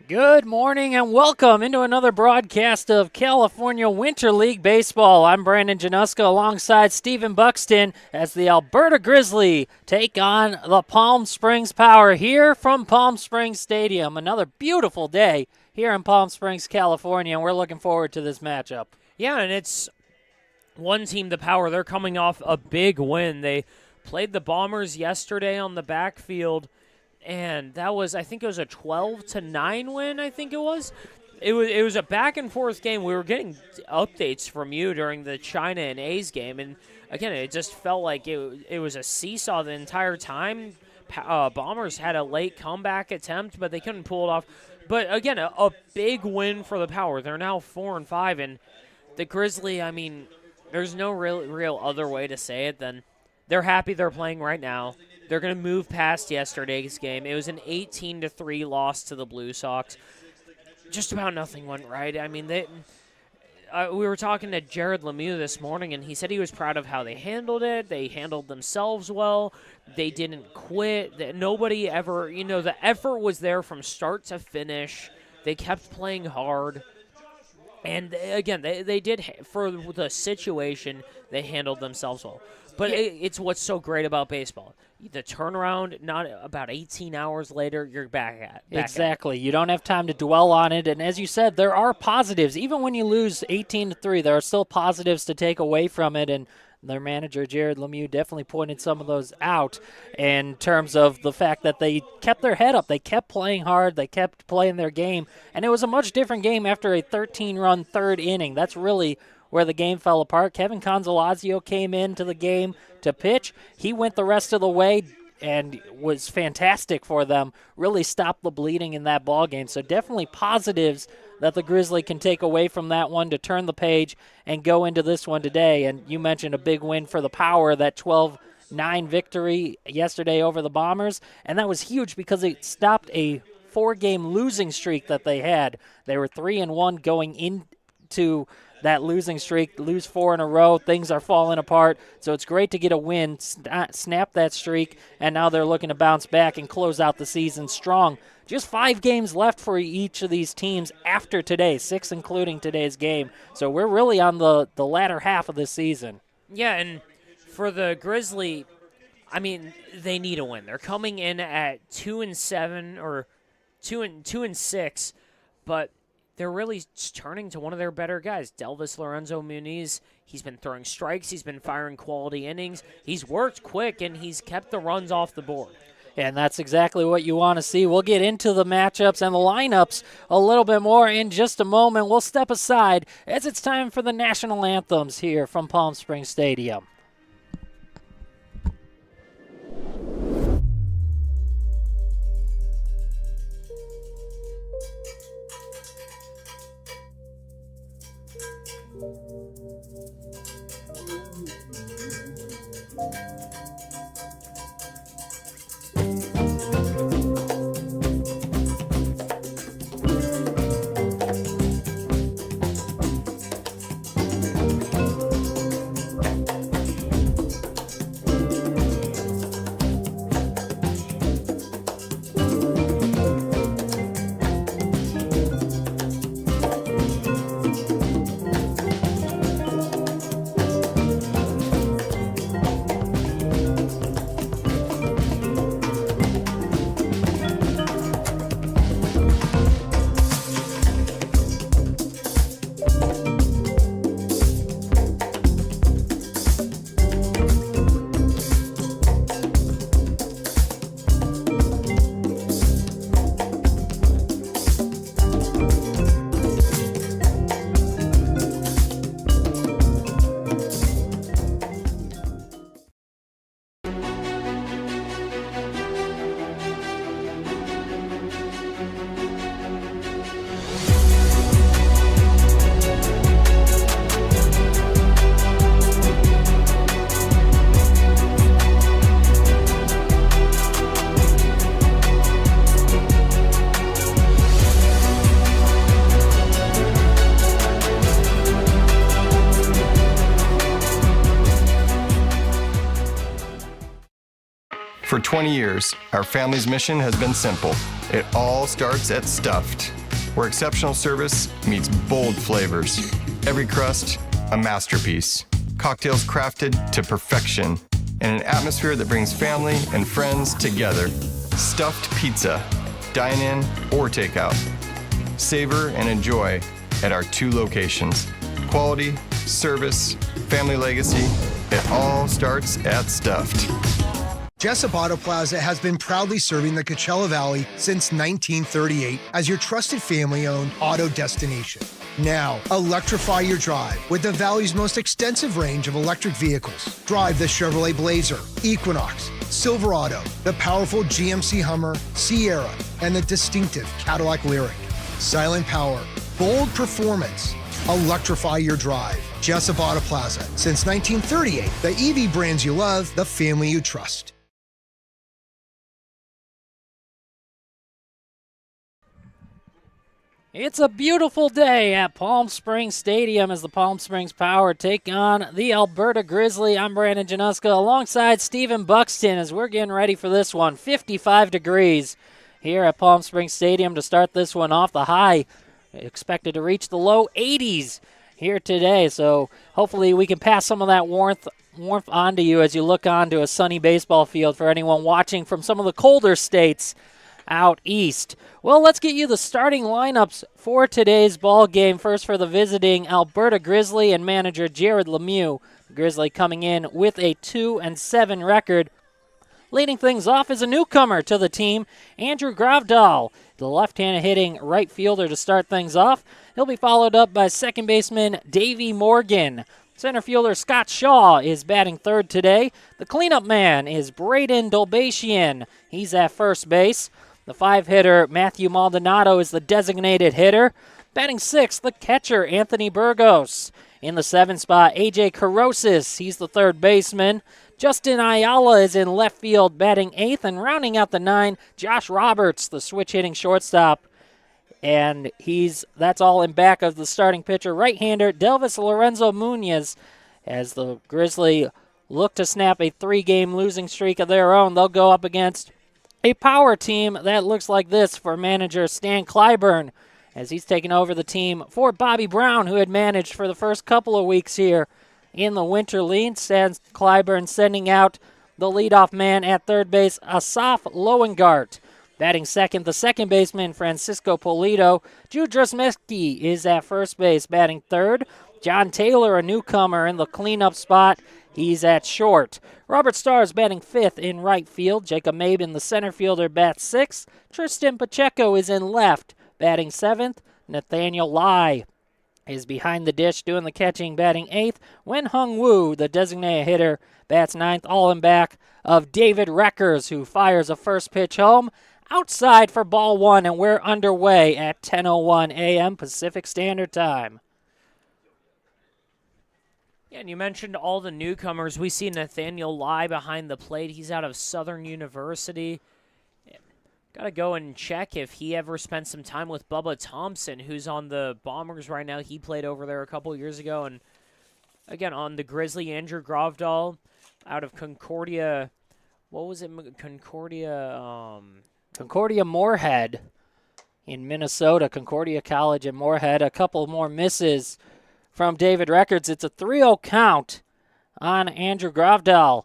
Good morning and welcome into another broadcast of California Winter League Baseball. I'm Brandon Januska alongside Stephen Buxton as the Alberta Grizzly take on the Palm Springs Power here from Palm Springs Stadium. Another beautiful day here in Palm Springs, California, and we're looking forward to this matchup. Yeah, and it's one team, the Power. They're coming off a big win. They played the Bombers yesterday on the backfield, and that was, I think it was a 12-9 win, I think it was. It was a back-and-forth game. We were getting updates from you during the China and A's game, and again, it just felt like it was a seesaw the entire time. Bombers had a late comeback attempt, but they couldn't pull it off. But again, a big win for the Power. They're now 4-5, and the Grizzly, I mean, there's no real other way to say it than they're happy they're playing right now. They're going to move past yesterday's game. It was an 18-3 loss to the Blue Sox. Just about nothing went right. I mean, we were talking to Jared Lemieux this morning, and he said he was proud of how they handled it. They handled themselves well. They didn't quit. Nobody ever, the effort was there from start to finish. They kept playing hard. And again, they did, for the situation, they handled themselves well. But it's what's so great about baseball. The turnaround, not about 18 hours later, you're back Exactly. You don't have time to dwell on it. And as you said, there are positives. Even when you lose 18-3, there are still positives to take away from it. And their manager, Jared Lemieux, definitely pointed some of those out in terms of the fact that they kept their head up. They kept playing hard. They kept playing their game. And it was a much different game after a 13-run third inning. That's really where the game fell apart. Kevin Consolazio came into the game to pitch. He went the rest of the way and was fantastic for them, really stopped the bleeding in that ball game. So definitely positives that the Grizzly can take away from that one to turn the page and go into this one today. And you mentioned a big win for the Power, that 12-9 victory yesterday over the Bombers, and that was huge because it stopped a 4-game losing streak that they had. They were 3-1 going into that losing streak, lose 4 in a row. Things are falling apart. So it's great to get a win, snap that streak, and now they're looking to bounce back and close out the season strong. Just 5 games left for each of these teams after today, 6 including today's game. So we're really on the latter half of the season. Yeah, and for the Grizzly, I mean, they need a win. They're coming in at 2-7 or 2-6, but they're really turning to one of their better guys, Delvis Lorenzo Muniz. He's been throwing strikes. He's been firing quality innings. He's worked quick, and he's kept the runs off the board. And that's exactly what you want to see. We'll get into the matchups and the lineups a little bit more in just a moment. We'll step aside as it's time for the national anthems here from Palm Springs Stadium. 20 years, our family's mission has been simple. It all starts at Stuffed, where exceptional service meets bold flavors. Every crust, a masterpiece. Cocktails crafted to perfection in an atmosphere that brings family and friends together. Stuffed pizza, dine in or takeout. Savor and enjoy at our 2 locations. Quality, service, family legacy, it all starts at Stuffed. Jessup Auto Plaza has been proudly serving the Coachella Valley since 1938 as your trusted family-owned auto destination. Now, electrify your drive with the Valley's most extensive range of electric vehicles. Drive the Chevrolet Blazer, Equinox, Silverado, the powerful GMC Hummer, Sierra, and the distinctive Cadillac Lyriq. Silent power, bold performance. Electrify your drive. Jessup Auto Plaza. Since 1938, the EV brands you love, the family you trust. It's a beautiful day at Palm Springs Stadium as the Palm Springs Power take on the Alberta Grizzly. I'm Brandon Januska alongside Stephen Buxton as we're getting ready for this one. 55 degrees here at Palm Springs Stadium to start this one off. The high expected to reach the low 80s here today, so hopefully we can pass some of that warmth onto you as you look onto a sunny baseball field for anyone watching from some of the colder states out east. Well, let's get you the starting lineups for today's ball game. First for the visiting Alberta Grizzly and manager Jared Lemieux. Grizzly coming in with a 2-7 record. Leading things off is a newcomer to the team, Andrew Gravdahl, the left-handed hitting right fielder to start things off. He'll be followed up by second baseman Davey Morgan. Center fielder Scott Shaw is batting third today. The cleanup man is Braden Dolbatian. He's at first base. The 5-hitter Matthew Maldonado is the designated hitter. Batting sixth, the catcher Anthony Burgos. In the 7th spot, AJ Carosis. He's the third baseman. Justin Ayala is in left field batting 8th. And rounding out the 9, Josh Roberts, the switch-hitting shortstop. And that's all in back of the starting pitcher, right-hander Delvis Lorenzo Munoz. As the Grizzly look to snap a 3-game losing streak of their own, they'll go up against a power team that looks like this for manager Stan Clyburn, as he's taken over the team for Bobby Brown, who had managed for the first couple of weeks here in the Winter League. Stan Clyburn sending out the leadoff man at third base, Asaf Loengart. Batting second, the second baseman, Francisco Polito. Jude Drosmecki is at first base, batting third. John Taylor, a newcomer in the cleanup spot. He's at short. Robert Starr is batting 5th in right field. Jacob Mabin, the center fielder, bats 6th. Tristan Pacheco is in left, batting 7th. Nathaniel Lai is behind the dish doing the catching, batting 8th. Wen Hung Woo, the designated hitter, bats 9th, all in back of David Reckers, who fires a first pitch home outside for ball 1, and we're underway at 10:01 a.m. Pacific Standard Time. Yeah, and you mentioned all the newcomers. We see Nathaniel Lai behind the plate. He's out of Southern University. Got to go and check if he ever spent some time with Bubba Thompson, who's on the Bombers right now. He played over there a couple years ago. And, again, on the Grizzly, Andrew Gravdahl out of Concordia. What was it? Concordia Moorhead in Minnesota. Concordia College in Moorhead. A couple more misses from David Records. It's a 3-0 count on Andrew Gravdahl.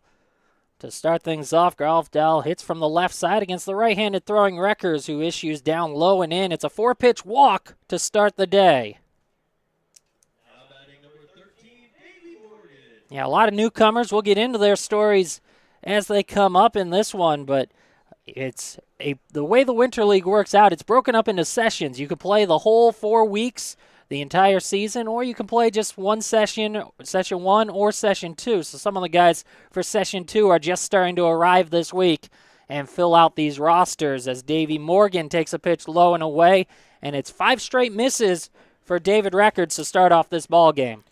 To start things off, Gravdahl hits from the left side against the right-handed throwing Reckers, who issues down low and in. It's a 4-pitch walk to start the day. Yeah, a lot of newcomers. We'll get into their stories as they come up in this one, but the way the Winter League works out, it's broken up into sessions. You could play the whole 4 weeks, the entire season, or you can play just one session 1 or session 2. So some of the guys for session 2 are just starting to arrive this week and fill out these rosters as Davey Morgan takes a pitch low and away, and it's 5 straight misses for David Records to start off this ball game.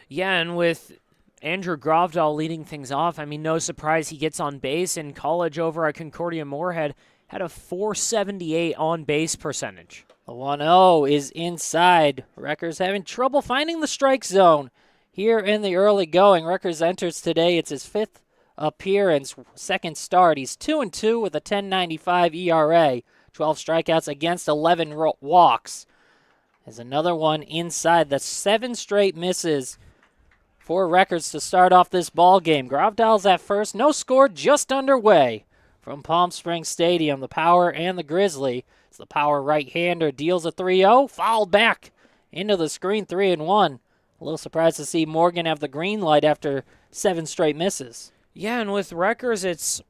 Yeah, and with Andrew Gravdahl leading things off, I mean, no surprise he gets on base. In college over at Concordia Moorhead, had a .478 on-base percentage. The 1-0 is inside. Reckers having trouble finding the strike zone here in the early going. Reckers enters today. It's his 5th appearance, second start. He's 2-2 with a 10.95 ERA, 12 strikeouts against 11 walks. There's another one inside. The 7 straight misses for Records to start off this ball game. Gravdal's at first. No score, just underway from Palm Springs Stadium. The Power and the Grizzly. As the Power right-hander deals a 3-0. Fouled back into the screen, 3-1. A little surprised to see Morgan have the green light after 7 straight misses. Yeah, and with Reckers,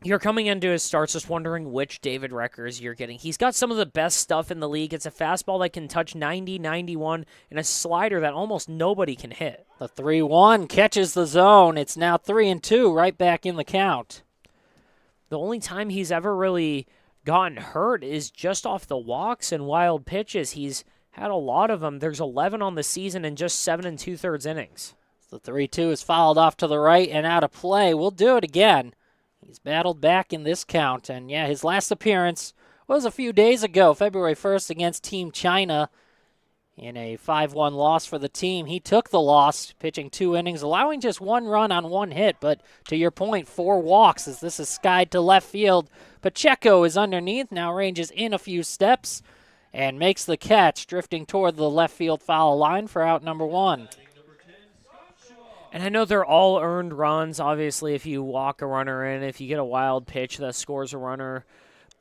you're coming into his starts just wondering which David Reckers you're getting. He's got some of the best stuff in the league. It's a fastball that can touch 90, 91, and a slider that almost nobody can hit. The 3-1 catches the zone. It's now 3-2, right back in the count. The only time he's ever really gotten hurt is just off the walks and wild pitches. He's had a lot of them. There's 11 on the season in just 7 2/3 innings. The 3-2 is fouled off to the right and out of play. We'll do it again. He's battled back in this count. And, yeah, his last appearance was a few days ago, February 1st, against Team China in a 5-1 loss for the team. He took the loss, pitching 2 innings, allowing just 1 run on 1 hit. But to your point, 4 walks as this is skied to left field. Pacheco is underneath, now ranges in a few steps and makes the catch, drifting toward the left field foul line for out number 1. And I know they're all earned runs, obviously, if you walk a runner in, if you get a wild pitch that scores a runner.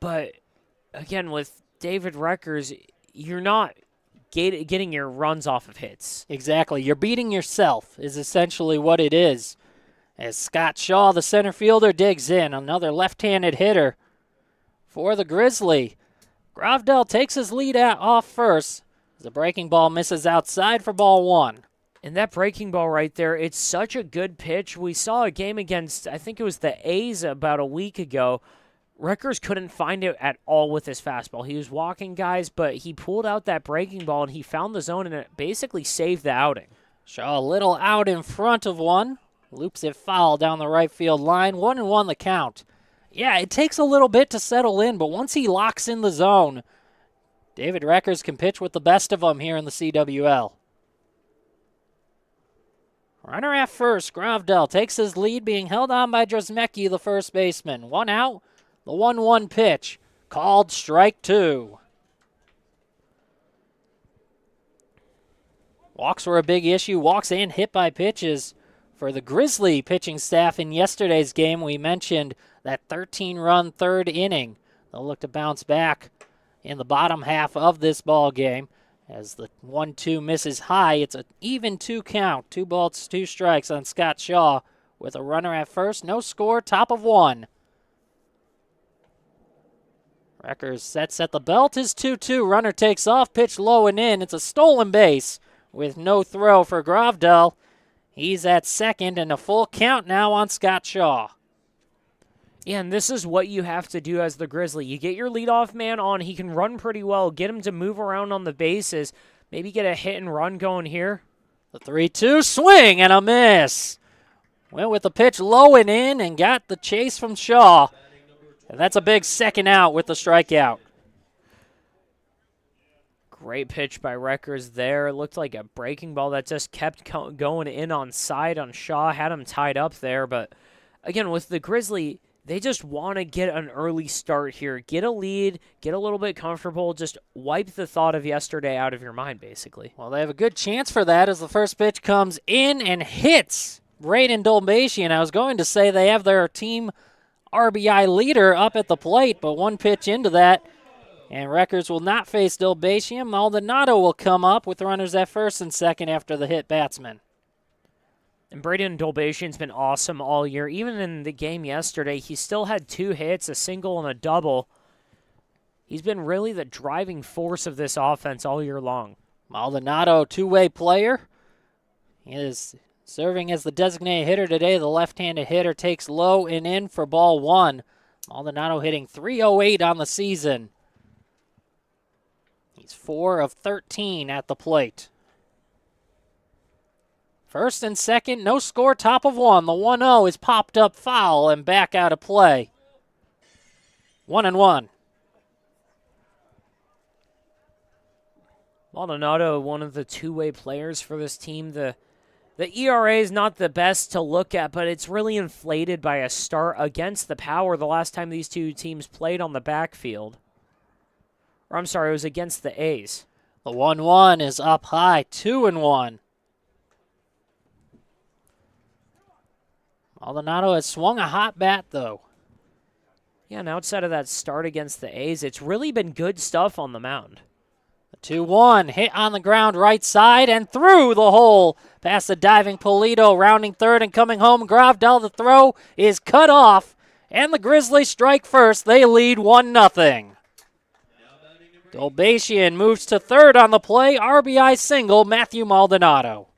But, again, with David Reckers, you're not getting your runs off of hits. Exactly. You're beating yourself is essentially what it is. As Scott Shaw, the center fielder, digs in. Another left-handed hitter for the Grizzly. Gravdal takes his lead off first. The breaking ball misses outside for ball 1. And that breaking ball right there, it's such a good pitch. We saw a game against, I think it was the A's about a week ago. Reckers couldn't find it at all with his fastball. He was walking guys, but he pulled out that breaking ball and he found the zone and it basically saved the outing. Shaw a little out in front of one. Loops it foul down the right field line. 1-1 the count. Yeah, it takes a little bit to settle in, but once he locks in the zone, David Reckers can pitch with the best of them here in the CWL. Runner at first, Gravdal takes his lead, being held on by Drozmecki, the first baseman. 1 out, the 1-1 pitch, called strike 2. Walks were a big issue, walks and hit by pitches for the Grizzly pitching staff in yesterday's game. We mentioned that 13-run third inning. They'll look to bounce back in the bottom half of this ball game. As the 1-2 misses high, it's an even 2 count. 2 balls, 2 strikes on Scott Shaw with a runner at first. No score, top of 1. Reckers sets at the belt. His 2-2. Runner takes off, pitch low and in. It's a stolen base with no throw for Gravdal. He's at second and a full count now on Scott Shaw. Yeah, and this is what you have to do as the Grizzly. You get your leadoff man on. He can run pretty well. Get him to move around on the bases. Maybe get a hit and run going here. The 3-2 swing and a miss. Went with the pitch low and in and got the chase from Shaw. And that's a big second out with the strikeout. Great pitch by Reckers there. It looked like a breaking ball that just kept going in on side on Shaw. Had him tied up there. But, again, with the Grizzly, they just want to get an early start here. Get a lead, get a little bit comfortable, just wipe the thought of yesterday out of your mind, basically. Well, they have a good chance for that as the first pitch comes in and hits Braden Dolbasian. I was going to say they have their team RBI leader up at the plate, but one pitch into that, and Reckers will not face Dolbasian. Maldonado will come up with runners at first and second after the hit batsman. And Braden Dolbasian's been awesome all year. Even in the game yesterday, he still had 2 hits, a single and a double. He's been really the driving force of this offense all year long. Maldonado, two-way player. He is serving as the designated hitter today. The left-handed hitter takes low and in for ball 1. Maldonado hitting .308 on the season. He's 4 of 13 at the plate. First and second, no score, top of 1. The 1-0 is popped up foul and back out of play. 1-1. Maldonado, one of the two-way players for this team. The The ERA is not the best to look at, but it's really inflated by a start against the Power the last time these two teams played on the backfield. Or I'm sorry, it was against the A's. The 1-1 is up high, 2-1. Maldonado has swung a hot bat, though. Yeah, and outside of that start against the A's, it's really been good stuff on the mound. The 2-1 hit on the ground right side and through the hole past the diving Polito, rounding third and coming home. Gravdell, the throw is cut off, and the Grizzlies strike first. They lead 1-0. Dolbatian moves to third on the play. RBI single, Matthew Maldonado.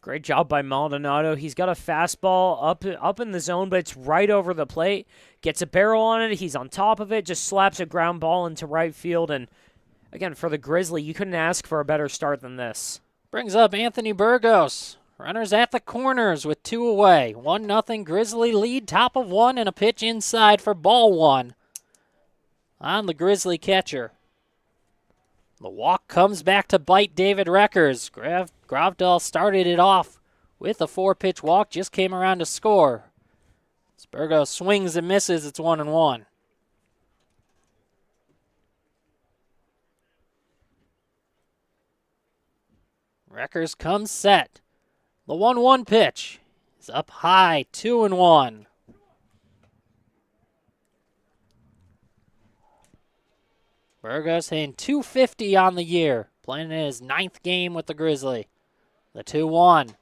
Great job by Maldonado. He's got a fastball up in the zone, but it's right over the plate. Gets a barrel on it. He's on top of it. Just slaps a ground ball into right field. And, again, for the Grizzly, you couldn't ask for a better start than this. Brings up Anthony Burgos. Runners at the corners with 2 away. 1-0 Grizzly lead, top of 1, and a pitch inside for ball 1 on the Grizzly catcher. The walk comes back to bite David Reckers. Gravdell started it off with a 4-pitch walk, just came around to score. Burgos swings and misses, it's 1-1. Reckers comes set. The 1-1 pitch is up high, 2-1. Burgos hitting .250 on the year, playing in his 9th game with the Grizzly. The 2-1.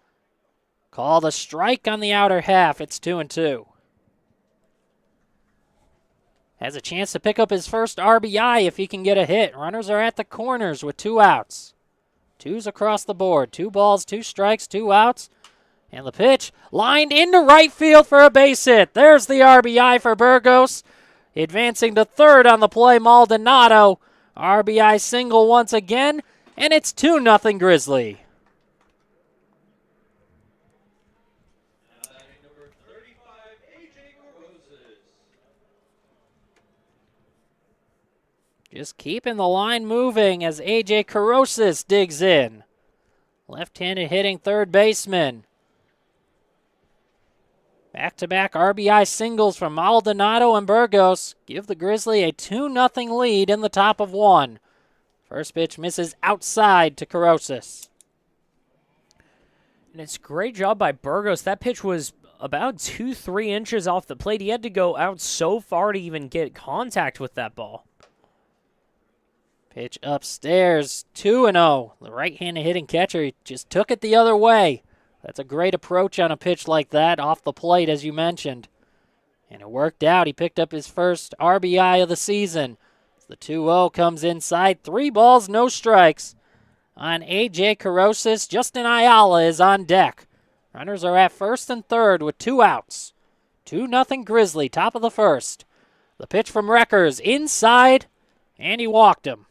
Called a strike on the outer half. It's 2-2. Has a chance to pick up his first RBI if he can get a hit. Runners are at the corners with 2 outs. 2s across the board. 2 balls, 2 strikes, 2 outs. And the pitch lined into right field for a base hit. There's the RBI for Burgos. Advancing to third on the play, Maldonado. RBI single once again, and it's 2-0 Grizzly. Just keeping the line moving as A.J. Carosis digs in. Left-handed hitting third baseman. Back-to-back RBI singles from Maldonado and Burgos give the Grizzly a 2-0 lead in the top of 1. First pitch misses outside to Carosis. And it's a great job by Burgos. That pitch was about 2-3 inches off the plate. He had to go out so far to even get contact with that ball. Pitch upstairs, 2-0. The right-handed hitting catcher just took it the other way. That's a great approach on a pitch like that, off the plate, as you mentioned. And it worked out. He picked up his first RBI of the season. The 2-0 comes inside. 3 balls, no strikes. On A.J. Carosis, Justin Ayala is on deck. Runners are at first and third with 2 outs. 2-0 Grizzly, top of the first. The pitch from Reckers, inside, and he walked him.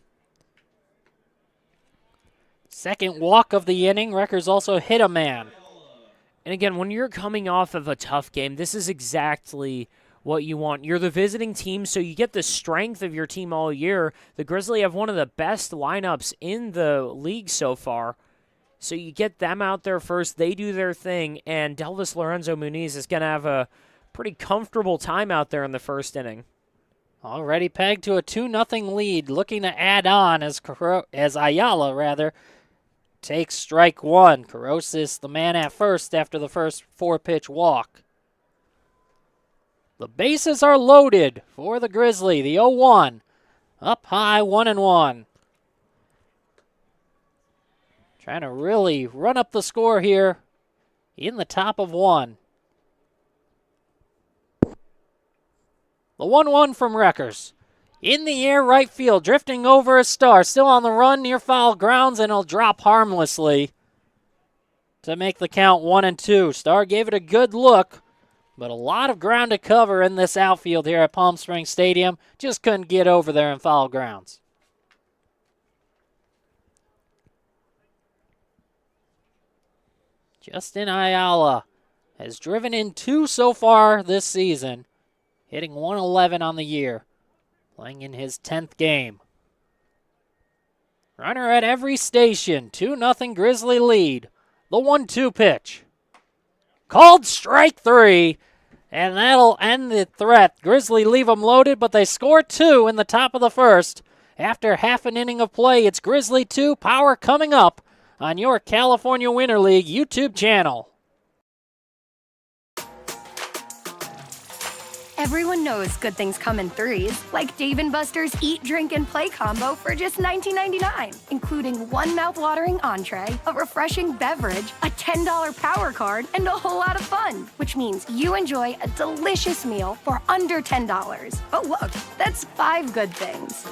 Second walk of the inning. Reckers also hit a man. And again, when you're coming off of a tough game, this is exactly what you want. You're the visiting team, so you get the strength of your team all year. The Grizzly have one of the best lineups in the league so far. So you get them out there first. They do their thing, and Delvis Lorenzo Muniz is going to have a pretty comfortable time out there in the first inning. Already pegged to a 2-0 lead, looking to add on as Ayala takes strike 1. Carosis, the man at first after the first 4-pitch walk. The bases are loaded for the Grizzly. The 0-1 up high, 1-1. Trying to really run up the score here in the top of 1. The 1-1 from Reckers. In the air, right field, drifting over a star. Still on the run near foul grounds, and he'll drop harmlessly to make the count 1-2. Star gave it a good look, but a lot of ground to cover in this outfield here at Palm Springs Stadium. Just couldn't get over there in foul grounds. Justin Ayala has driven in 2 so far this season, hitting 111 on the year. Playing in his 10th game. Runner at every station. 2-0 Grizzly lead. The 1-2 pitch. Called strike 3. And that'll end the threat. Grizzly leave them loaded, but they score 2 in the top of the first. After half an inning of play, it's Grizzly 2, Power coming up on your California Winter League YouTube channel. Everyone knows good things come in threes, like Dave & Buster's Eat, Drink, and Play combo for just $19.99, including one mouth-watering entree, a refreshing beverage, a $10 power card, and a whole lot of fun, which means you enjoy a delicious meal for under $10. Oh, look, that's 5 good things.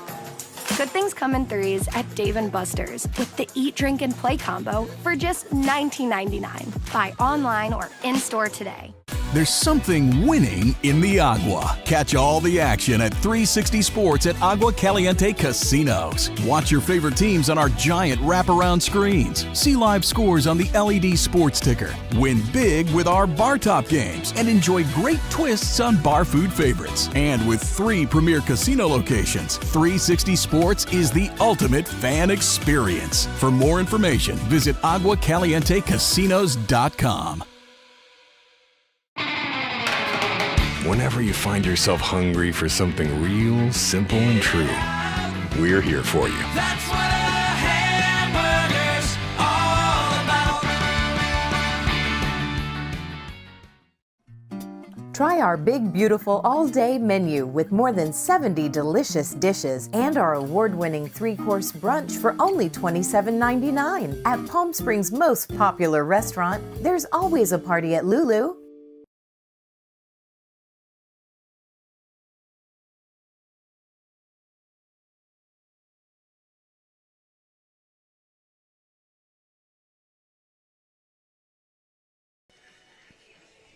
Good things come in threes at Dave & Buster's with the Eat, Drink, and Play combo for just $19.99. Buy online or in-store today. There's something winning in the Agua. Catch all the action at 360 Sports at Agua Caliente Casinos. Watch your favorite teams on our giant wraparound screens. See live scores on the LED sports ticker. Win big with our bar top games and enjoy great twists on bar food favorites. And with 3 premier casino locations, 360 Sports is the ultimate fan experience. For more information, visit aguacalientecasinos.com. Whenever you find yourself hungry for something real, simple, and true, we're here for you. That's what a hamburger's all about. Try our big, beautiful all-day menu with more than 70 delicious dishes and our award-winning 3-course brunch for only $27.99. At Palm Springs' most popular restaurant, there's always a party at Lulu.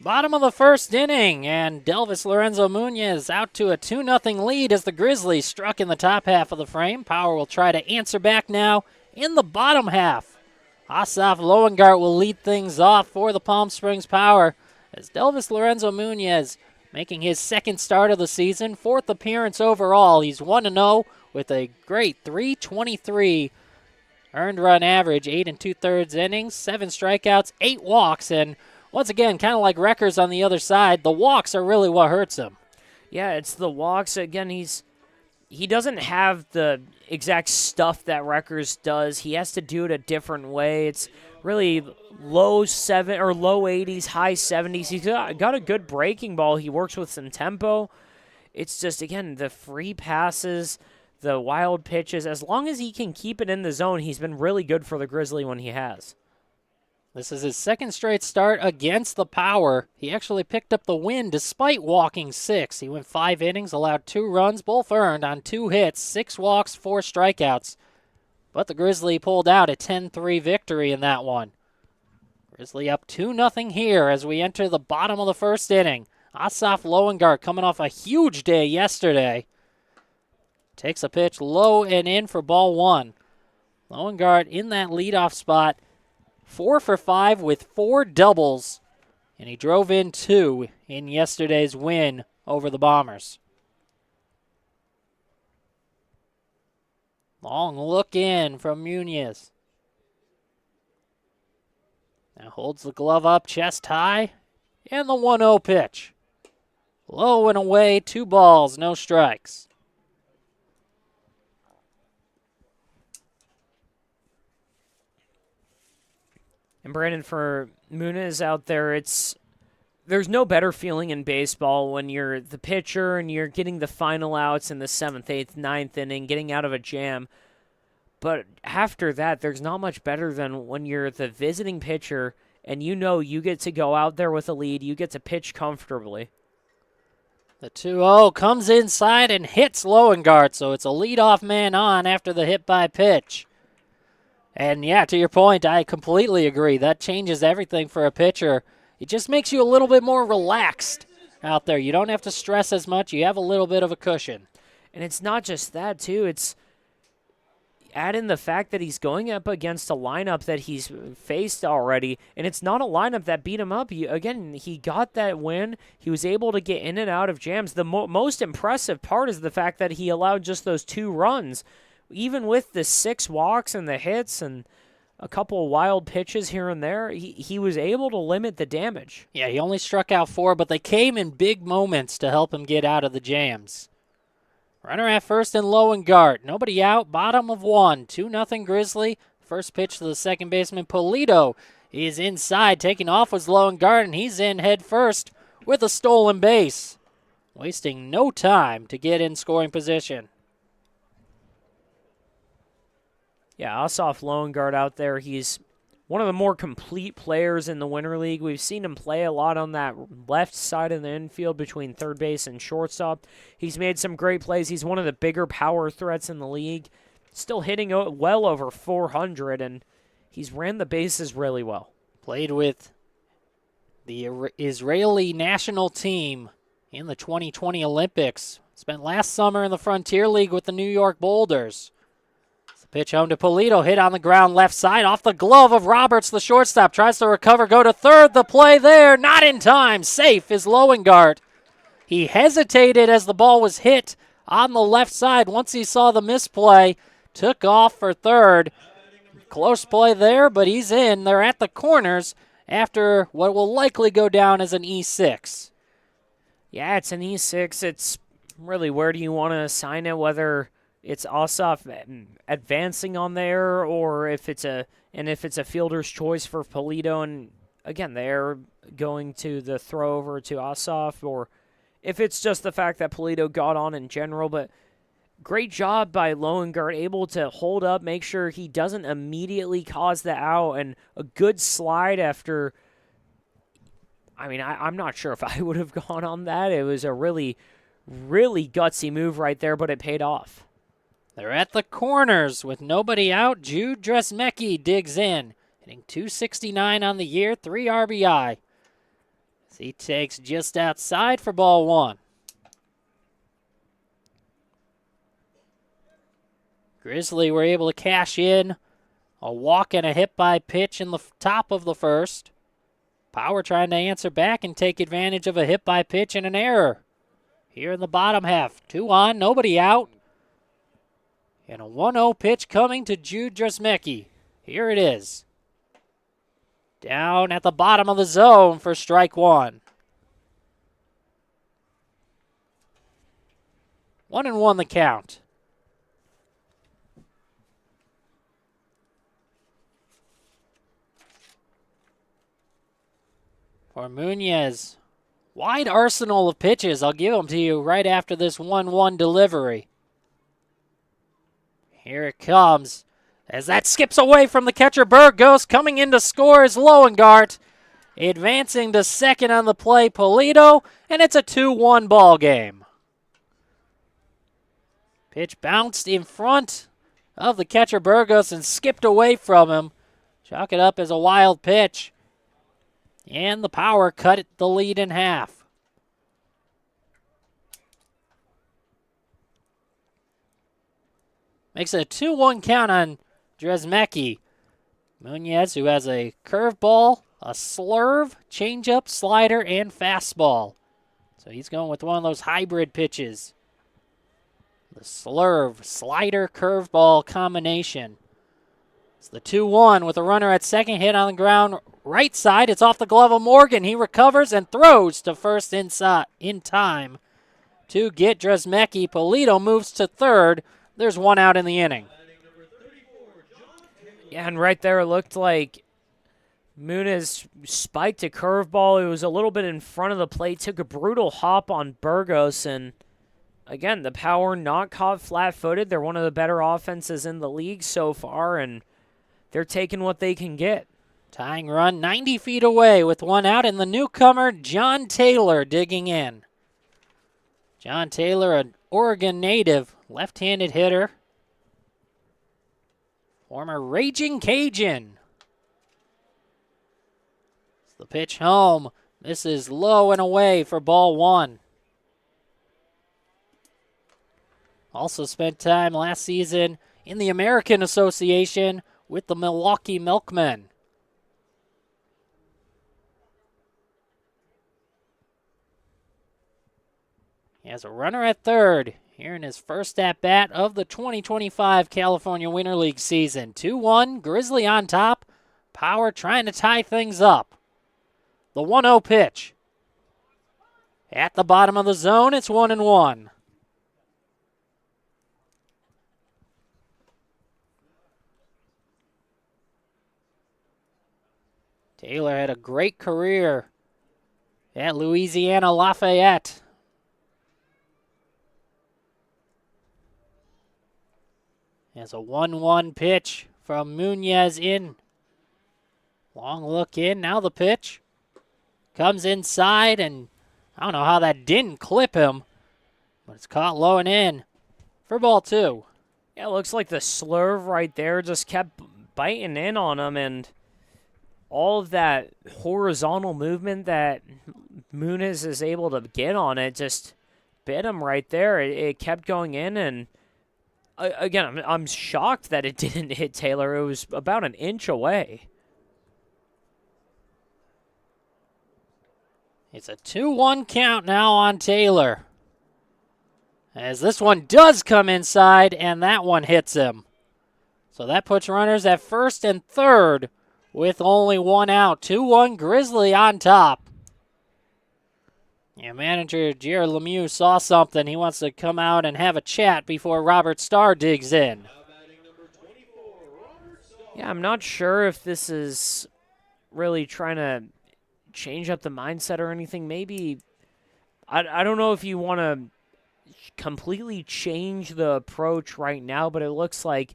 Bottom of the first inning, and Delvis Lorenzo Munoz out to a 2-0 lead as the Grizzlies struck in the top half of the frame. Power will try to answer back now in the bottom half. Asaf Loengart will lead things off for the Palm Springs Power as Delvis Lorenzo Munoz making his second start of the season, 4th appearance overall. He's 1-0 with a great .323 earned run average, 8 2/3 innings, 7 strikeouts, 8 walks, and once again, kind of like Reckers on the other side, the walks are really what hurts him. Yeah, it's the walks. Again, he doesn't have the exact stuff that Reckers does. He has to do it a different way. It's really low 80s, high 70s. He's got a good breaking ball. He works with some tempo. It's just, again, the free passes, the wild pitches. As long as he can keep it in the zone, he's been really good for the Grizzly when he has. This is his second straight start against the Power. He actually picked up the win despite walking 6. He went 5 innings, allowed 2 runs, both earned on 2 hits, 6 walks, 4 strikeouts. But the Grizzly pulled out a 10-3 victory in that one. Grizzly up 2-0 here as we enter the bottom of the first inning. Asaf Loengart coming off a huge day yesterday. Takes a pitch low and in for ball 1. Loengart in that leadoff spot. 4 for 5 with 4 doubles, and he drove in 2 in yesterday's win over the Bombers. Long look in from Munoz. Now holds the glove up, chest high, and the 1-0 pitch. Low and away, 2 balls, no strikes. And Brandon, for Munoz out there, there's no better feeling in baseball when you're the pitcher and you're getting the final outs in the 7th, 8th, 9th inning, getting out of a jam. But after that, there's not much better than when you're the visiting pitcher and you know you get to go out there with a lead, you get to pitch comfortably. The 2-0 comes inside and hits Loengart, so it's a leadoff man on after the hit by pitch. And yeah, to your point, I completely agree. That changes everything for a pitcher. It just makes you a little bit more relaxed out there. You don't have to stress as much. You have a little bit of a cushion. And it's not just that, too. It's add in the fact that he's going up against a lineup that he's faced already, and it's not a lineup that beat him up. Again, he got that win. He was able to get in and out of jams. The most impressive part is the fact that he allowed just those 2 runs even with the 6 walks and the hits and a couple of wild pitches here and there, he was able to limit the damage. Yeah, he only struck out 4, but they came in big moments to help him get out of the jams. Runner at first and Loengart. Nobody out, bottom of 1. 2-0 Grizzly. First pitch to the second baseman, Polito. Is inside, taking off was Loengart, and he's in head first with a stolen base. Wasting no time to get in scoring position. Yeah, Ossoff Loengart out there. He's one of the more complete players in the Winter League. We've seen him play a lot on that left side of the infield between third base and shortstop. He's made some great plays. He's one of the bigger power threats in the league. Still hitting well over 400, and he's ran the bases really well. Played with the Israeli national team in the 2020 Olympics. Spent last summer in the Frontier League with the New York Boulders. Pitch home to Polito, hit on the ground left side, off the glove of Roberts, the shortstop. Tries to recover, go to third. The play there, not in time. Safe is Loengart. He hesitated as the ball was hit on the left side. Once he saw the misplay, took off for third. Close play there, but he's in. They're at the corners after what will likely go down as an E6. Yeah, it's an E6. It's really, where do you want to assign it, whether it's Ossoff advancing on there, or if it's a fielder's choice for Polito, and again they're going to the throw over to Ossoff, or if it's just the fact that Polito got on in general. But great job by Loengart, able to hold up, make sure he doesn't immediately cause the out, and a good slide after. I mean, I'm not sure if I would have gone on that. It was a really, really gutsy move right there, but it paid off. They're at the corners with nobody out. Jude Dresmecki digs in, hitting .269 on the year, 3 RBI. As he takes just outside for ball 1. Grizzly were able to cash in a walk and a hit by pitch in the top of the first. Power trying to answer back and take advantage of a hit by pitch and an error. Here in the bottom half, 2 on, nobody out. And a 1-0 pitch coming to Jude Dresmecki. Here it is. Down at the bottom of the zone for strike 1. 1-1 the count. For Munoz. Wide arsenal of pitches. I'll give them to you right after this 1-1 delivery. Here it comes. As that skips away from the catcher, Burgos. Coming in to score is Loengart. Advancing to second on the play, Polito. And it's a 2-1 ball game. Pitch bounced in front of the catcher, Burgos, and skipped away from him. Chalk it up as a wild pitch. And the Power cut the lead in half. Makes it a 2-1 count on Dresmecki. Munoz, who has a curveball, a slurve, changeup, slider, and fastball. So he's going with one of those hybrid pitches. The slurve, slider, curveball combination. It's the 2-1 with a runner at second, hit on the ground right side. It's off the glove of Morgan. He recovers and throws to first inside in time to get Dresmecki. Polito moves to third. There's 1 out in the inning. Yeah, and right there it looked like Munoz spiked a curveball. It was a little bit in front of the plate, took a brutal hop on Burgos, and again, the Power not caught flat-footed. They're one of the better offenses in the league so far, and they're taking what they can get. Tying run 90 feet away with 1 out, and the newcomer, John Taylor, digging in. John Taylor, an Oregon native, left-handed hitter. Former Raging Cajun. It's the pitch home. This is low and away for ball 1. Also spent time last season in the American Association with the Milwaukee Milkmen. He has a runner at third here in his first at-bat of the 2025 California Winter League season. 2-1, Grizzly on top. Power trying to tie things up. The 1-0 pitch. At the bottom of the zone, it's 1-1. Taylor had a great career at Louisiana Lafayette. As a 1-1 pitch from Munoz in. Long look in, now the pitch. Comes inside, and I don't know how that didn't clip him, but it's caught low and in for ball 2. Yeah, it looks like the slurve right there just kept biting in on him, and all of that horizontal movement that Muniz is able to get on it just bit him right there. It kept going in, and again, I'm shocked that it didn't hit Taylor. It was about an inch away. It's a 2-1 count now on Taylor. As this one does come inside, and that one hits him. So that puts runners at first and third with only one out. 2-1 Grizzly on top. Yeah, manager Jared Lemieux saw something. He wants to come out and have a chat before Robert Starr digs in. Yeah, I'm not sure if this is really trying to change up the mindset or anything. Maybe, I don't know if you want to completely change the approach right now, but it looks like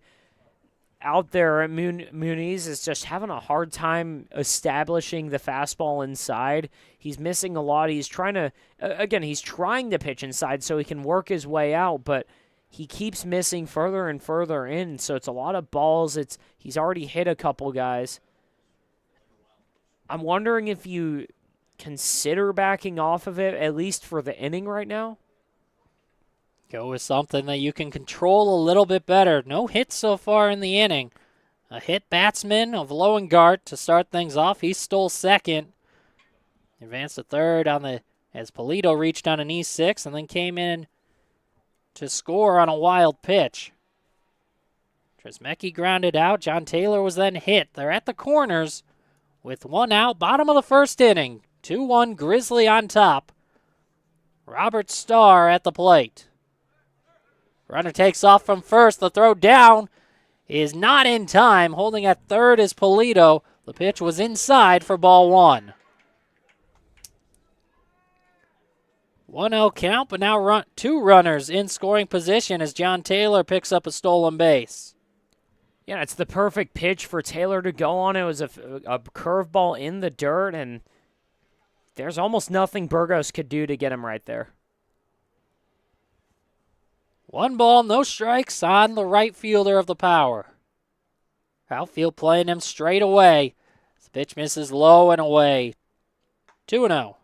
out there at Muniz is just having a hard time establishing the fastball inside. He's missing a lot. He's trying to, again, he's trying to pitch inside so he can work his way out, but he keeps missing further and further in, so it's a lot of balls. He's already hit a couple guys. I'm wondering if you consider backing off of it, at least for the inning right now. Go with something that you can control a little bit better. No hits so far in the inning. A hit batsman of Loengart to start things off. He stole second. Advanced to third as Polito reached on an E6 and then came in to score on a wild pitch. Trismecki grounded out. John Taylor was then hit. They're at the corners with one out. Bottom of the first inning. 2-1 Grizzly on top. Robert Starr at the plate. Runner takes off from first. The throw down is not in time. Holding at third is Polito. The pitch was inside for ball 1. 1-0 count, but now two runners in scoring position as John Taylor picks up a stolen base. Yeah, it's the perfect pitch for Taylor to go on. It was a curveball in the dirt, and there's almost nothing Burgos could do to get him right there. 1 ball, no strikes on the right fielder of the Power. Outfield playing him straight away. The pitch misses low and away. 2-0.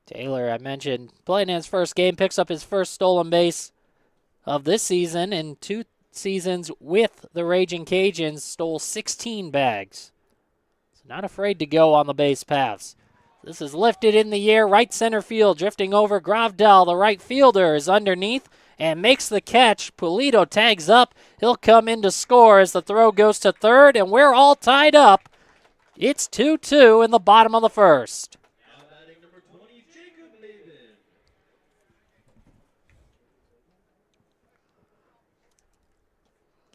Taylor, I mentioned, playing in his first game, picks up his first stolen base of this season. In 2 seasons with the Raging Cajuns, stole 16 bags. So not afraid to go on the base paths. This is lifted in the air, right center field, drifting over Gravdell. The right fielder is underneath and makes the catch. Polito tags up. He'll come in to score as the throw goes to third, and we're all tied up. It's 2-2 in the bottom of the first.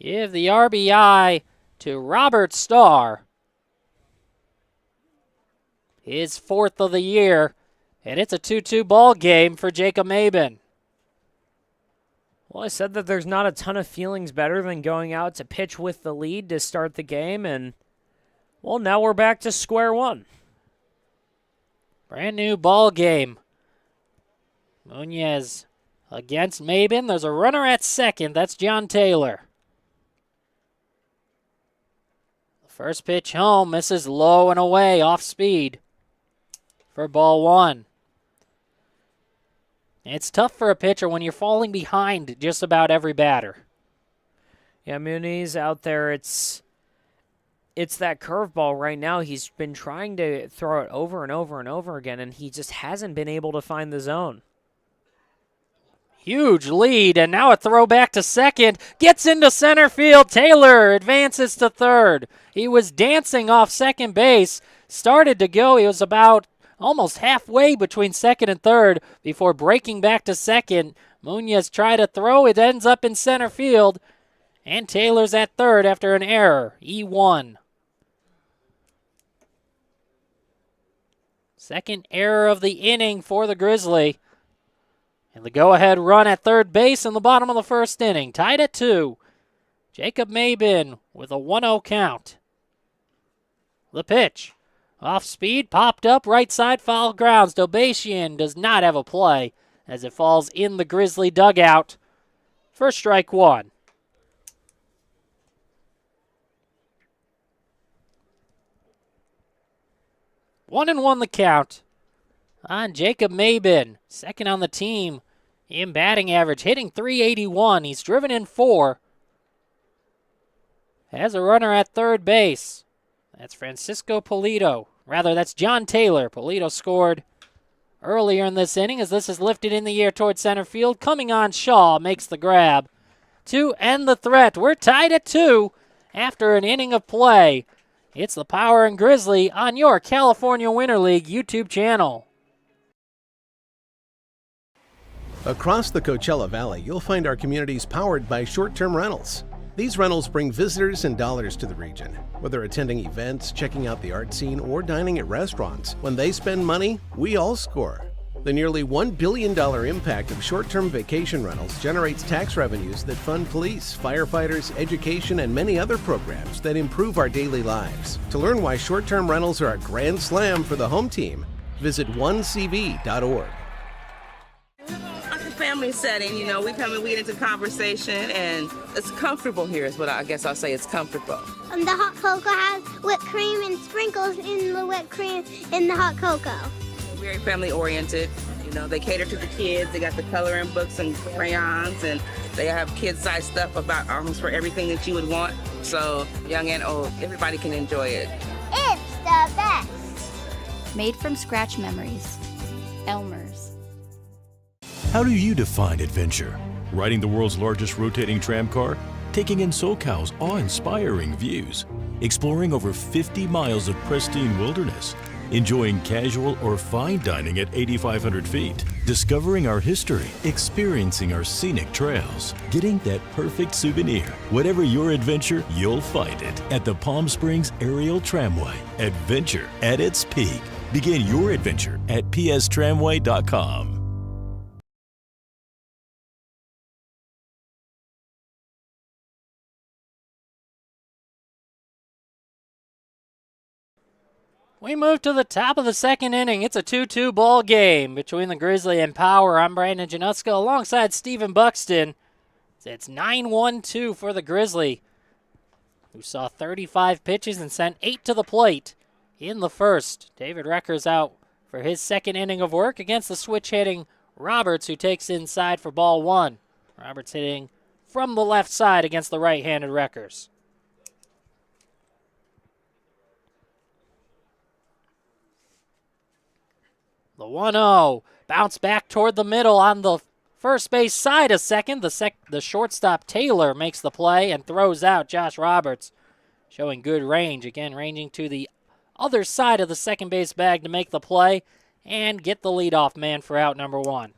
Give the RBI to Robert Starr. His 4th of the year, and it's a 2-2 ball game for Jacob Maben. Well, I said that there's not a ton of feelings better than going out to pitch with the lead to start the game, and, well, now we're back to square one. Brand new ball game. Munoz against Maben. There's a runner at second. That's John Taylor. First pitch home, misses low and away, off speed for ball 1. It's tough for a pitcher when you're falling behind just about every batter. Yeah, Muniz out there, it's it's that curveball right now. He's been trying to throw it over and over and over again, and he just hasn't been able to find the zone. Huge lead, and now a throw back to second. Gets into center field. Taylor advances to third. He was dancing off second base. Started to go. He was about almost halfway between second and third before breaking back to second. Munoz tried to throw. It ends up in center field. And Taylor's at third after an error. E1. Second error of the inning for the Grizzly. And the go-ahead run at third base in the bottom of the first inning. Tied at 2. Jacob Mabin with a 1-0 count. The pitch. Off speed, popped up, right side, foul grounds. Dobashian does not have a play as it falls in the Grizzly dugout for strike 1. One and one the count on Jacob Mabin, second on the team in batting average, hitting .381. He's driven in 4. Has a runner at third base. That's Francisco Polito. Rather, that's John Taylor. Polito scored earlier in this inning as this is lifted in the air toward center field. Coming on, Shaw makes the grab to end the threat. We're tied at 2 after an inning of play. It's the Power and Grizzly on your California Winter League YouTube channel. Across the Coachella Valley, you'll find our communities powered by short-term rentals. These rentals bring visitors and dollars to the region. Whether attending events, checking out the art scene, or dining at restaurants, when they spend money, we all score. The nearly $1 billion impact of short-term vacation rentals generates tax revenues that fund police, firefighters, education, and many other programs that improve our daily lives. To learn why short-term rentals are a grand slam for the home team, visit onecv.org. Like a family setting, you know, we come and we get into conversation, and it's comfortable here is what I guess I'll say. It's comfortable. The hot cocoa has whipped cream and sprinkles in the whipped cream in the hot cocoa. Very family oriented. You know, they cater to the kids. They got the coloring books and crayons, and they have kid-sized stuff about almost for everything that you would want. So young and old, everybody can enjoy it. It's the best. Made from scratch memories. Elmer's. How do you define adventure? Riding the world's largest rotating tram car? Taking in SoCal's awe-inspiring views? Exploring over 50 miles of pristine wilderness? Enjoying casual or fine dining at 8,500 feet? Discovering our history? Experiencing our scenic trails? Getting that perfect souvenir? Whatever your adventure, you'll find it at the Palm Springs Aerial Tramway. Adventure at its peak. Begin your adventure at pstramway.com. We move to the top of the second inning. It's a 2-2 ball game between the Grizzly and Power. I'm Brandon Januska alongside Stephen Buxton. It's 9-1-2 for the Grizzly, who saw 35 pitches and sent 8 to the plate in the first. David Recker's out for his second inning of work against the switch-hitting Roberts, who takes inside for ball 1. Roberts hitting from the left side against the right-handed Reckers. The 1-0, bounce back toward the middle on the first base side of second. The shortstop Taylor makes the play and throws out Josh Roberts, showing good range. Again, ranging to the other side of the second base bag to make the play and get the leadoff man for out number 1.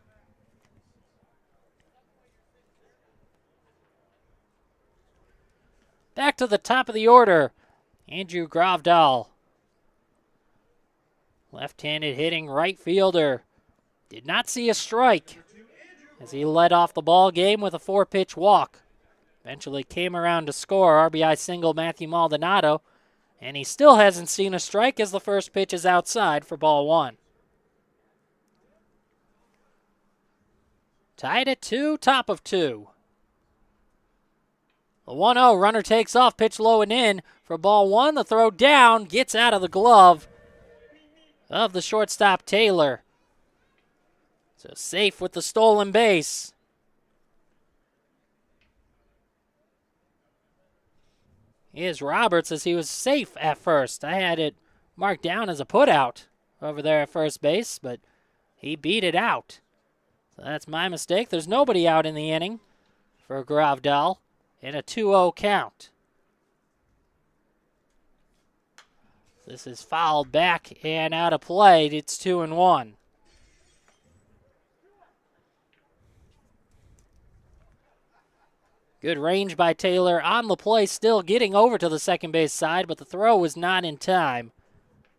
Back to the top of the order, Andrew Gravdal. Left-handed hitting right fielder. Did not see a strike as he led off the ball game with a 4-pitch walk. Eventually came around to score RBI single Matthew Maldonado, and he still hasn't seen a strike as the first pitch is outside for ball 1. Tied at 2, top of 2. The 1-0 runner takes off, pitch low and in for ball 1. The throw down, gets out of the glove of the shortstop Taylor. So safe with the stolen base. is Roberts, as he was safe at first. I had it marked down as a putout over there at first base, but he beat it out. So that's my mistake. There's nobody out in the inning for Gravdal in a 2-0 count. This is fouled back and out of play. It's 2-1. Good range by Taylor on the play, still getting over to the second base side, but the throw was not in time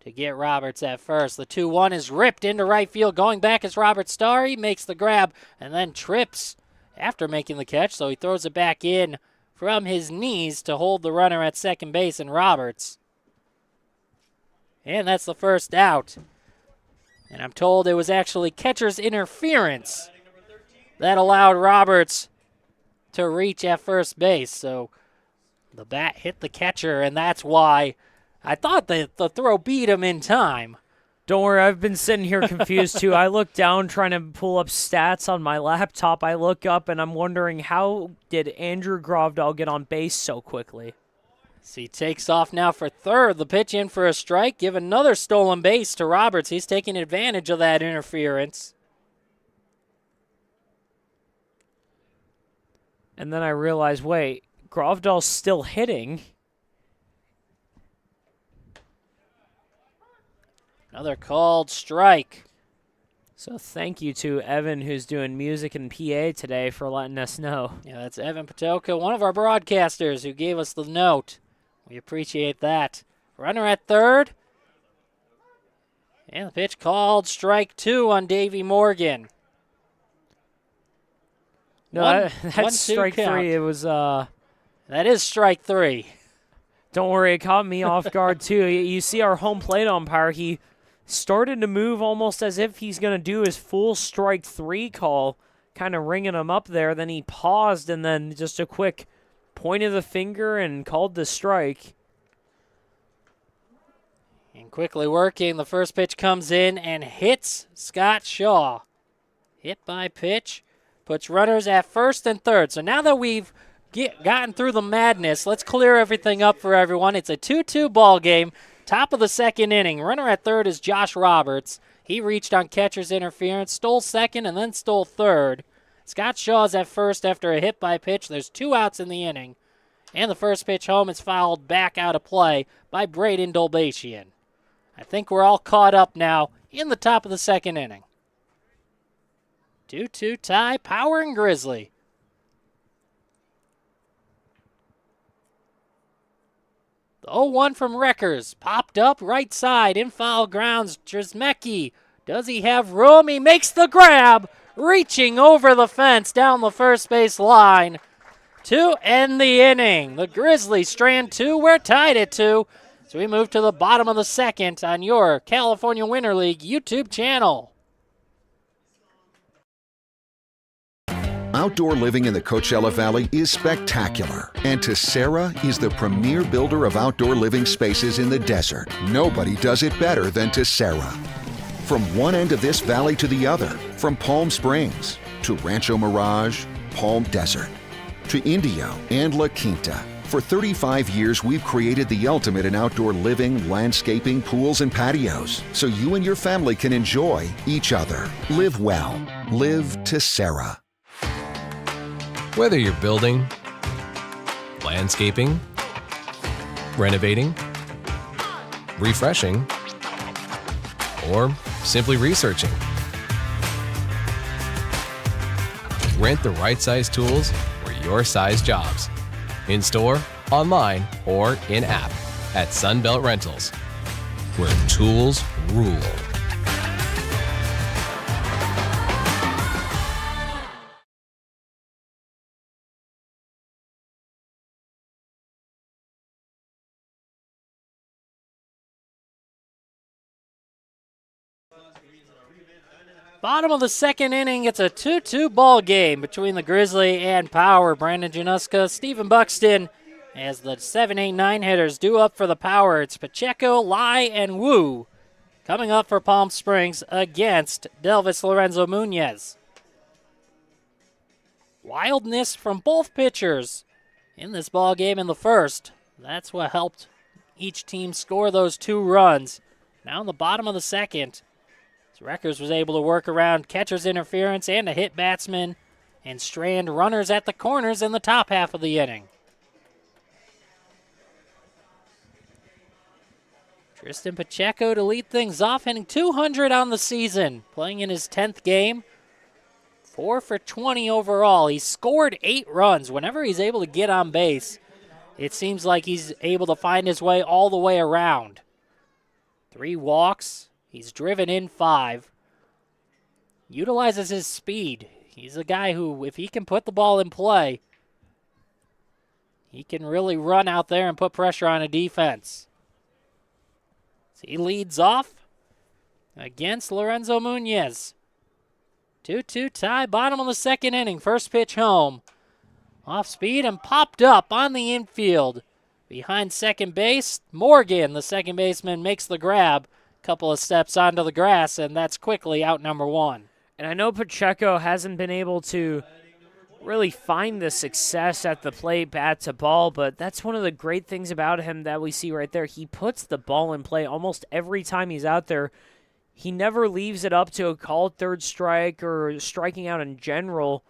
to get Roberts at first. The 2-1 is ripped into right field. Going back is Robert Starr. He makes the grab and then trips after making the catch, so he throws it back in from his knees to hold the runner at second base and Roberts. And that's the first out. And I'm told it was actually catcher's interference that allowed Roberts to reach at first base. So the bat hit the catcher, and that's why I thought that the throw beat him in time. Don't worry, I've been sitting here confused too. I look down trying to pull up stats on my laptop. I look up and I'm wondering, how did Andrew Gravdal get on base so quickly? So he takes off now for third. The pitch in for a strike. Give another stolen base to Roberts. He's taking advantage of that interference. And then I realized, wait, Gravdal's still hitting. Another called strike. So thank you to Evan, who's doing music and PA today, for letting us know. Yeah, that's Evan Patoka, one of our broadcasters, who gave us the note. We appreciate that. Runner at third. And the pitch called strike 2 on Davey Morgan. No, that's strike count. 3. It was that is strike 3. Don't worry, it caught me off guard too. You see our home plate umpire, he started to move almost as if he's going to do his full strike 3 call, kind of ringing him up there. Then he paused and then just a quick point of the finger and called the strike. And quickly working, the first pitch comes in and hits Scott Shaw. Hit by pitch. Puts runners at first and third. So now that we've gotten through the madness, let's clear everything up for everyone. It's a 2-2 ball game. Top of the second inning. Runner at third is Josh Roberts. He reached on catcher's interference, stole second, and then stole third. Scott Shaw's at first after a hit by pitch. There's 2 outs in the inning. And the first pitch home is fouled back out of play by Braden Dolbatian. I think we're all caught up now in the top of the second inning. 2-2 tie, Power and Grizzly. The 0-1 from Wreckers, popped up right side, in foul grounds, Drzemecki. Does he have room? He makes the grab, reaching over the fence down the first base line to end the inning. The Grizzlies strand 2, we're tied at 2. So we move to the bottom of the second on your California Winter League YouTube channel. Outdoor living in the Coachella Valley is spectacular, and Tessera is the premier builder of outdoor living spaces in the desert. Nobody does it better than Tessera. From one end of this valley to the other, from Palm Springs to Rancho Mirage, Palm Desert, to Indio and La Quinta. For 35 years, we've created the ultimate in outdoor living, landscaping, pools, and patios, so you and your family can enjoy each other. Live well. Live Tessera. Whether you're building, landscaping, renovating, refreshing, or simply researching, rent the right size tools for your size jobs. In store, online, or in-app at Sunbelt Rentals, where tools rule. Bottom of the second inning, it's a 2-2 ball game between the Grizzly and Power. Brandon Januska, Stephen Buxton, as the 7, 8, 9 hitters due up for the Power. It's Pacheco, Lai, and Wu coming up for Palm Springs against Delvis Lorenzo Munoz. Wildness from both pitchers in this ball game in the first. That's what helped each team score those 2 runs. Now in the bottom of the second, Rutgers was able to work around catcher's interference and a hit batsman and strand runners at the corners in the top half of the inning. Tristan Pacheco to lead things off, hitting 200 on the season, playing in his 10th game. 4 for 20 overall. He scored 8 runs. Whenever he's able to get on base, it seems like he's able to find his way all the way around. 3 walks. He's driven in 5. Utilizes his speed. He's a guy who, if he can put the ball in play, he can really run out there and put pressure on a defense. So he leads off against Lorenzo Munoz. 2-2 tie, bottom of the second inning. First pitch home. Off speed and popped up on the infield. Behind second base, Morgan, the second baseman, makes the grab. Couple of steps onto the grass, and that's quickly out number 1. And I know Pacheco hasn't been able to really find the success at the plate, bat to ball, but that's one of the great things about him that we see right there. He puts the ball in play almost every time he's out there. He never leaves it up to a called third strike or striking out in general.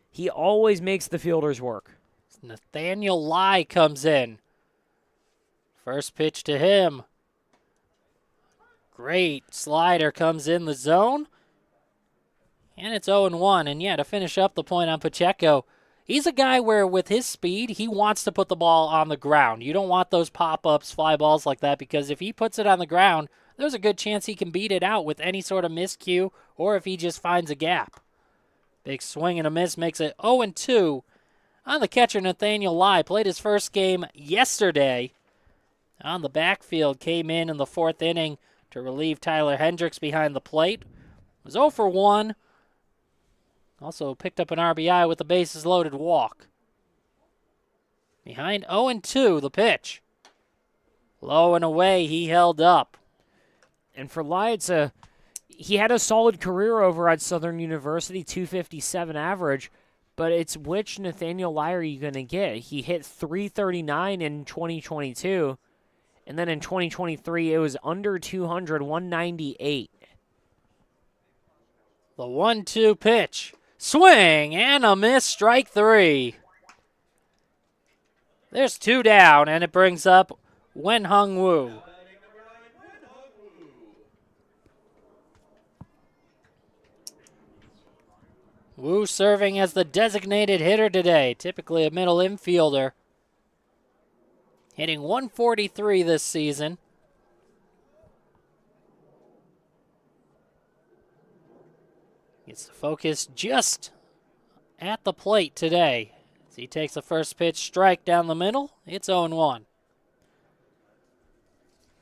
He always makes the fielders work. Nathaniel Lai comes in. First pitch to him. Great slider comes in the zone. And it's 0-1. And yeah, to finish up the point on Pacheco, he's a guy where with his speed, he wants to put the ball on the ground. You don't want those pop-ups, fly balls like that, because if he puts it on the ground, there's a good chance he can beat it out with any sort of miscue or if he just finds a gap. Big swing and a miss makes it 0-2 on the catcher Nathaniel Lai. Played his first game yesterday on the backfield. Came in the 4th inning to relieve Tyler Hendricks behind the plate. Was 0 for 1. Also picked up an RBI with the bases loaded walk. Behind 0-2, the pitch. Low and away, he held up. And for Lai, he had a solid career over at Southern University, 257 average, but it's which Nathaniel Lai are you going to get? He hit 339 in 2022, and then in 2023, it was under 200, 198. The 1-2 pitch. Swing and a miss, strike 3. There's 2 down, and it brings up Wen-Hung Woo. Woo serving as the designated hitter today, typically a middle infielder. Hitting 143 this season. Gets the focus just at the plate today. As he takes the first pitch strike down the middle, it's 0-1.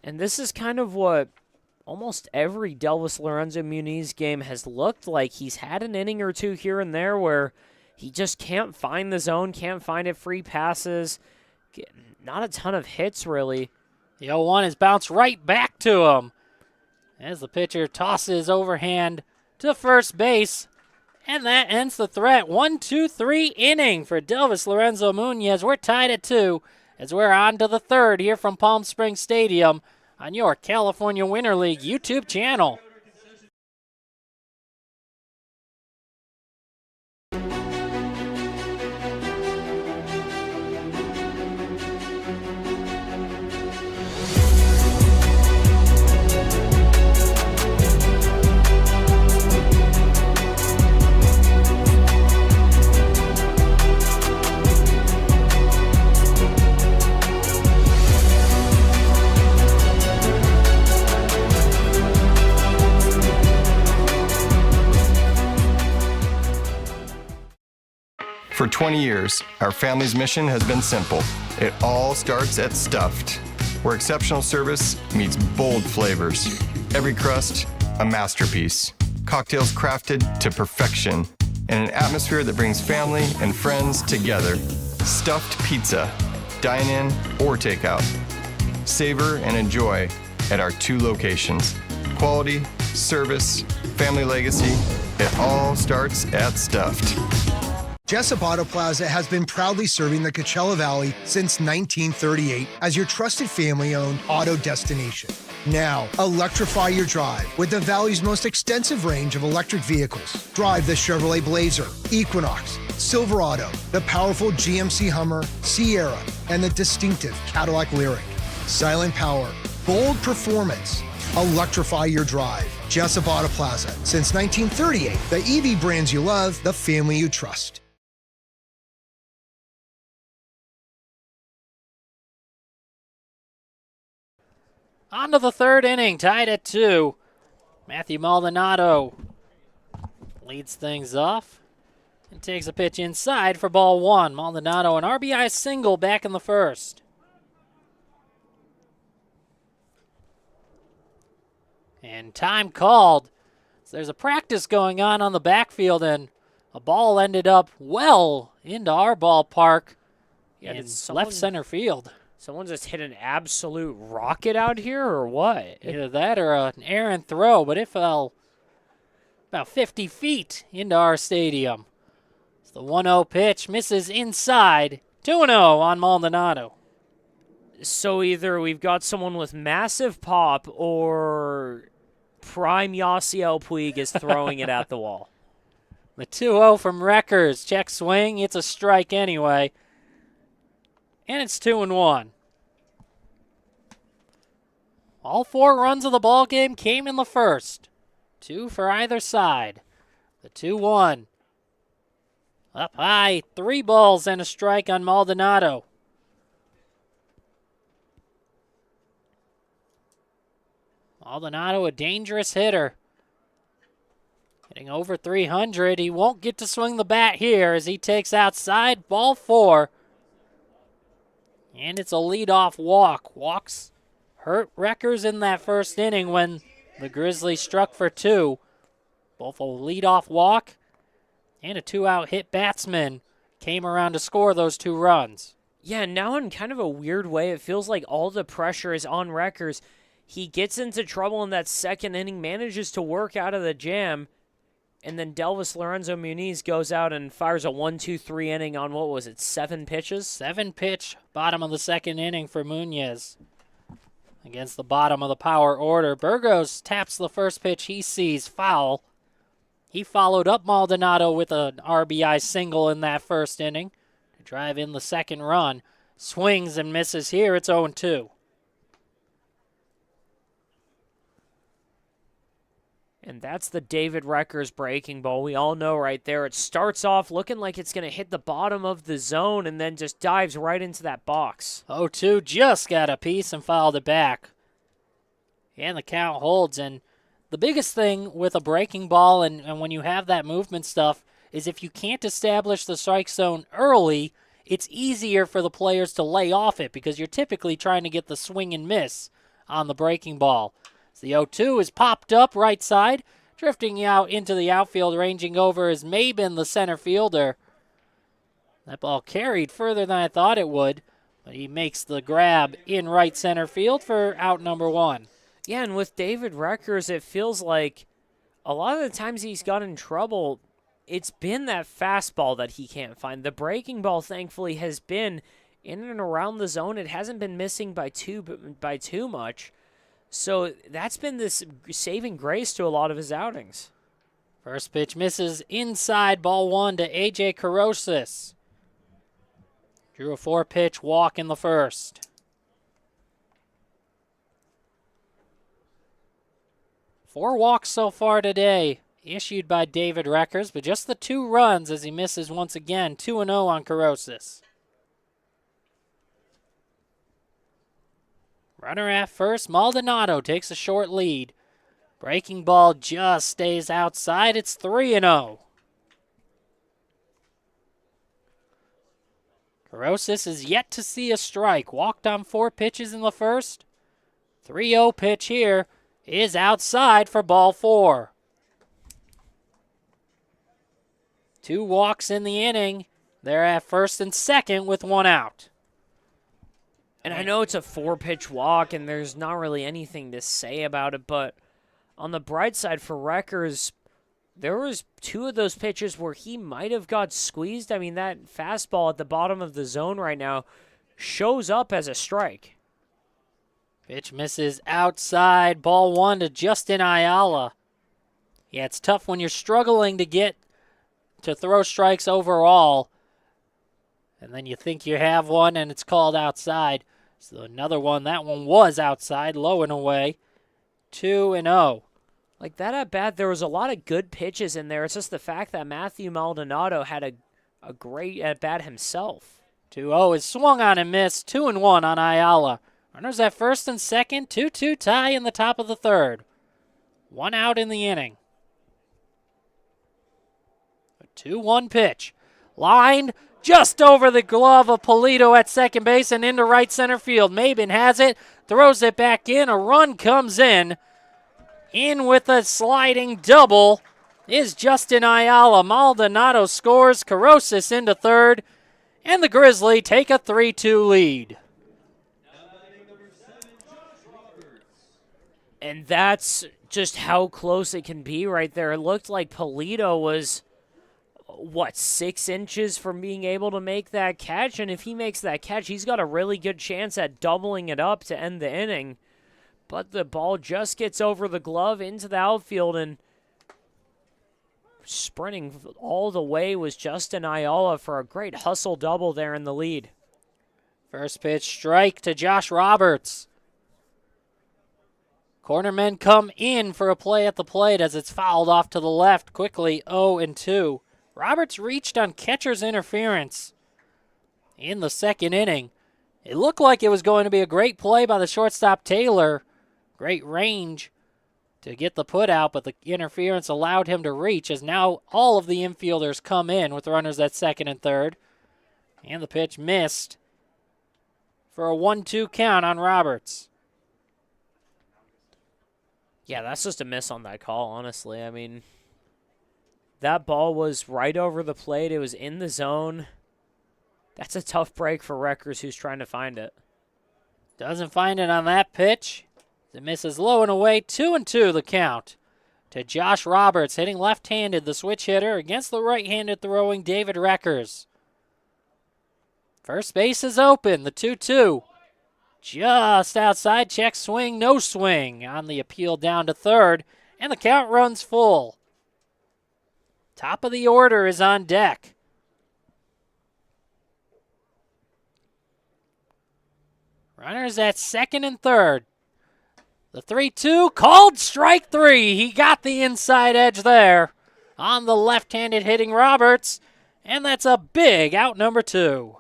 And this is kind of what almost every Delvis Lorenzo Muniz game has looked like. He's had an inning or two here and there where he just can't find the zone, can't find it, free passes, not a ton of hits really. The 0-1 is bounced right back to him as the pitcher tosses overhand to first base, and that ends the threat. 1-2-3 inning for Delvis Lorenzo Munoz. We're tied at 2 as we're on to the 3rd here from Palm Springs Stadium on your California Winter League YouTube channel. For 20 years, our family's mission has been simple. It all starts at Stuffed, where exceptional service meets bold flavors. Every crust, a masterpiece. Cocktails crafted to perfection in an atmosphere that brings family and friends together. Stuffed pizza, dine-in or takeout. Savor and enjoy at our 2 locations. Quality, service, family legacy, it all starts at Stuffed. Jessup Auto Plaza has been proudly serving the Coachella Valley since 1938 as your trusted family-owned auto destination. Now, electrify your drive with the Valley's most extensive range of electric vehicles. Drive the Chevrolet Blazer, Equinox, Silverado, the powerful GMC Hummer, Sierra, and the distinctive Cadillac Lyriq. Silent power, bold performance. Electrify your drive. Jessup Auto Plaza. Since 1938, the EV brands you love, the family you trust. On to the third inning, tied at 2. Matthew Maldonado leads things off and takes a pitch inside for ball 1. Maldonado, an RBI single back in the first. And time called. So there's a practice going on the backfield, and a ball ended up well into our ballpark in left center field. Someone just hit an absolute rocket out here, or what? Either that or an errant throw, but it fell about 50 feet into our stadium. It's the 1-0 pitch, misses inside. 2-0 on Maldonado. So either we've got someone with massive pop or prime Yasiel Puig is throwing it at the wall. The 2-0 from Reckers. Check swing. It's a strike anyway. And it's 2-1. All 4 runs of the ball game came in the first. 2 for either side. The 2-1. Up high. 3 balls and a strike on Maldonado. Maldonado, a dangerous hitter. Hitting over 300. He won't get to swing the bat here as he takes outside. Ball 4. And it's a leadoff walk. Walks hurt Reckers in that first inning when the Grizzlies struck for 2. Both a leadoff walk and a 2-out hit batsman came around to score those 2 runs. Yeah, now in kind of a weird way, it feels like all the pressure is on Reckers. He gets into trouble in that second inning, manages to work out of the jam, and then Delvis Lorenzo Muniz goes out and fires a 1-2-3 inning on, what was it, 7 pitches? 7 pitch, bottom of the second inning for Muniz against the bottom of the power order. Burgos taps the first pitch he sees, foul. He followed up Maldonado with an RBI single in that first inning to drive in the second run. Swings and misses here. It's 0-2. And that's the David Reckers breaking ball. We all know right there. It starts off looking like it's going to hit the bottom of the zone and then just dives right into that box. 0-2, just got a piece and fouled it back. And the count holds. And the biggest thing with a breaking ball and when you have that movement stuff is if you can't establish the strike zone early, it's easier for the players to lay off it because you're typically trying to get the swing and miss on the breaking ball. The 0-2 is popped up right side, drifting out into the outfield, ranging over is Mabin, the center fielder. That ball carried further than I thought it would, but he makes the grab in right center field for out number 1. Yeah, and with David Reckers, it feels like a lot of the times he's got in trouble, it's been that fastball that he can't find. The breaking ball, thankfully, has been in and around the zone. It hasn't been missing by too much. So that's been this saving grace to a lot of his outings. First pitch misses inside, ball 1 to A.J. Carosis. Drew a 4-pitch walk in the first. 4 walks so far today issued by David Reckers, but just the 2 runs as he misses once again. 2-0 on Carosis. Runner at first, Maldonado takes a short lead. Breaking ball just stays outside. It's 3-0. Carosis is yet to see a strike. Walked on 4 pitches in the first. 3-0 pitch here is outside for ball 4. 2 walks in the inning. They're at first and second with 1 out. And I know it's a 4-pitch walk, and there's not really anything to say about it, but on the bright side for Reckers, there was 2 of those pitches where he might have got squeezed. I mean, that fastball at the bottom of the zone right now shows up as a strike. Pitch misses outside. Ball 1 to Justin Ayala. Yeah, it's tough when you're struggling to throw strikes overall. And then you think you have one and it's called outside. So another one, that one was outside, low and away. 2-0. Like that at bat, there was a lot of good pitches in there. It's just the fact that Matthew Maldonado had a great at bat himself. 2-0 is swung on and missed. 2-1 on Ayala. Runners at first and second. 2-2 tie in the top of the third. 1 out in the inning. A 2-1 pitch. Lined just over the glove of Polito at second base and into right center field. Maben has it. Throws it back in. A run comes in. In with a sliding double is Justin Ayala. Maldonado scores. Carosis into third. And the Grizzly take a 3-2 lead. And that's just how close it can be right there. It looked like Polito was, 6 inches from being able to make that catch? And if he makes that catch, he's got a really good chance at doubling it up to end the inning. But the ball just gets over the glove into the outfield, and sprinting all the way was Justin Ayala for a great hustle double there in the lead. First pitch strike to Josh Roberts. Cornermen come in for a play at the plate as it's fouled off to the left quickly. 0-2. Roberts reached on catcher's interference in the second inning. It looked like it was going to be a great play by the shortstop Taylor. Great range to get the put out, but the interference allowed him to reach as now all of the infielders come in with runners at second and third. And the pitch missed for a 1-2 count on Roberts. Yeah, that's just a miss on that call, honestly. I mean, that ball was right over the plate. It was in the zone. That's a tough break for Reckers, who's trying to find it. Doesn't find it on that pitch. The miss is low and away. 2-2 the count to Josh Roberts, hitting left-handed, the switch hitter, against the right-handed throwing David Reckers. First base is open. The 2-2. Just outside, check swing, no swing on the appeal down to third, and the count runs full. Top of the order is on deck. Runners at second and third. The 3-2 called strike 3. He got the inside edge there on the left-handed hitting Roberts, and that's a big out number 2.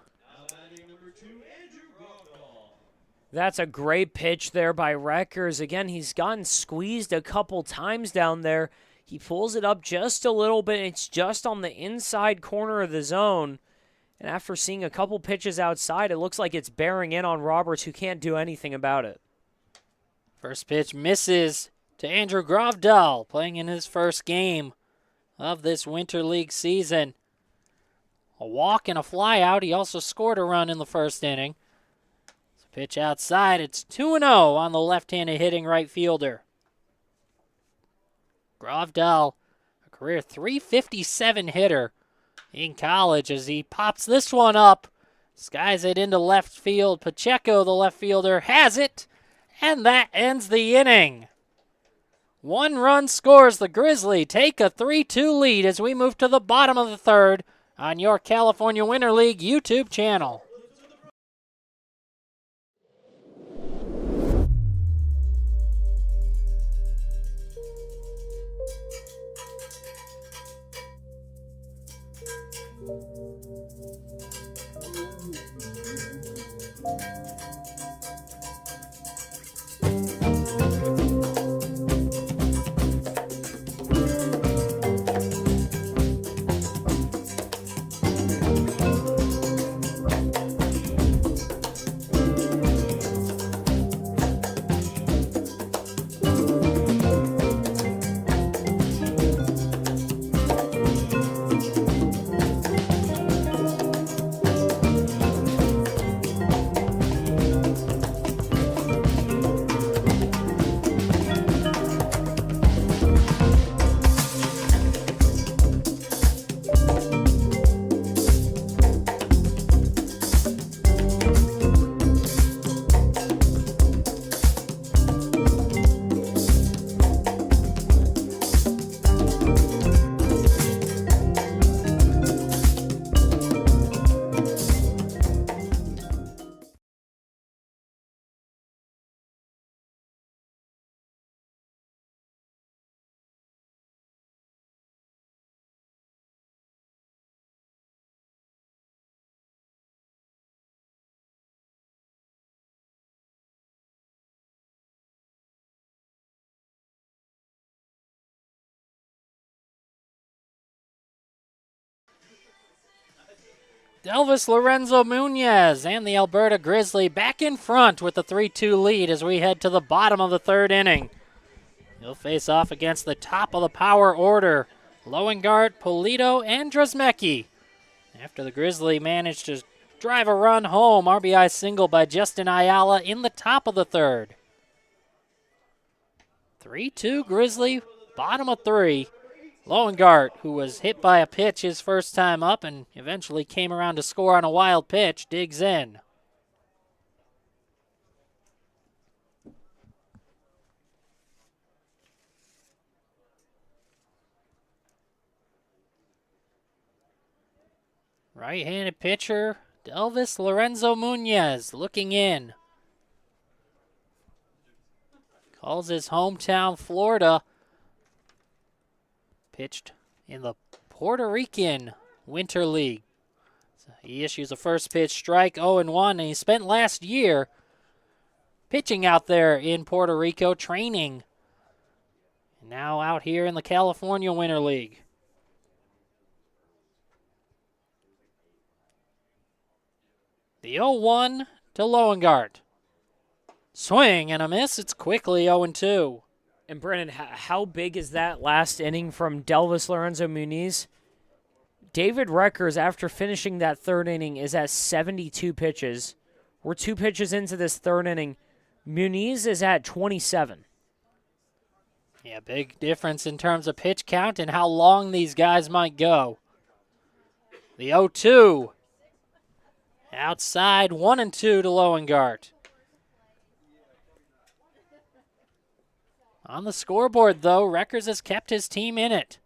That's a great pitch there by Reckers. Again, he's gotten squeezed a couple times down there. He pulls it up just a little bit. It's just on the inside corner of the zone. And after seeing a couple pitches outside, it looks like it's bearing in on Roberts, who can't do anything about it. First pitch misses to Andrew Grovdahl, playing in his first game of this Winter League season. A walk and a fly out. He also scored a run in the first inning. Pitch outside. It's 2-0 on the left-handed hitting right fielder. Grovdahl, a career .357 hitter in college, as he pops this one up. Skies it into left field. Pacheco, the left fielder, has it, and that ends the inning. 1 run scores. The Grizzly take a 3-2 lead as we move to the bottom of the third on your California Winter League YouTube channel. Elvis Lorenzo Munoz and the Alberta Grizzly back in front with the 3-2 lead as we head to the bottom of the third inning. He'll face off against the top of the power order, Loengart, Polito, and Drozmecki. After the Grizzly managed to drive a run home, RBI single by Justin Ayala in the top of the third. 3-2 Grizzly, bottom of three. Loengart, who was hit by a pitch his first time up and eventually came around to score on a wild pitch, digs in. Right-handed pitcher, Elvis Lorenzo Munoz, looking in. Calls his hometown Florida. Pitched in the Puerto Rican Winter League. So he issues a first pitch strike, 0-1, and he spent last year pitching out there in Puerto Rico, training. Now out here in the California Winter League. The 0-1 to Loengart. Swing and a miss. It's quickly 0-2. And Brennan, how big is that last inning from Delvis Lorenzo Muniz? David Reckers, after finishing that third inning, is at 72 pitches. We're 2 pitches into this third inning. Muniz is at 27. Yeah, big difference in terms of pitch count and how long these guys might go. The 0-2. Outside, 1-2 to Loengart. On the scoreboard, though, Reckers has kept his team in it.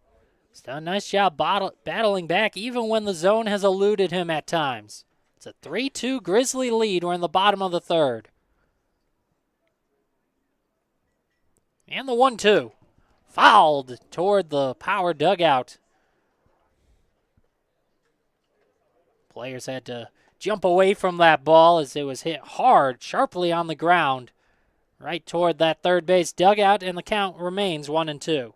He's done a nice job battling back, even when the zone has eluded him at times. It's a 3-2 Grizzly lead. We're in the bottom of the third. And the 1-2. Fouled toward the power dugout. Players had to jump away from that ball as it was hit hard, sharply on the ground, right toward that third base dugout, and the count remains 1-2.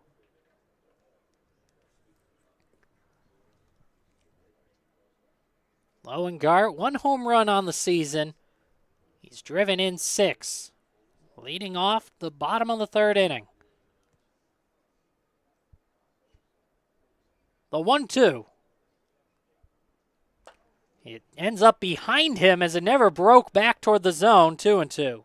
Loengart, 1 home run on the season. He's driven in 6, leading off the bottom of the third inning. The 1-2. It ends up behind him as it never broke back toward the zone, 2-2.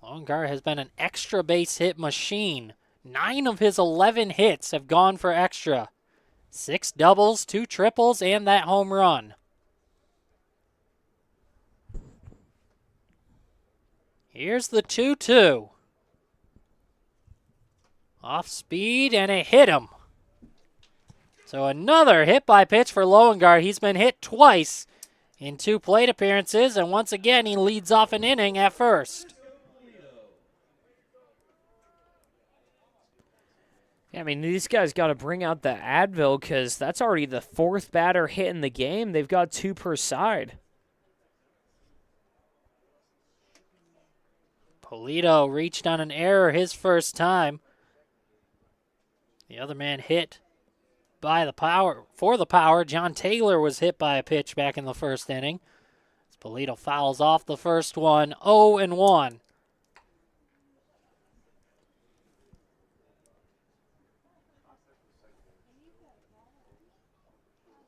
Loengart has been an extra base hit machine. 9 of his 11 hits have gone for extra. 6 doubles, 2 triples, and that home run. Here's the 2-2. Off speed, and it hit him. So another hit by pitch for Loengart. He's been hit twice in 2 plate appearances, and once again he leads off an inning at first. Yeah, I mean, these guys got to bring out the Advil because that's already the 4th batter hit in the game. They've got 2 per side. Polito reached on an error his first time. The other man hit by the power. For the power, John Taylor was hit by a pitch back in the first inning. As Polito fouls off the first one, 0-1.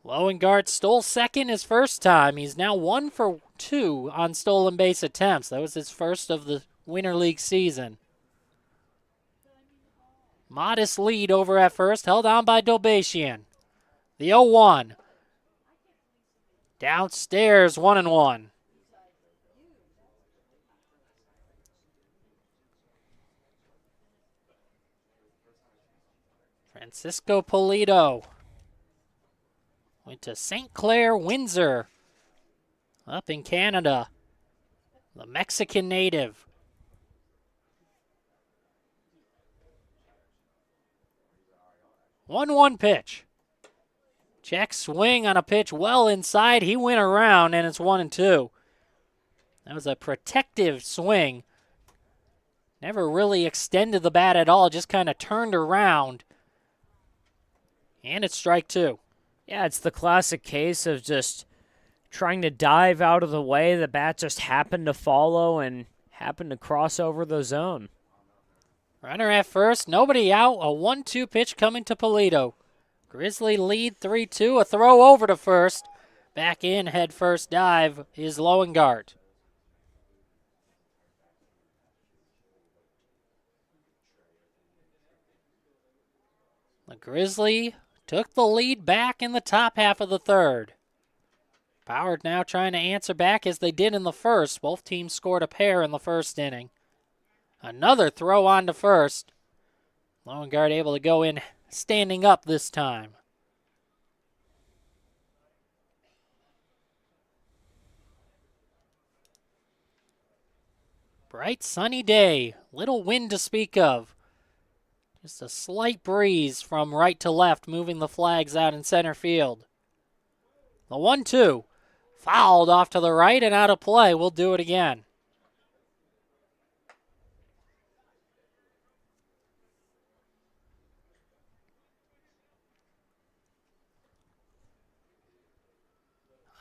Loengart stole second his first time. He's now 1 for 2 on stolen base attempts. That was his first of the Winter League season. Modest lead over at first, held on by Dolbasian. The 0-1. Downstairs, 1-1. Francisco Polito went to St. Clair, Windsor, up in Canada. The Mexican native. 1-1 pitch. Check swing on a pitch well inside. He went around, and it's 1-2. That was a protective swing. never really extended the bat at all, just kind of turned around. And it's strike two. Yeah, it's the classic case of just trying to dive out of the way. The bat just happened to follow and happened to cross over the zone. Runner at first, nobody out. A 1-2 pitch coming to Polito. Grizzly lead 3-2. A throw over to first. Back in, head first dive is Loengard. The Grizzly took the lead back in the top half of the third. Pollard now trying to answer back as they did in the first. Both teams scored a pair in the first inning. Another throw on to first. Loengard able to go in standing up this time. Bright sunny day. Little wind to speak of. Just a slight breeze from right to left, moving the flags out in center field. The 1-2. Fouled off to the right and out of play. We'll do it again.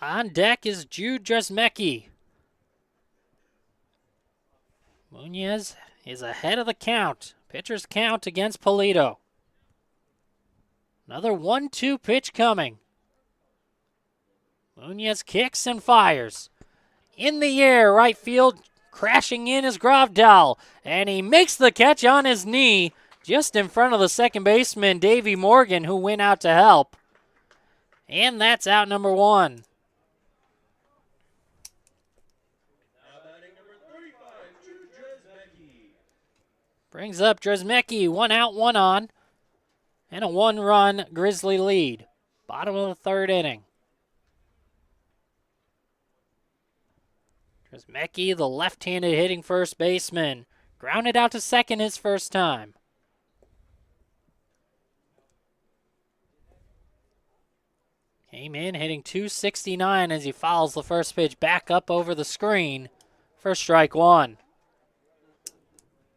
On deck is Jude Dresmecki. Munoz is ahead of the count. Pitcher's count against Polito. Another 1-2 pitch coming. Munoz kicks and fires. In the air, right field, crashing in is Gravdal. And he makes the catch on his knee just in front of the second baseman, Davey Morgan, who went out to help. And that's out number one. Brings up Dresmecki, 1 out, 1 on, and a 1-run Grizzly lead. Bottom of the third inning. Dresmecki, the left-handed hitting first baseman, grounded out to second his first time. Came in hitting .269 as he fouls the first pitch back up over the screen for strike one.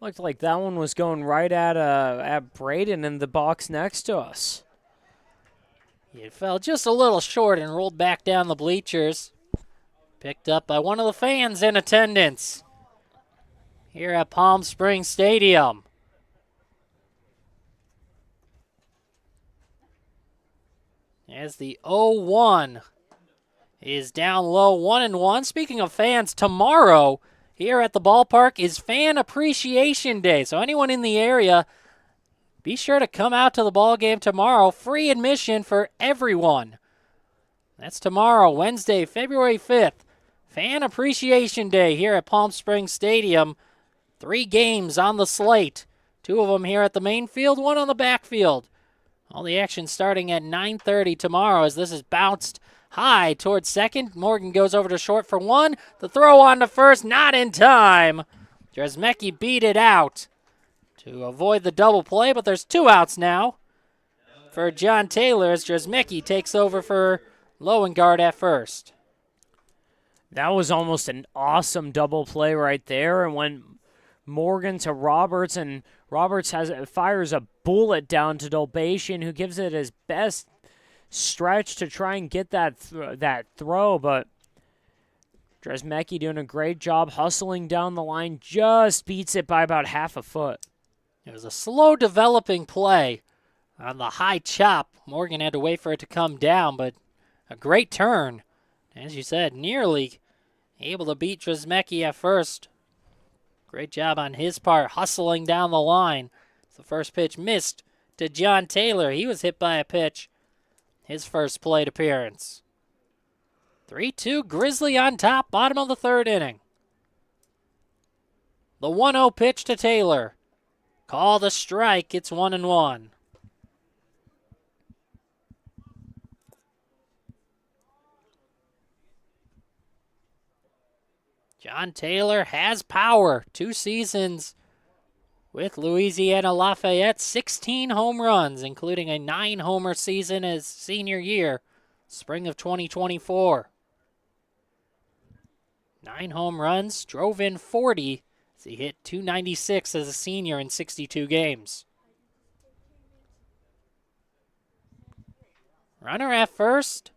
Looked like that one was going right at Braden in the box next to us. It fell just a little short and rolled back down the bleachers. Picked up by one of the fans in attendance here at Palm Springs Stadium. As the 0-1 is down low, 1-1. Speaking of fans, tomorrow here at the ballpark is Fan Appreciation Day. So anyone in the area, be sure to come out to the ball game tomorrow. Free admission for everyone. That's tomorrow, Wednesday, February 5th. Fan Appreciation Day here at Palm Springs Stadium. 3 games on the slate. 2 of them here at the main field, 1 on the backfield. All the action starting at 9:30 tomorrow as this is bounced high towards second. Morgan goes over to short for 1. The throw on to first, not in time. Dresmecki beat it out to avoid the double play, but there's 2 outs now for John Taylor as Dresmecki takes over for Loengard at first. That was almost an awesome double play right there, and when Morgan to Roberts, and Roberts fires a bullet down to Dolbatian, who gives it his best stretch to try and get that throw, but Dresmecki doing a great job hustling down the line, just beats it by about half a foot. It was a slow developing play on the high chop. Morgan had to wait for it to come down, but a great turn. As you said, nearly able to beat Dresmecki at first. Great job on his part, hustling down the line. The first pitch missed to John Taylor. He was hit by a pitch. His first plate appearance. 3-2, Grizzly on top, bottom of the third inning. The 1-0 pitch to Taylor. Call the strike, it's 1-1. John Taylor has power. 2 seasons with Louisiana Lafayette. 16 home runs, including a 9-homer season his senior year, spring of 2024. 9 home runs, drove in 40 as He hit .296 as a senior in 62 games. Runner at first.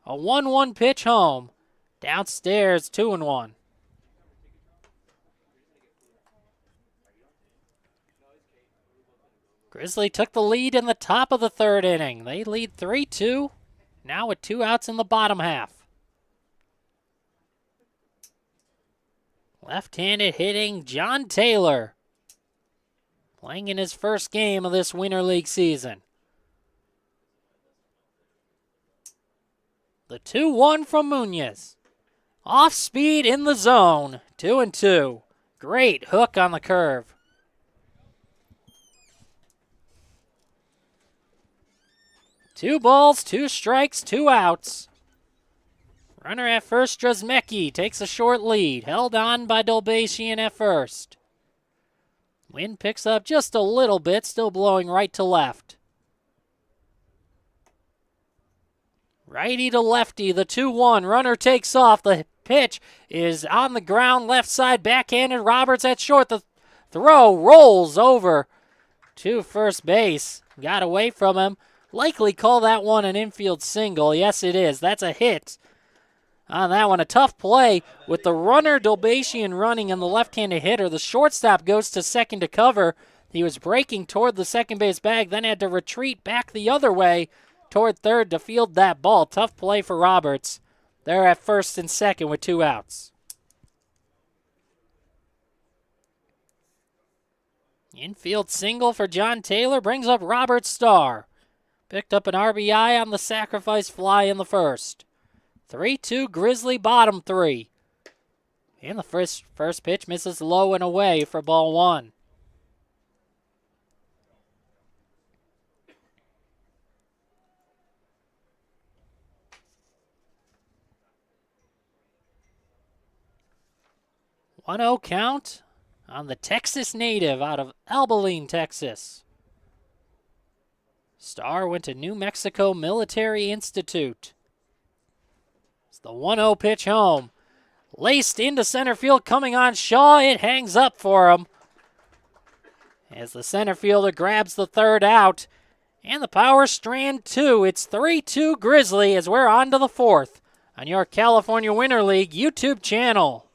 A 1-1 pitch home. Downstairs, 2-1. Grizzly took the lead in the top of the third inning. They lead 3-2, now with 2 outs in the bottom half. Left-handed hitting John Taylor, playing in his first game of this Winter League season. The 2-1 from Munoz. Off speed in the zone, 2-2. Great hook on the curve. Two balls, 2 strikes, 2 outs. Runner at first, Strasmecki takes a short lead, held on by Dolbasian at first. Wind picks up just a little bit, still blowing right to left. Righty to lefty, the 2-1. Runner takes off. The pitch is on the ground, left side, backhanded. Roberts at short. The throw rolls over to first base. Got away from him. Likely call that one an infield single. Yes, it is. That's a hit. On that one, a tough play with the runner Dolbasian running and the left-handed hitter. The shortstop goes to second to cover. He was breaking toward the second base bag, then had to retreat back the other way toward third to field that ball. Tough play for Roberts. They're at first and second with 2 outs. Infield single for John Taylor brings up Robert Starr. Picked up an RBI on the sacrifice fly in the first. 3-2 Grizzly, bottom 3. And the first pitch misses low and away for ball 1. One-0 count on the Texas native out of Abilene, Texas. Starr went to New Mexico Military Institute. The 1-0 pitch home. Laced into center field, coming on Shaw. It hangs up for him as the center fielder grabs the third out. And the power strand 2. It's 3-2 Grizzly as we're on to the fourth on your California Winter League YouTube channel.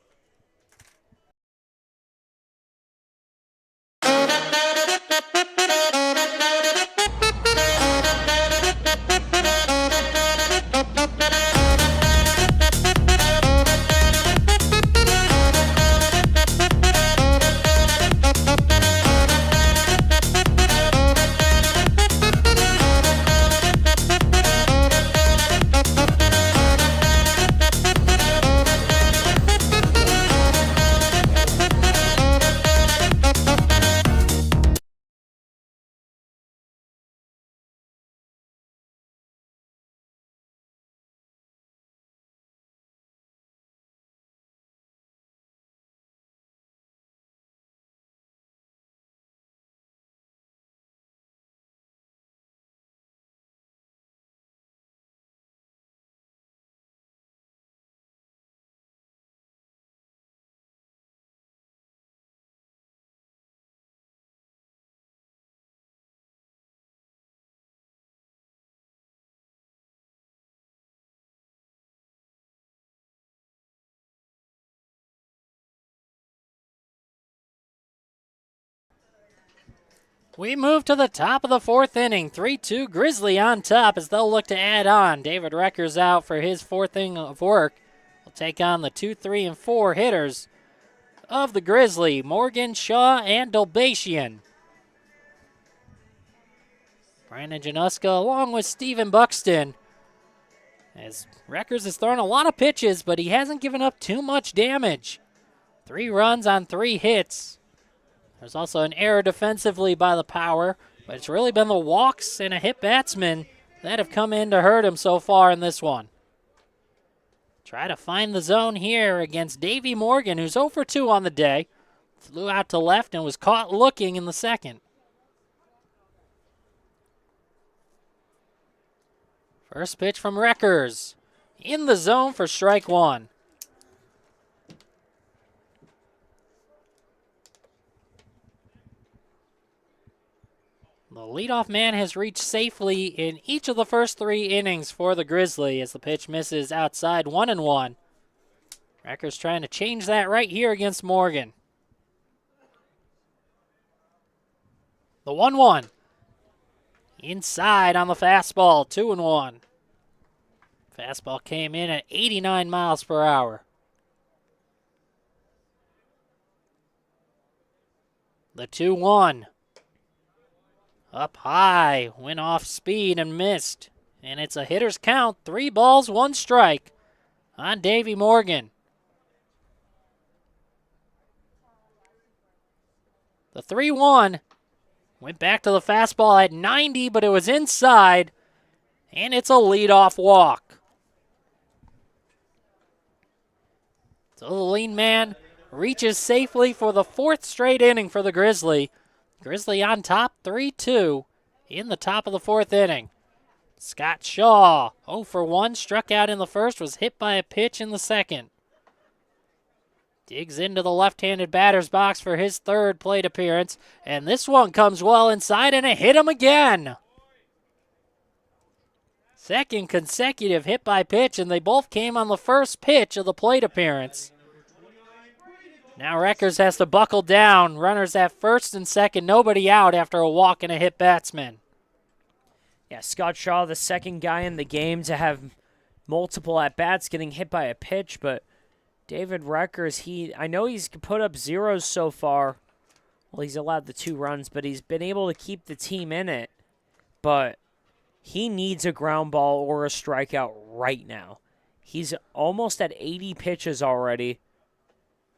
We move to the top of the fourth inning. 3-2 Grizzly on top as they'll look to add on. David Recker's out for his fourth inning of work. We'll take on the 2, 3, and 4 hitters of the Grizzly, Morgan, Shaw, and Dolbasian. Brandon Januska along with Steven Buxton. As Reckers has thrown a lot of pitches, but he hasn't given up too much damage. 3 runs on 3 hits. There's also an error defensively by the power, but it's really been the walks and a hit batsman that have come in to hurt him so far in this one. Try to find the zone here against Davey Morgan, who's 0 for 2 on the day. Flew out to left and was caught looking in the second. First pitch from Reckers. In the zone for strike 1. The leadoff man has reached safely in each of the first 3 innings for the Grizzly as the pitch misses outside 1-1. Recker's trying to change that right here against Morgan. The 1-1. Inside on the fastball, 2-1. Fastball came in at 89 miles per hour. The 2-1. Up high, went off speed and missed. And it's a hitter's count, 3 balls, 1 strike on Davey Morgan. The 3-1 went back to the fastball at 90, but it was inside, and it's a leadoff walk. So the lean man reaches safely for the 4th straight inning for the Grizzly. Grizzly on top, 3-2 in the top of the 4th inning. Scott Shaw, 0 for 1, struck out in the first, was hit by a pitch in the second. Digs into the left-handed batter's box for his 3rd plate appearance, and this one comes well inside, and it hit him again. 2nd consecutive hit by pitch, and they both came on the first pitch of the plate appearance. Now Reckers has to buckle down. Runners at first and second, nobody out after a walk and a hit batsman. Yeah, Scott Shaw, the 2nd guy in the game to have multiple at-bats getting hit by a pitch, but David Reckers, I know he's put up zeros so far. Well, he's allowed the 2 runs, but he's been able to keep the team in it. But he needs a ground ball or a strikeout right now. He's almost at 80 pitches already.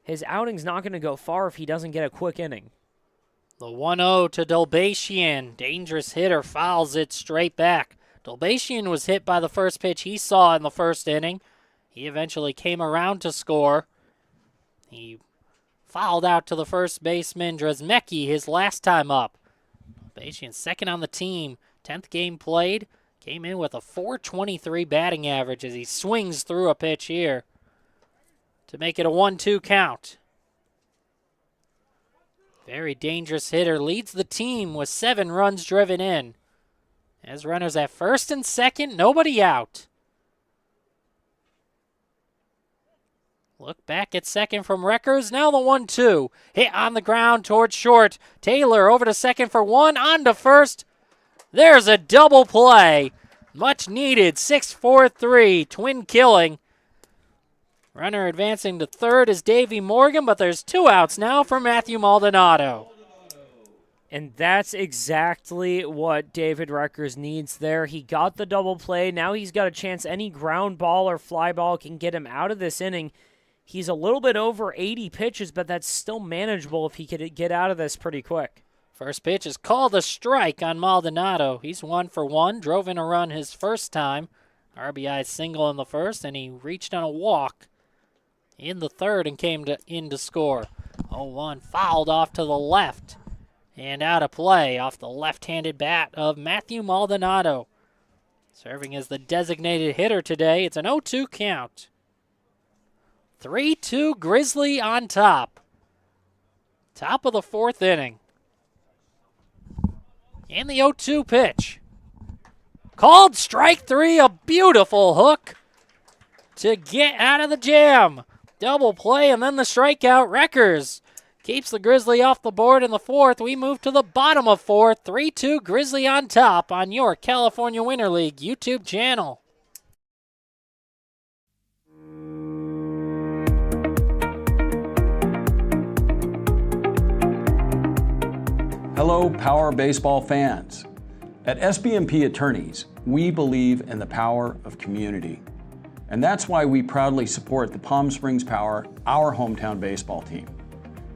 His outing's not going to go far if he doesn't get a quick inning. The 1-0 to Dolbatian. Dangerous hitter fouls it straight back. Dolbatian was hit by the first pitch he saw in the first inning. He eventually came around to score. He fouled out to the first baseman, Dresmecki, his last time up. Dolbatian 2nd on the team, 10th game played. Came in with a .423 batting average as he swings through a pitch here to make it a 1-2 count. Very dangerous hitter, leads the team with 7 runs driven in. As runners at first and second, nobody out. Look back at second from Reckers. Now the 1-2. Hit on the ground towards short. Taylor over to second for 1. On to first. There's a double play. Much needed. 6-4-3. Twin killing. Runner advancing to 3rd is Davey Morgan, but there's 2 outs now for Matthew Maldonado. And that's exactly what David Reckers needs there. He got the double play. Now he's got a chance. Any ground ball or fly ball can get him out of this inning. He's a little bit over 80 pitches, but that's still manageable if he could get out of this pretty quick. First pitch is called a strike on Maldonado. He's 1 for 1, drove in a run his first time. RBI single in the first, and he reached on a walk in the 3rd and came in to score. 0-1 fouled off to the left and out of play off the left-handed bat of Matthew Maldonado. Serving as the designated hitter today, it's an 0-2 count. 3-2 Grizzly on top. Top of the 4th inning. And the 0-2 pitch. Called strike 3, a beautiful hook to get out of the jam. Double play and then the strikeout. Reckers keeps the Grizzly off the board in the 4th. We move to the bottom of 4th. 3-2 Grizzly on top on your California Winter League YouTube channel. Hello, Power Baseball fans. At SBMP Attorneys, we believe in the power of community. And that's why we proudly support the Palm Springs Power, our hometown baseball team.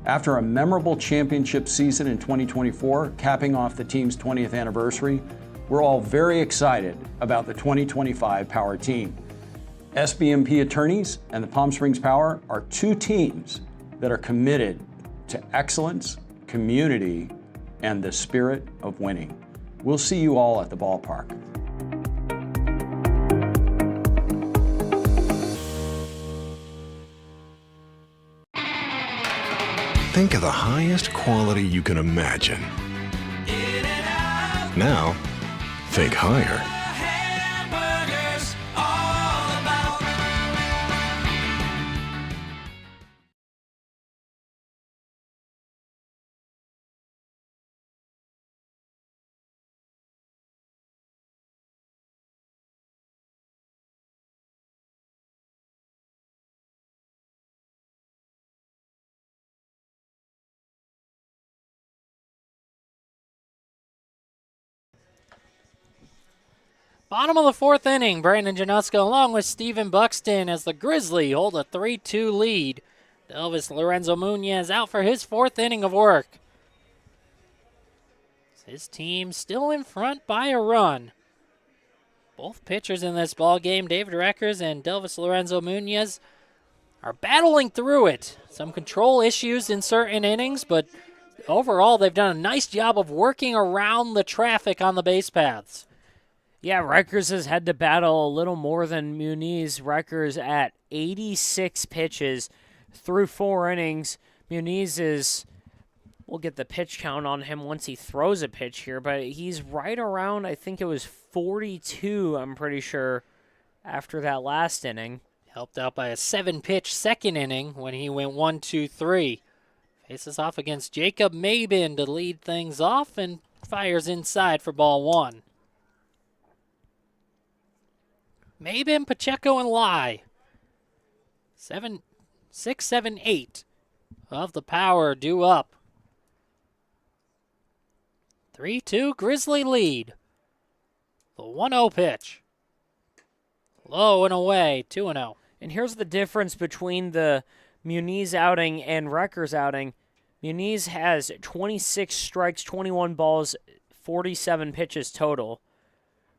After a memorable championship season in 2024, capping off the team's 20th anniversary, we're all very excited about the 2025 Power team. SBMP Attorneys and the Palm Springs Power are 2 teams that are committed to excellence, community, and the spirit of winning. We'll see you all at the ballpark. Think of the highest quality you can imagine. Now, think higher. Hamburgers, all about. Bottom of the fourth inning, Brandon Januska along with Steven Buxton as the Grizzly hold a 3-2 lead. Elvis Lorenzo Munoz out for his fourth inning of work. His team still in front by a run. Both pitchers in this ball game, David Reckers and Delvis Lorenzo Munoz, are battling through it. Some control issues in certain innings, but overall they've done a nice job of working around the traffic on the base paths. Yeah, Rikers has had to battle a little more than Muniz. Rikers at 86 pitches through 4 innings. Muniz we'll get the pitch count on him once he throws a pitch here, but he's right around, I think it was 42, I'm pretty sure, after that last inning. Helped out by a 7-pitch second inning when he went 1-2-3. Faces off against Jacob Mabin to lead things off and fires inside for ball 1. Mabin, Pacheco, and Lai. 6, 7, 8 of the power due up. 3-2 Grizzly lead. The 1-0 pitch. Low and away, 2-0. And here's the difference between the Muniz outing and Rikers outing. Muniz has 26 strikes, 21 balls, 47 pitches total.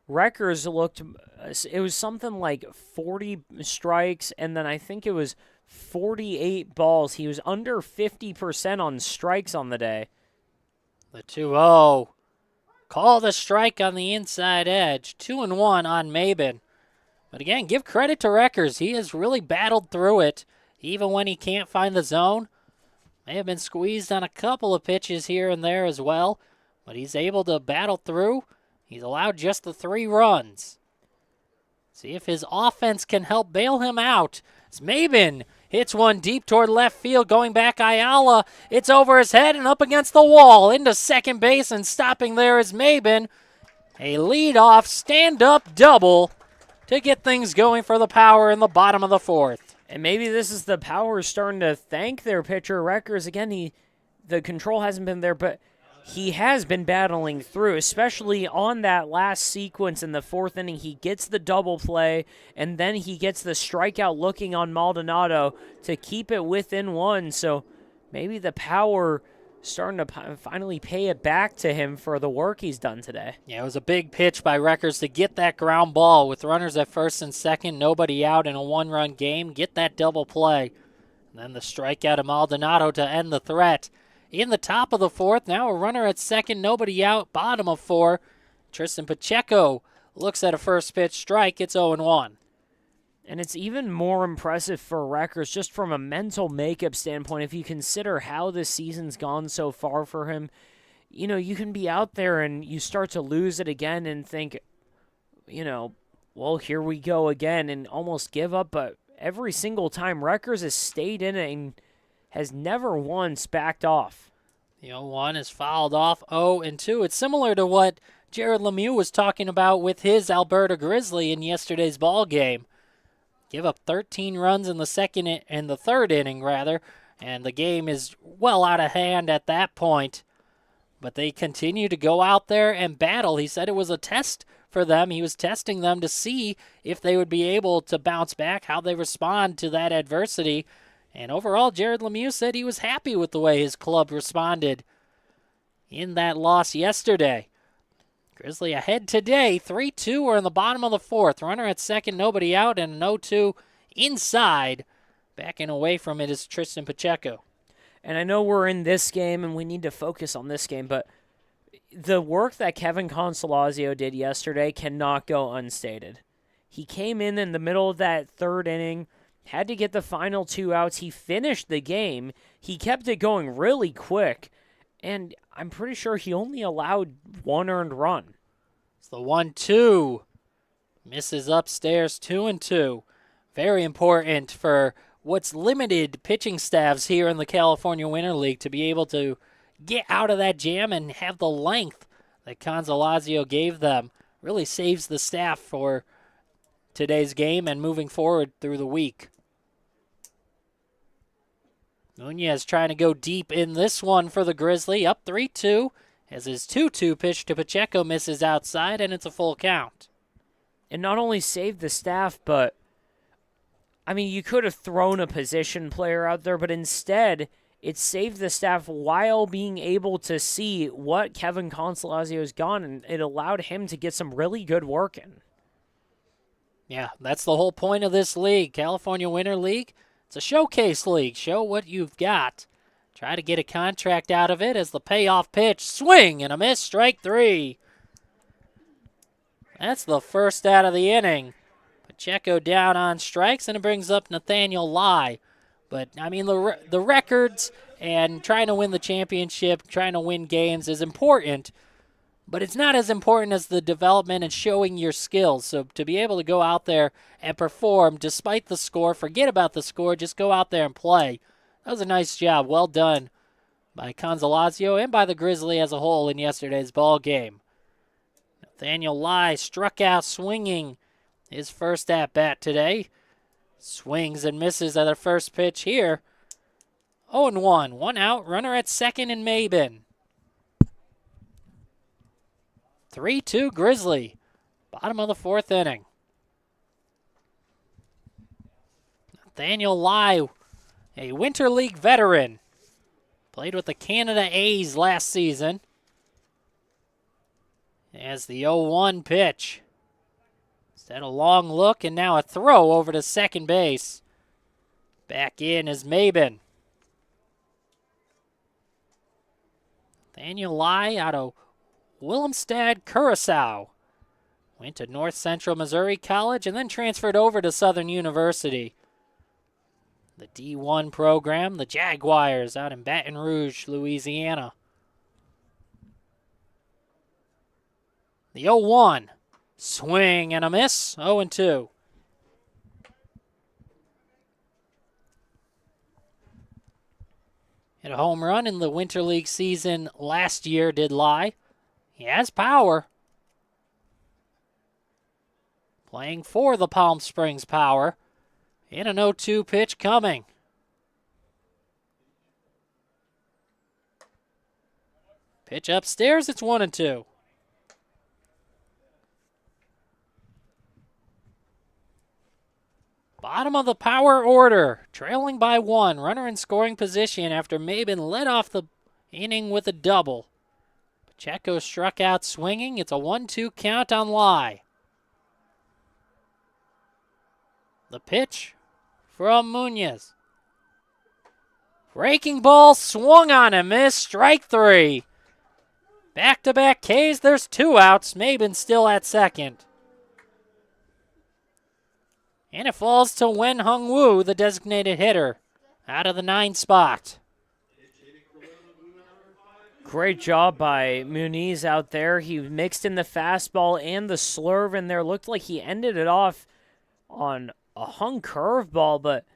Rikers it was something like 40 strikes, and then I think it was 48 balls. He was under 50% on strikes on the day. The 2-0. Call the strike on the inside edge. 2-1 on Mabin. But again, give credit to Reckers. He has really battled through it, even when he can't find the zone. May have been squeezed on a couple of pitches here and there as well, but he's able to battle through. He's allowed just the 3 runs. See if his offense can help bail him out. As Mabin hits one deep toward left field, going back Ayala. It's over his head and up against the wall. Into second base, and stopping there is Mabin. A leadoff stand-up double to get things going for the Power in the bottom of the fourth. And maybe this is the Power starting to thank their pitcher, Reckers. Again, the control hasn't been there, but he has been battling through, especially on that last sequence in the fourth inning. He gets the double play, and then he gets the strikeout looking on Maldonado to keep it within 1. So maybe the Power starting to finally pay it back to him for the work he's done today. Yeah, it was a big pitch by Reckers to get that ground ball with runners at first and second, nobody out in a 1-run game, get that double play. And then the strikeout of Maldonado to end the threat. In the top of the fourth, now a runner at second, nobody out, bottom of 4. Tristan Pacheco looks at a first pitch strike. It's 0-1. And it's even more impressive for Reckers just from a mental makeup standpoint. If you consider how this season's gone so far for him, you know, you can be out there and you start to lose it again and think, you know, well, here we go again, and almost give up. But every single time, Reckers has stayed in it and has never once backed off. The 0-1 is fouled off 0-2. It's similar to what Jared Lemieux was talking about with his Alberta Grizzly in yesterday's ball game. Give up 13 runs in the third inning, and the game is well out of hand at that point. But they continue to go out there and battle. He said it was a test for them. He was testing them to see if they would be able to bounce back, how they respond to that adversity. And overall, Jared Lemieux said he was happy with the way his club responded in that loss yesterday. Grizzly ahead today, 3-2. We're in the bottom of the fourth. Runner at second, nobody out, and an 0-2 inside. Backing away from it is Tristan Pacheco. And I know we're in this game and we need to focus on this game, but the work that Kevin Consolazio did yesterday cannot go unstated. He came in the middle of that third inning, had to get the final 2 outs. He finished the game. He kept it going really quick. and I'm pretty sure he only allowed 1 earned run. It's the 1-2. Misses upstairs, 2-2. Very important for what's limited pitching staffs here in the California Winter League to be able to get out of that jam and have the length that Consolazio gave them. Really saves the staff for today's game and moving forward through the week. Nunez trying to go deep in this one for the Grizzly, up 3-2, as his 2-2 pitch to Pacheco misses outside, and it's a full count. And not only saved the staff, but, I mean, you could have thrown a position player out there, but instead, it saved the staff while being able to see what Kevin Consolazio has gone, and it allowed him to get some really good work in. Yeah, that's the whole point of this league, California Winter League. It's a showcase league. Show what you've got. Try to get a contract out of it as the payoff pitch. Swing and a miss. Strike 3. That's the first out of the inning. Pacheco down on strikes, and it brings up Nathaniel Lai. But, I mean, the records and trying to win the championship, trying to win games is important, but it's not as important as the development and showing your skills. So to be able to go out there and perform despite the score, forget about the score, just go out there and play. That was a nice job. Well done by Consolazio and by the Grizzly as a whole in yesterday's ball game. Nathaniel Lai struck out swinging his first at-bat today. Swings and misses at their first pitch here. 0-1. One out. Runner at second in Mabin. 3-2 Grizzly. Bottom of the fourth inning. Nathaniel Lai, a Winter League veteran. Played with the Canada A's last season. As the 0-1 pitch. Instead a long look and now a throw over to second base. Back in is Mabin. Nathaniel Lai out of Willemstad, Curacao. Went to North Central Missouri College and then transferred over to Southern University. The D1 program, the Jaguars out in Baton Rouge, Louisiana. The 0-1. Swing and a miss. 0-2. Hit a home run in the Winter League season last year, did Lai. He has power. Playing for the Palm Springs Power. And an 0-2 pitch coming. Pitch upstairs, it's 1-2. Bottom of the power order, trailing by 1. Runner in scoring position after Mabin led off the inning with a double. Pacheco struck out swinging. It's a 1-2 count on Lai. The pitch from Munoz. Breaking ball, swung on and missed. Strike 3. Back-to-back Ks. There's 2 outs. Mabin still at second. And it falls to Wen Hung Woo, the designated hitter, out of the 9 spot. Great job by Muniz out there. He mixed in the fastball and the slurve in there. Looked like he ended it off on a hung curveball, but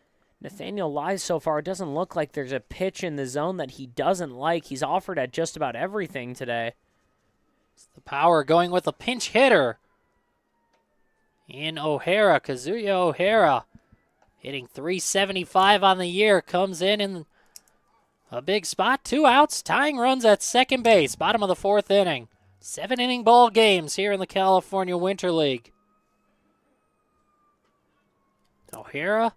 Nathaniel Lai so far, it doesn't look like there's a pitch in the zone that he doesn't like. He's offered at just about everything today. It's the Power going with a pinch hitter. In O'Hara, Kazuya O'Hara, hitting .375 on the year, comes in a big spot. 2 outs, tying runs at second base, bottom of the fourth inning. 7-inning ball games here in the California Winter League. O'Hara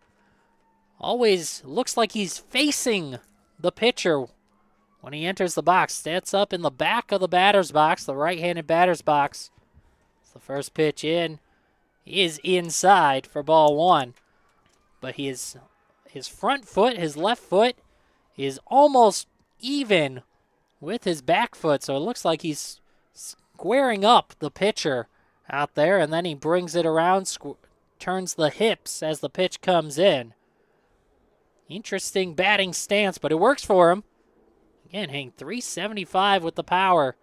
always looks like he's facing the pitcher when he enters the box. Stats up in the back of the batter's box, the right-handed batter's box. It's the first pitch in. He is inside for ball 1. But his front foot, his left foot, is almost even with his back foot. So it looks like he's squaring up the pitcher out there. And then he brings it around, turns the hips as the pitch comes in. Interesting batting stance, but it works for him. Again, hitting .375 with the power.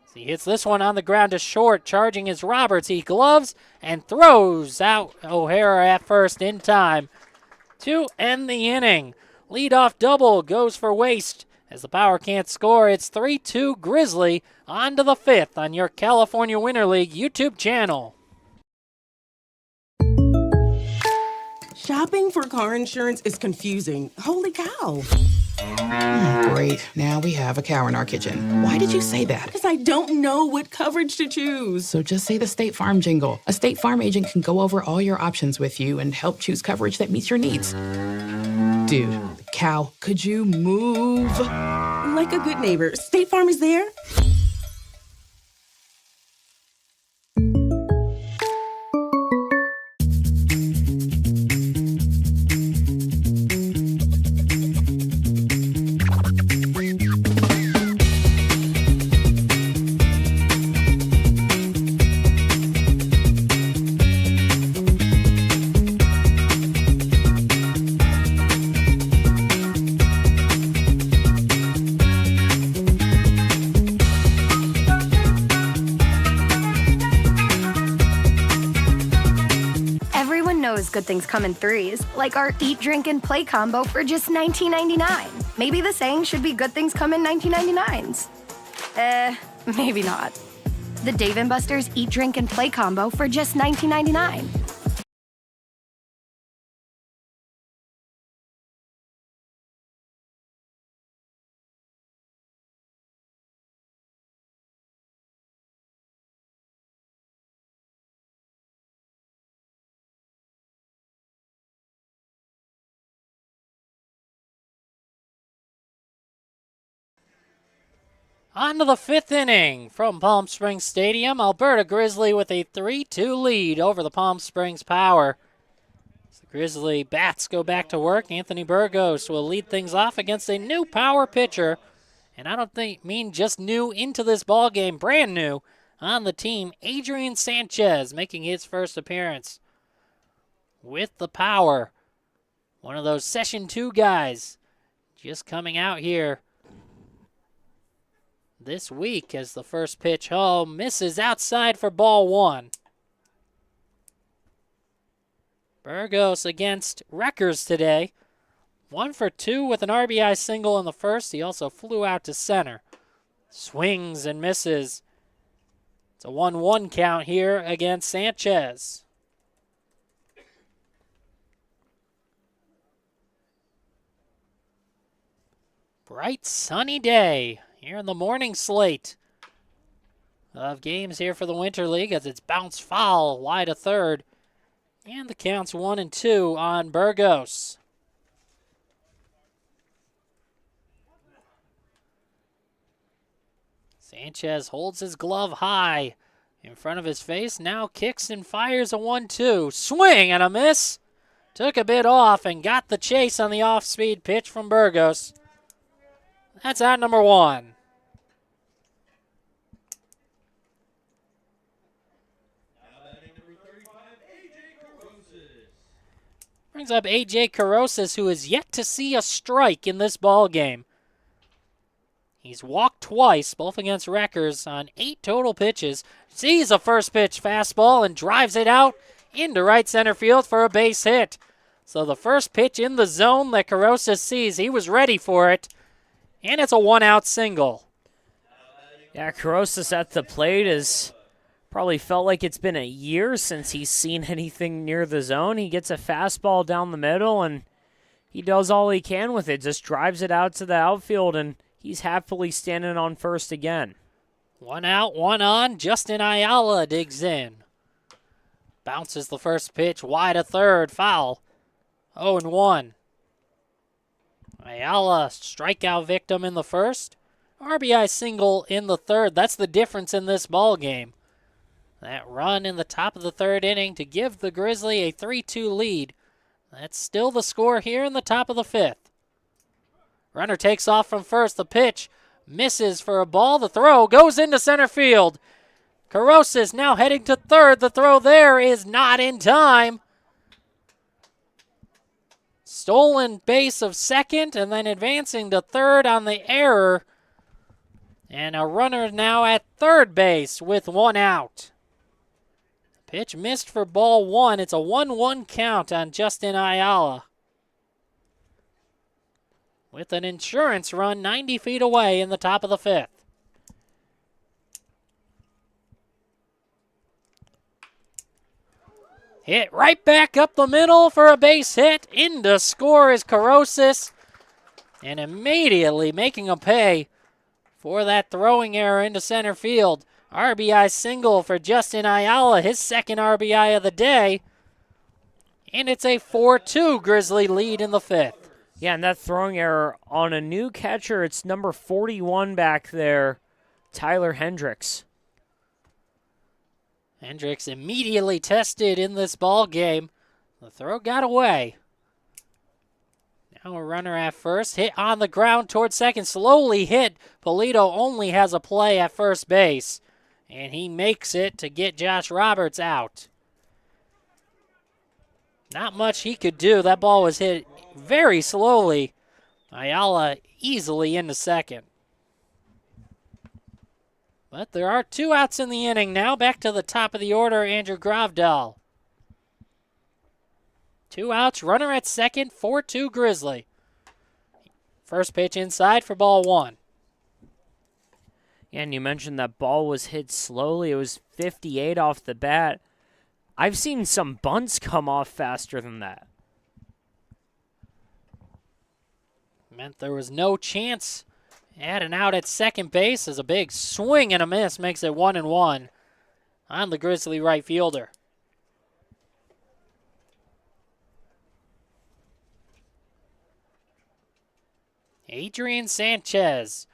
So he hits this one on the ground to short. Charging is Roberts. He gloves and throws out O'Hara at first in time to end the inning. Leadoff double goes for Waste. As the Power can't score, it's 3-2 Grizzly. On to the fifth on your California Winter League YouTube channel. Shopping for car insurance is confusing. Holy cow. Great. Now we have a cow in our kitchen. Why did you say that? Because I don't know what coverage to choose. So just say the State Farm jingle. A State Farm agent can go over all your options with you and help choose coverage that meets your needs. Dude, cow, could you move? Like a good neighbor, State Farm is there. Good things come in threes, like our Eat, Drink, and Play combo for just $19.99. Maybe the saying should be good things come in 1999s. Maybe not. The Dave & Buster's Eat, Drink, and Play combo for just $19.99. On to the fifth inning from Palm Springs Stadium. Alberta Grizzly with a 3-2 lead over the Palm Springs Power. As the Grizzly bats go back to work, Anthony Burgos will lead things off against a new power pitcher. And I don't mean just new into this ball game, brand new on the team. Adrian Sanchez making his first appearance with the Power. One of those Session 2 guys just coming out here this week as the first pitch home misses outside for ball one. Burgos against Wreckers today. 1 for 2 with an RBI single in the first. He also flew out to center. Swings and misses. It's a 1-1 count here against Sanchez. Bright sunny day here in the morning slate of games here for the Winter League as it's bounced foul wide of third. And the count's 1-2 on Burgos. Sanchez holds his glove high in front of his face. Now kicks and fires a 1-2. Swing and a miss. Took a bit off and got the chase on the off-speed pitch from Burgos. That's out number one. Brings up A.J. Carosis, who is yet to see a strike in this ball game. He's walked twice, both against Wreckers, on 8 total pitches. Sees a first pitch fastball and drives it out into right center field for a base hit. So the first pitch in the zone that Carosis sees, he was ready for it. And it's a 1-out single. Yeah, Carosis at the plate has probably felt like it's been a year since he's seen anything near the zone. He gets a fastball down the middle, and he does all he can with it. Just drives it out to the outfield, and he's happily standing on first again. 1 out, 1 on. Justin Ayala digs in. Bounces the first pitch wide of third. Foul. 0-1. Ayala, strikeout victim in the first. RBI single in the third. That's the difference in this ball game. That run in the top of the third inning to give the Grizzly a 3-2 lead. That's still the score here in the top of the fifth. Runner takes off from first. The pitch misses for a ball. The throw goes into center field. Carosis now heading to third. The throw there is not in time. stolen base of second and then advancing to third on the error. And a runner now at third base with one out. Pitch missed for ball one. It's a 1-1 count on Justin Ayala, with an insurance run 90 feet away in the top of the fifth. Hit right back up the middle for a base hit. In to score is Carosis, and immediately making a pay for that throwing error into center field. RBI single for Justin Ayala, his second RBI of the day. And it's a 4-2 Grizzly lead in the fifth. Yeah, and that throwing error on a new catcher, it's number 41 back there, Tyler Hendricks. Hendricks immediately tested in this ball game. The throw got away. Now a runner at first, hit on the ground towards second, slowly hit. Polito only has a play at first base, and he makes it to get Josh Roberts out. Not much he could do. That ball was hit very slowly. Ayala easily into second. But there are two outs in the inning now. Back to the top of the order, Andrew Gravdal. Two outs, runner at second, 4-2 Grizzly. First pitch inside for ball one. Yeah, and you mentioned that ball was hit slowly. It was 58 off the bat. I've seen some bunts come off faster than that. Meant there was no chance at an out at second base, as a big swing and a miss makes it 1-1 on the Grizzly right fielder. Adrian Sanchez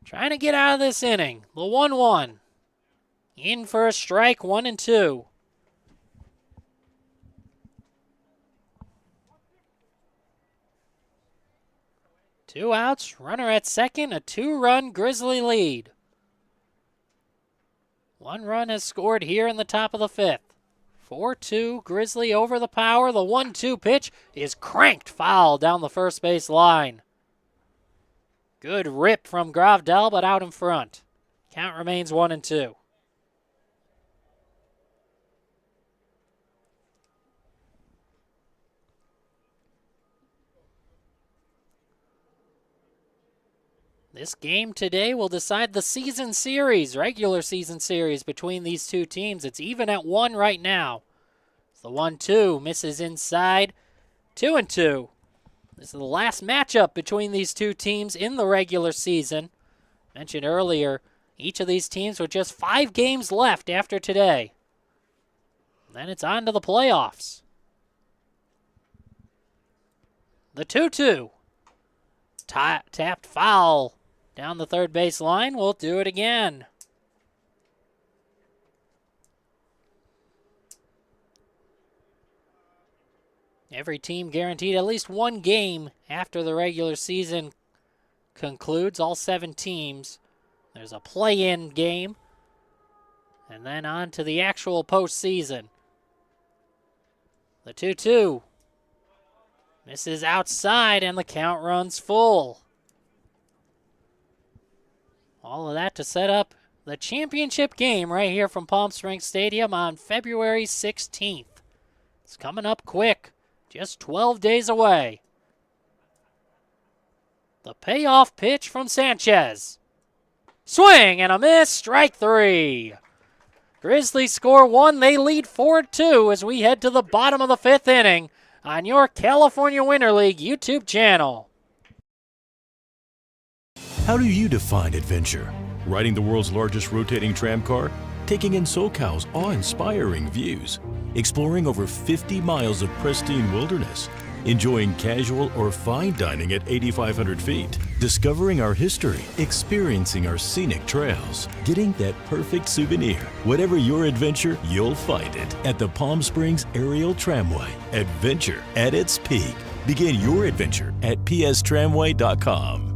trying to get out of this inning. The 1-1. In for a strike, 1-2. Two outs, runner at second, a two-run Grizzly lead. One run has scored here in the top of the fifth. 4-2, Grizzly over the power. The 1-2 pitch is cranked foul down the first base line. Good rip from Gravdal, but out in front. Count remains 1-2. This game today will decide the season series, regular season series between these two teams. It's even at 1 right now. The 1-2 misses inside, 2-2. This is the last matchup between these two teams in the regular season. Mentioned earlier, each of these teams with just 5 games left after today. Then it's on to the playoffs. The 2-2. Tapped foul down the third base line. We'll do it again. Every team guaranteed at least one game after the regular season concludes, all 7 teams. There's a play-in game, and then on to the actual postseason. The 2-2 misses outside, and the count runs full. All of that to set up the championship game right here from Palm Springs Stadium on February 16th. It's coming up quick. Just 12 days away. The payoff pitch from Sanchez. Swing and a miss, strike 3. Grizzlies score 1. They lead 4-2 as we head to the bottom of the 5th inning on your California Winter League YouTube channel. How do you define adventure? Riding the world's largest rotating tram car? Taking in SoCal's awe-inspiring views? Exploring over 50 miles of pristine wilderness? Enjoying casual or fine dining at 8,500 feet? Discovering our history? Experiencing our scenic trails? Getting that perfect souvenir? Whatever your adventure, you'll find it at the Palm Springs Aerial Tramway. Adventure at its peak. Begin your adventure at pstramway.com.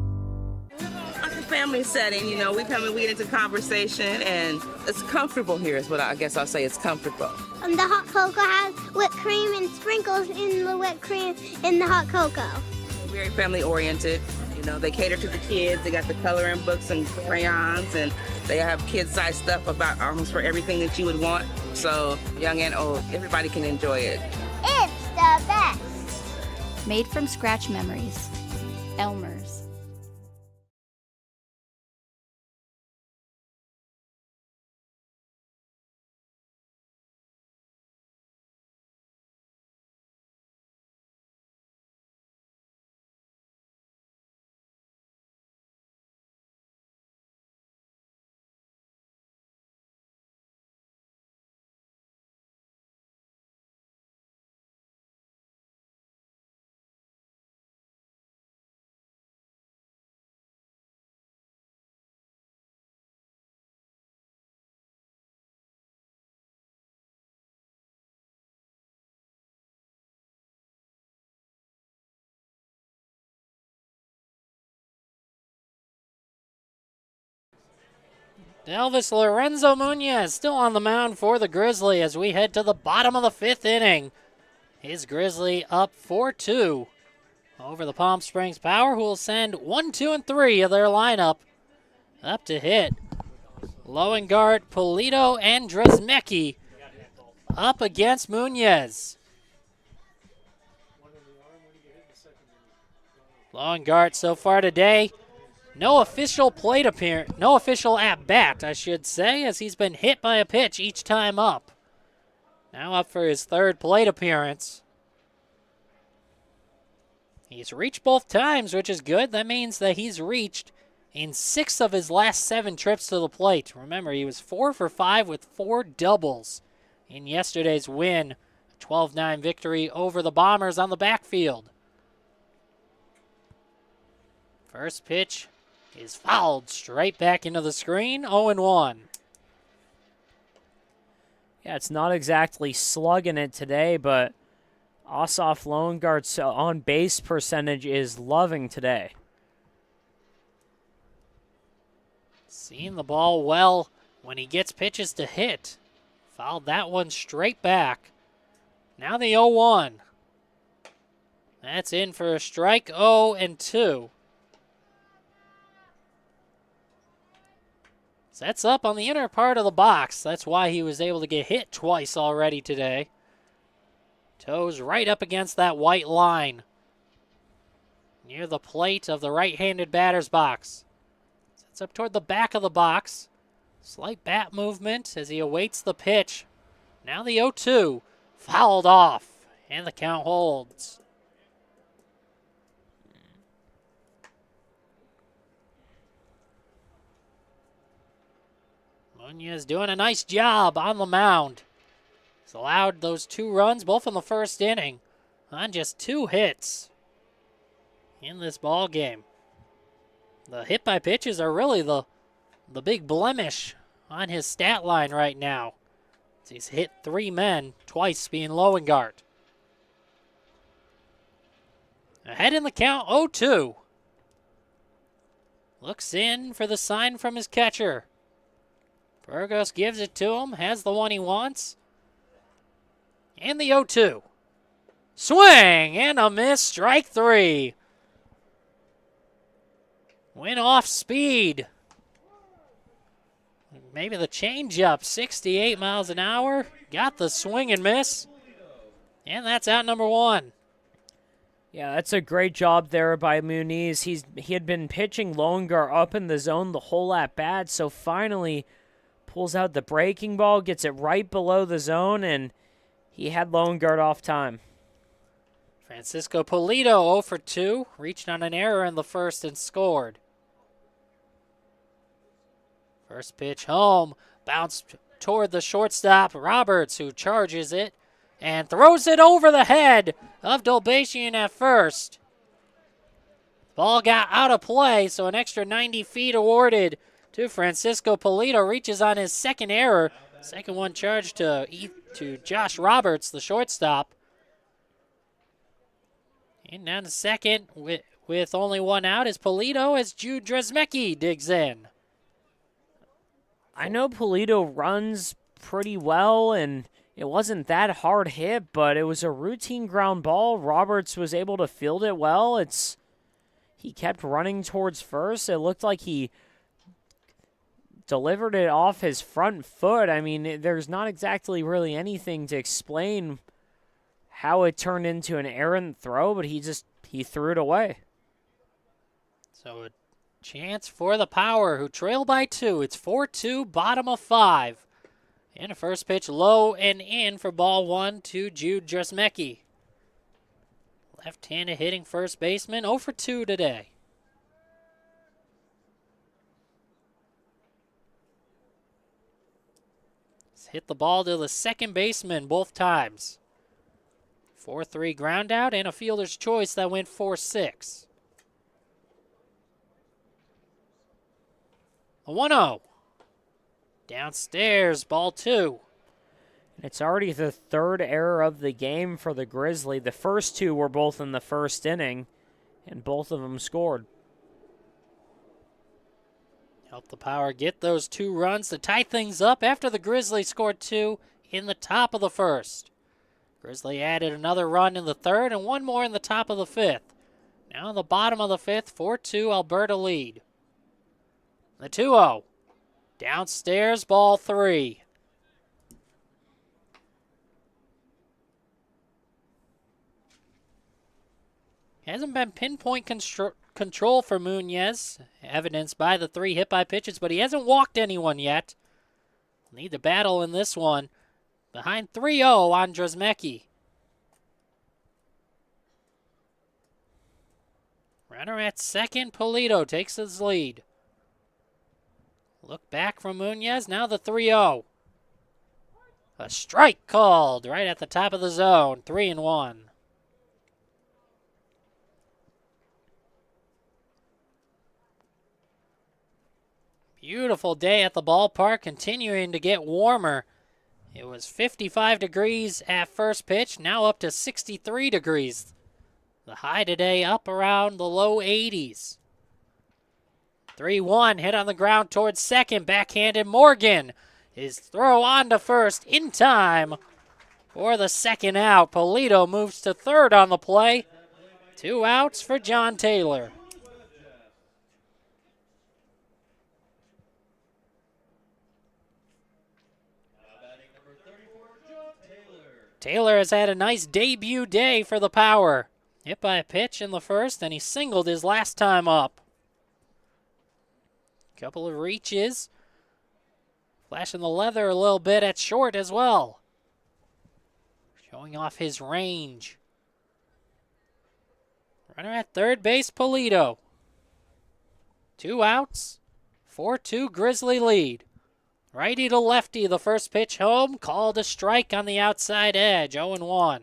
family setting. You know, we come and we get into conversation, and it's comfortable here is what I guess I'll say. It's comfortable. The hot cocoa has whipped cream and sprinkles in the whipped cream in the hot cocoa. Very family oriented. You know, they cater to the kids. They got the coloring books and crayons, and they have kid-sized stuff about almost for everything that you would want. So young and old, everybody can enjoy it. It's the best. Made from scratch memories. Elmer's. Elvis Lorenzo Munoz still on the mound for the Grizzly as we head to the bottom of the 5th inning. His Grizzly up 4-2 over the Palm Springs Power, who will send 1, 2, and 3 of their lineup up to hit. Loengart, Polito, and Dresmecki up against Munoz. Loengart so far today, no official plate appearance, no official at bat, I should say, as he's been hit by a pitch each time up. Now up for his 3rd plate appearance. He's reached both times, which is good. That means that he's reached in 6 of his last 7 trips to the plate. Remember, he was 4 for 5 with 4 doubles in yesterday's win, a 12-9 victory over the Bombers on the backfield. First pitch is fouled straight back into the screen, 0-1. Yeah, it's not exactly slugging it today, but Asaf Loengart's on-base percentage is loving today. Seeing the ball well when he gets pitches to hit. Fouled that one straight back. Now the 0-1. That's in for a strike, 0-2. Sets up on the inner part of the box. That's why he was able to get hit twice already today. Toes right up against that white line near the plate of the right-handed batter's box. Sets up toward the back of the box. Slight bat movement as he awaits the pitch. Now the 0-2. Fouled off, and the count holds. Munoz doing a nice job on the mound. He's allowed those 2 runs, both in the first inning, on just 2 hits in this ball game. The hit by pitches are really the big blemish on his stat line right now. He's hit 3 men, twice being Loengart. Ahead in the count, 0-2. Looks in for the sign from his catcher. Burgos gives it to him, has the one he wants. And the 0-2. Swing and a miss, strike 3. Went off speed. Maybe the changeup, 68 miles an hour. Got the swing and miss. And that's out number 1. Yeah, that's a great job there by Muniz. He had been pitching Loengart up in the zone the whole at bat, so finally pulls out the breaking ball, gets it right below the zone, and he had Loengart off time. Francisco Polito 0 for 2, reached on an error in the first and scored. First pitch home, bounced toward the shortstop, Roberts, who charges it and throws it over the head of Dolbasian at first. Ball got out of play, so an extra 90 feet awarded to Francisco Polito. Reaches on his second error. Second one charged to Josh Roberts, the shortstop. And down to second with with only one out is Polito as Jude Dresmecki digs in. I know Polito runs pretty well, and it wasn't that hard hit, but it was a routine ground ball. Roberts was able to field it well. He kept running towards first. It looked like he delivered it off his front foot. I mean, there's not exactly really anything to explain how it turned into an errant throw, but he threw it away. So a chance for the Power, who trail by 2. It's 4-2, bottom of 5. And a first pitch low and in for ball 1 to Jude Dresmecki. Left-handed hitting first baseman, 0 for 2 today. He's hit the ball to the second baseman both times. 4-3 ground out and a fielder's choice that went 4-6. A 1-0. Downstairs, ball 2. And it's already the third error of the game for the Grizzly. The first 2 were both in the first inning, and both of them scored. Help the Power get those 2 runs to tie things up after the Grizzly scored 2 in the top of the first. Grizzly added another run in the third and 1 more in the top of the 5th. Now in the bottom of the 5th, 4-2 Alberta lead. The 2-0. Downstairs, ball 3. Hasn't been pinpoint control for Munoz, evidenced by the 3 hit-by pitches, but he hasn't walked anyone yet. Need to battle in this one. Behind 3-0 on Dresmecki. Runner at second, Polito takes his lead. Look back from Munoz, now the 3-0. A strike called right at the top of the zone, 3-1. Beautiful day at the ballpark, continuing to get warmer. It was 55 degrees at first pitch, now up to 63 degrees. The high today up around the low 80s. 3-1, hit on the ground towards second, backhanded Morgan. His throw on to first in time for the second out. Polito moves to third on the play. 2 outs for John Taylor. Taylor has had a nice debut day for the Power. Hit by a pitch in the first, and he singled his last time up. Couple of reaches. Flashing the leather a little bit at short as well. Showing off his range. Runner at third base, Polito. 2 outs. 4-2 Grizzly lead. Righty to lefty, the first pitch home. Called a strike on the outside edge, 0-1.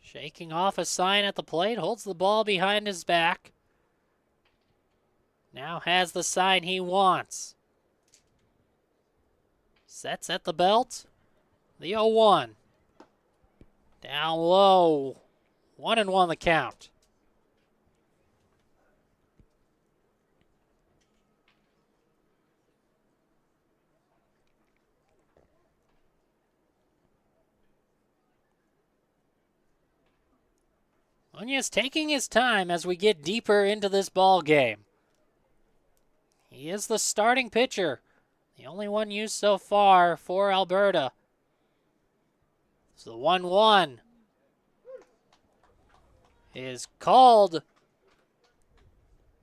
Shaking off a sign at the plate, holds the ball behind his back. Now has the sign he wants. Sets at the belt. The 0-1. Down low. 1-1 the count. Munoz taking his time as we get deeper into this ball game. He is the starting pitcher, the only one used so far for Alberta. So the 1-1 is called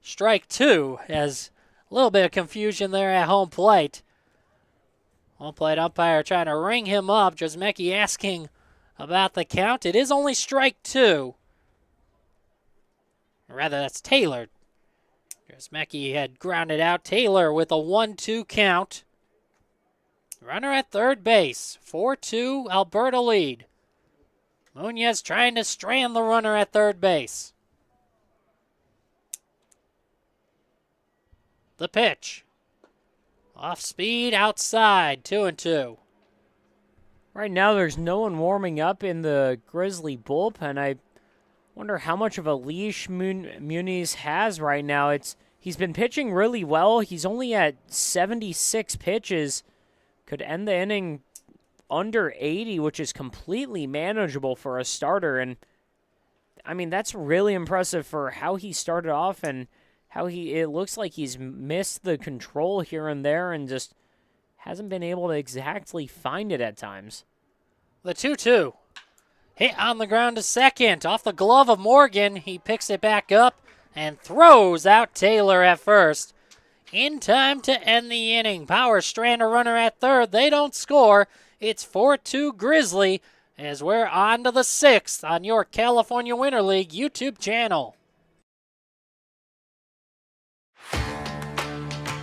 strike 2, as a little bit of confusion there at home plate. Home plate umpire trying to ring him up. Dresmecki asking about the count. It is only strike 2. Rather, that's Taylor. Dresmecki had grounded out. Taylor with a 1-2 count. Runner at third base. 4-2 Alberta lead. Munoz trying to strand the runner at third base. The pitch. Off speed, outside, 2-2. Right now, there's no one warming up in the Grizzly bullpen. I wonder how much of a leash Muniz has right now. He's been pitching really well. He's only at 76 pitches. Could end the inning under 80, which is completely manageable for a starter. And, I mean, that's really impressive for how he started off and how it looks like he's missed the control here and there and just hasn't been able to exactly find it at times. The 2-2. Hit on the ground to second. Off the glove of Morgan. He picks it back up and throws out Taylor at first. In time to end the inning. Power strand a runner at third. They don't score. It's 4-2 Grizzly as we're on to the 6th on your California Winter League YouTube channel.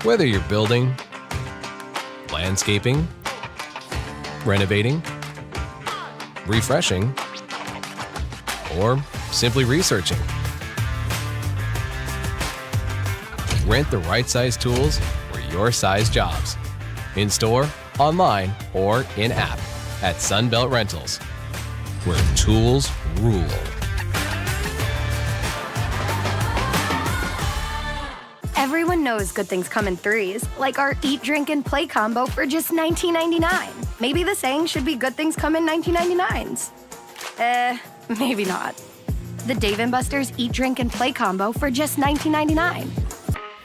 Whether you're building, landscaping, renovating, refreshing, or simply researching, rent the right size tools for your size jobs. In store, online, or in-app at Sunbelt Rentals, where tools rule. Everyone knows good things come in threes, like our Eat, Drink, and Play combo for just $19.99. Maybe the saying should be good things come in 1999s. Maybe not. The Dave & Buster's Eat, Drink, and Play combo for just $19.99.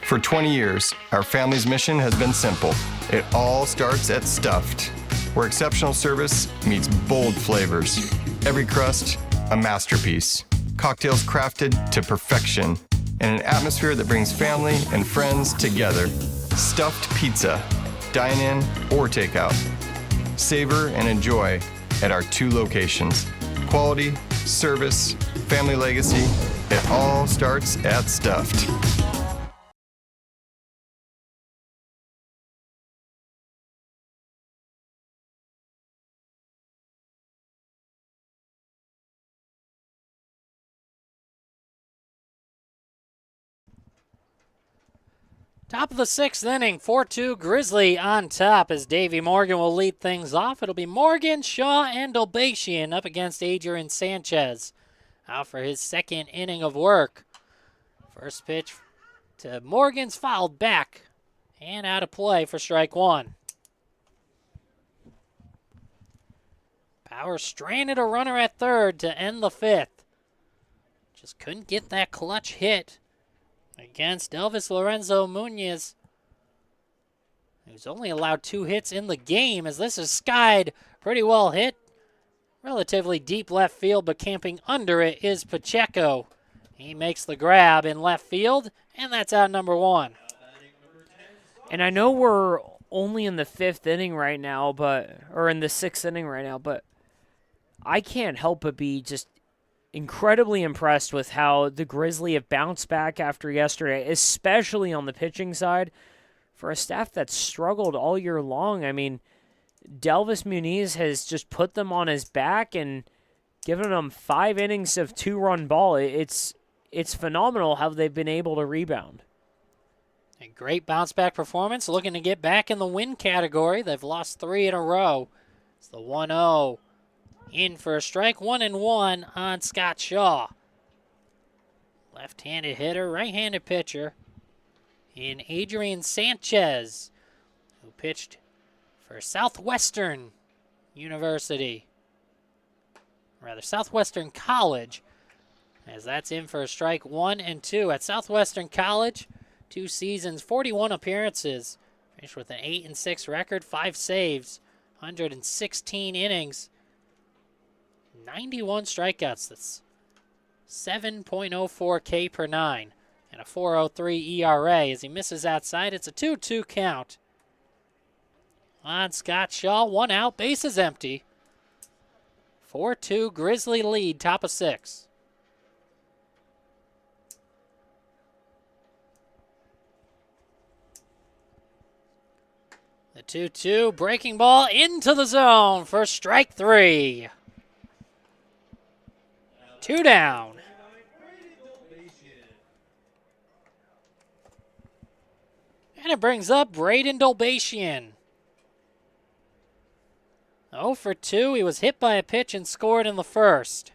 For 20 years, our family's mission has been simple. It all starts at Stuffed, where exceptional service meets bold flavors. Every crust, a masterpiece. Cocktails crafted to perfection in an atmosphere that brings family and friends together. Stuffed pizza, dine-in or takeout. Savor and enjoy at our 2 locations. Quality, service, family legacy, it all starts at Stuffed. Top of the 6th inning, 4-2 Grizzly on top as Davey Morgan will lead things off. It'll be Morgan, Shaw, and Dolbatian up against Adrian Sanchez out for his 2nd inning of work. First pitch to Morgan's fouled back and out of play for strike 1. Power stranded a runner at third to end the 5th. Just couldn't get that clutch hit against Elvis Lorenzo Munoz, who's only allowed 2 hits in the game, as this is skied pretty well hit. Relatively deep left field, but camping under it is Pacheco. He makes the grab in left field, and that's out number 1. And I know we're only in the 5th inning right now, or in the 6th inning right now, but I can't help but be just incredibly impressed with how the Grizzly have bounced back after yesterday, especially on the pitching side. For a staff that's struggled all year long, I mean, Delvis Muniz has just put them on his back and given them 5 innings of 2-run ball. It's phenomenal how they've been able to rebound. A great bounce-back performance, looking to get back in the win category. They've lost 3 in a row. It's the 1-0. In for a strike, 1-1 on Scott Shaw. Left-handed hitter, right-handed pitcher in Adrian Sanchez, who pitched for Southwestern University. Rather, Southwestern College, as that's in for a strike, 1-2. At Southwestern College, 2 seasons, 41 appearances. Finished with an 8-6 record, 5 saves, 116 innings. 91 strikeouts. That's 7.04 K per 9 and a 4.03 ERA. As he misses outside, it's a 2-2 count on Scott Shaw. 1 out, bases empty. 4-2 Grizzly lead, top of 6. The 2-2 breaking ball into the zone for strike 3. 2 down. it brings up Braden Dolbatian. 0 for 2. He was hit by a pitch and scored in the first.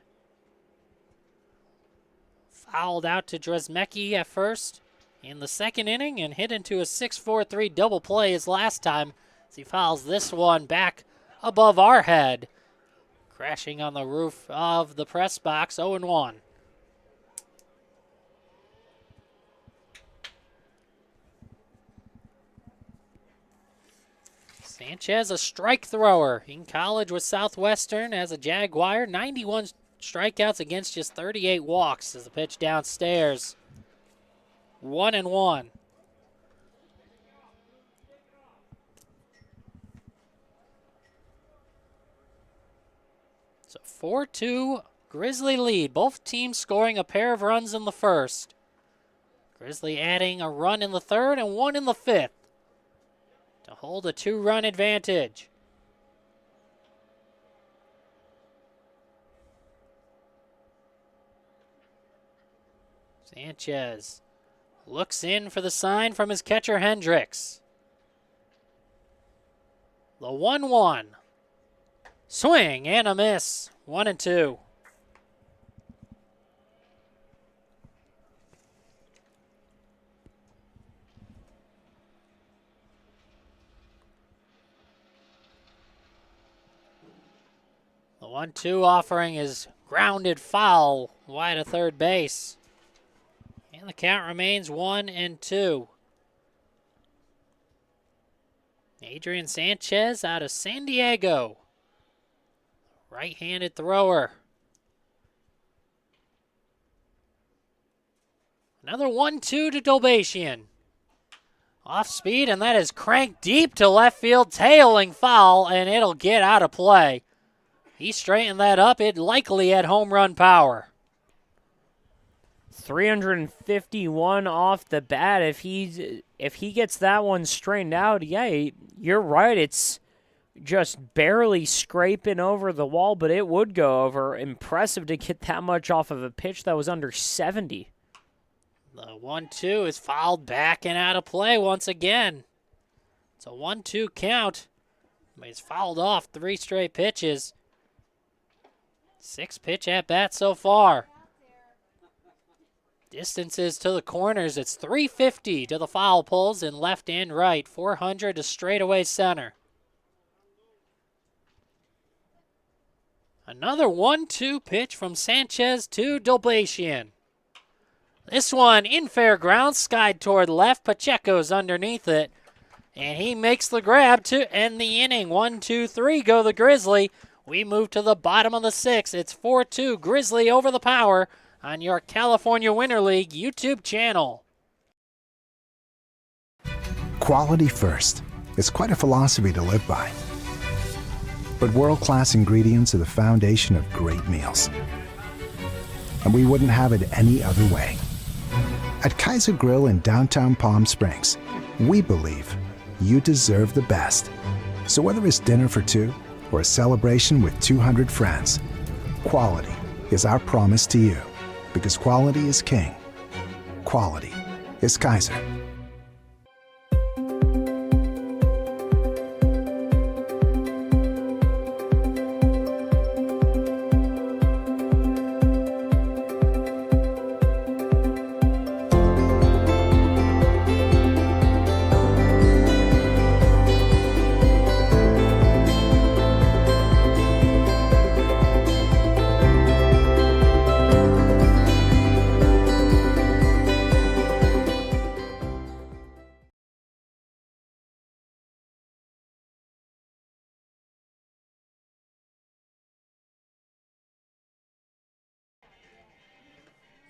Fouled out to Dresmecki at first in the second inning and hit into a 6-4-3 double play his last time as he fouls this one back above our head, crashing on the roof of the press box. 0-1. Sanchez, a strike thrower in college with Southwestern as a Jaguar. 91 strikeouts against just 38 walks as the pitch downstairs. 1-1. So 4-2 Grizzly lead. Both teams scoring a pair of runs in the first. Grizzly adding a run in the third and one in the fifth to hold a 2-run advantage. Sanchez looks in for the sign from his catcher Hendricks. The 1-1. Swing and a miss. 1-2. The 1-2 offering is grounded foul wide of third base. And the count remains 1-2. Adrian Sanchez out of San Diego. Right-handed thrower. Another 1-2 to Dolbatian. Off speed, and that is cranked deep to left field, tailing foul, and it'll get out of play. He straightened that up. It likely had home run power. 351 off the bat. If he gets that one straightened out, yeah, you're right. It's just barely scraping over the wall, but it would go over. Impressive to get that much off of a pitch that was under 70. The 1-2 is fouled back and out of play once again. It's a 1-2 count. He's fouled off 3 straight pitches. 6 pitch at bat so far. Distances to the corners, it's 350 to the foul poles in left and right, 400 to straightaway center. Another 1-2 pitch from Sanchez to Dolbatian. This one in fair ground, skied toward left. Pacheco's underneath it, and he makes the grab to end the inning. 1-2-3 go the Grizzly. We move to the bottom of the 6th. It's 4-2 Grizzly over the Power on your California Winter League YouTube channel. Quality first. It's quite a philosophy to live by. But world-class ingredients are the foundation of great meals. And we wouldn't have it any other way. At Kaiser Grill in downtown Palm Springs, we believe you deserve the best. So whether it's dinner for 2 or a celebration with 200 friends, quality is our promise to you. Because quality is king. Quality is Kaiser.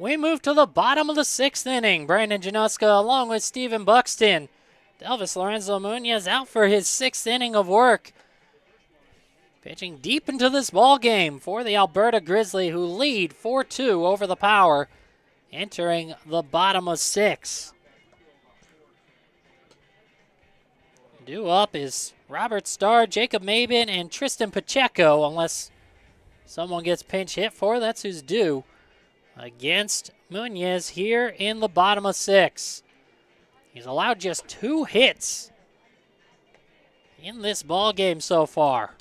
We move to the bottom of the 6th inning. Brandon Januska along with Steven Buxton. Delvis Lorenzo Munoz out for his 6th inning of work. Pitching deep into this ball game for the Alberta Grizzly, who lead 4-2 over the Power, entering the bottom of 6. Due up is Robert Starr, Jacob Mabin, and Tristan Pacheco, unless someone gets pinch hit for. That's who's due against Munoz here in the bottom of 6. He's allowed just 2 hits in this ball game so far.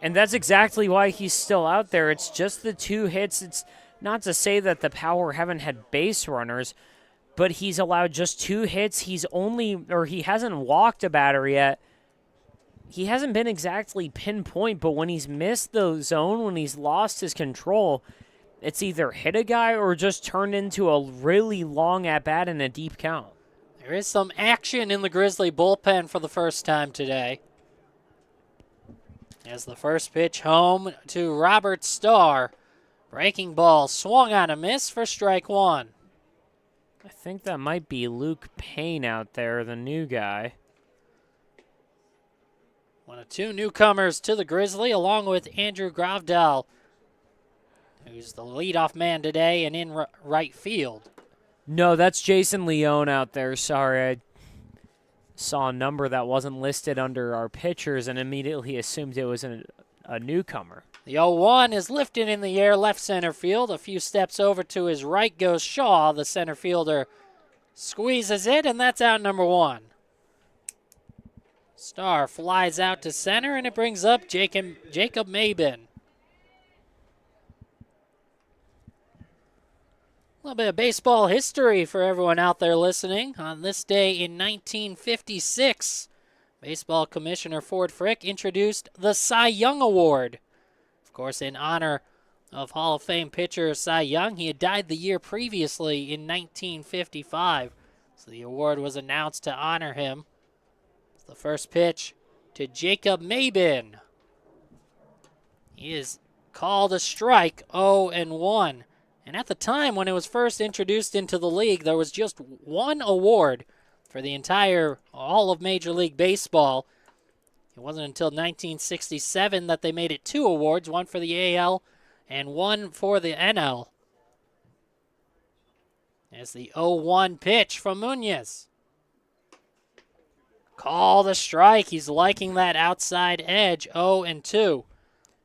And that's exactly why he's still out there. It's just the 2 hits. It's not to say that the Power haven't had base runners, but he's allowed just 2 hits. He hasn't walked a batter yet. He hasn't been exactly pinpoint, but when he's missed the zone, when he's lost his control, it's either hit a guy or just turned into a really long at-bat and a deep count. There is some action in the Grizzly bullpen for the first time today. As the first pitch home to Robert Starr. Breaking ball swung on a miss for strike 1. I think that might be Luke Payne out there, the new guy. One of 2 newcomers to the Grizzly, along with Andrew Gravdal, who's the leadoff man today and in right field. No, that's Jason Leone out there. Sorry, I saw a number that wasn't listed under our pitchers and immediately assumed it was a newcomer. The 0-1 is lifted in the air, left center field. A few steps over to his right goes Shaw. The center fielder squeezes it, and that's out number 1. Starr flies out to center, and it brings up Jacob Mabin. A little bit of baseball history for everyone out there listening. On this day in 1956, Baseball Commissioner Ford Frick introduced the Cy Young Award. Of course, in honor of Hall of Fame pitcher Cy Young. He had died the year previously in 1955, so the award was announced to honor him. It's the first pitch to Jacob Mabin. He is called a strike, 0-1. And at the time when it was first introduced into the league, there was just one award for the entire all of Major League Baseball. It wasn't until 1967 that they made it 2 awards, one for the AL and one for the NL. As the 0-1 pitch from Munoz. Called a strike. He's liking that outside edge, 0-2.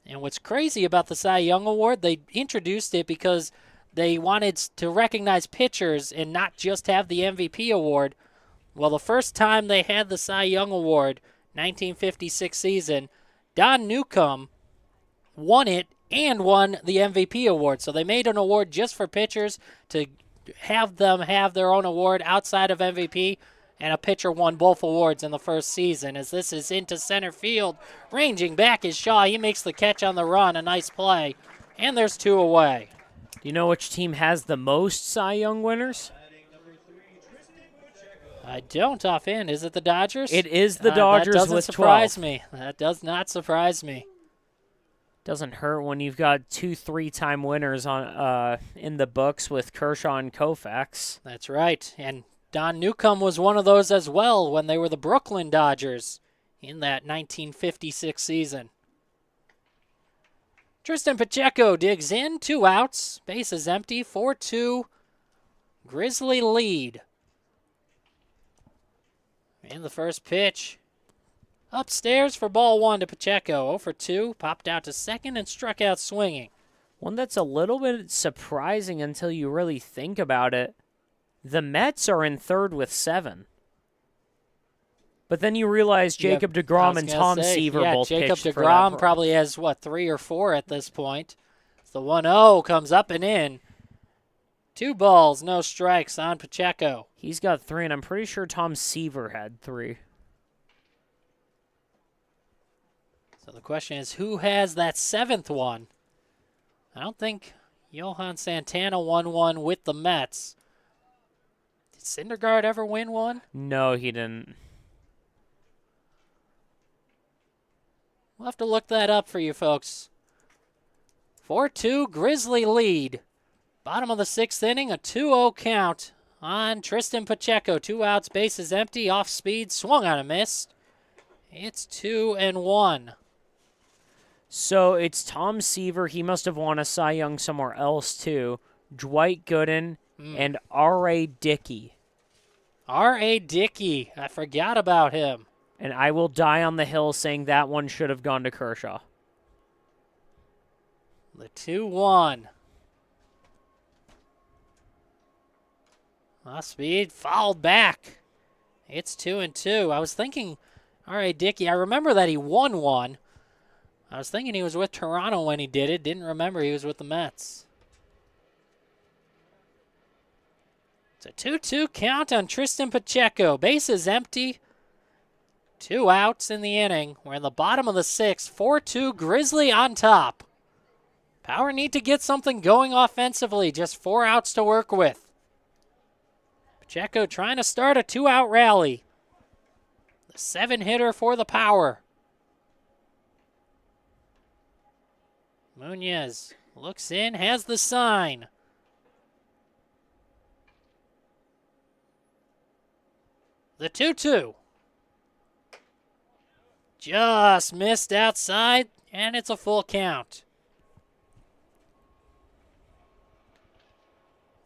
And what's crazy about the Cy Young Award, they introduced it because they wanted to recognize pitchers and not just have the MVP award. Well, the first time they had the Cy Young Award, 1956 season, Don Newcomb won it and won the MVP award. So they made an award just for pitchers to have them have their own award outside of MVP, and a pitcher won both awards in the first season. As this is into center field, ranging back is Shaw. He makes the catch on the run, a nice play, and there's 2 away. Do you know which team has the most Cy Young winners? I don't offhand. Is it the Dodgers? It is the Dodgers with 12. That doesn't surprise me. That does not surprise me. Doesn't hurt when you've got 2 3-time winners on in the books with Kershaw and Koufax. That's right. And Don Newcomb was one of those as well when they were the Brooklyn Dodgers in that 1956 season. Tristan Pacheco digs in, 2 outs, base is empty, 4-2, Grizzly lead. And the first pitch upstairs for ball 1 to Pacheco, 0-2, popped out to second and struck out swinging. One that's a little bit surprising until you really think about it. The Mets are in third with 7. But then you realize Jacob deGrom and Tom Seaver both Jacob pitched for deGrom that. probably has, 3 or 4 at this point. The 1-0 comes up and in. 2 balls, no strikes on Pacheco. He's got 3, and I'm pretty sure Tom Seaver had 3. So the question is, who has that 7th one? I don't think Johan Santana won one with the Mets. Did Syndergaard ever win one? No, he didn't. We'll have to look that up for you folks. 4-2 Grizzly lead. Bottom of the 6th inning, a 2-0 count on Tristan Pacheco. 2 outs, bases empty, off speed, swung on a miss. It's 2-1. So it's Tom Seaver. He must have won a Cy Young somewhere else too. Dwight Gooden and R.A. Dickey. R.A. Dickey. I forgot about him. And I will die on the hill saying that one should have gone to Kershaw. The 2-1. Off speed, fouled back. It's 2-2. I was thinking, all right, Dickie, I remember that he won one. I was thinking he was with Toronto when he did it. Didn't remember he was with the Mets. It's a 2-2 count on Tristan Pacheco. Base is empty. 2 outs in the inning. We're in the bottom of the 6th. 4-2 Grizzly on top. Power need to get something going offensively. Just 4 outs to work with. Pacheco trying to start a 2-out rally. The 7-hitter for the Power. Munoz looks in, has the sign. The 2-2. Just missed outside, and it's a full count.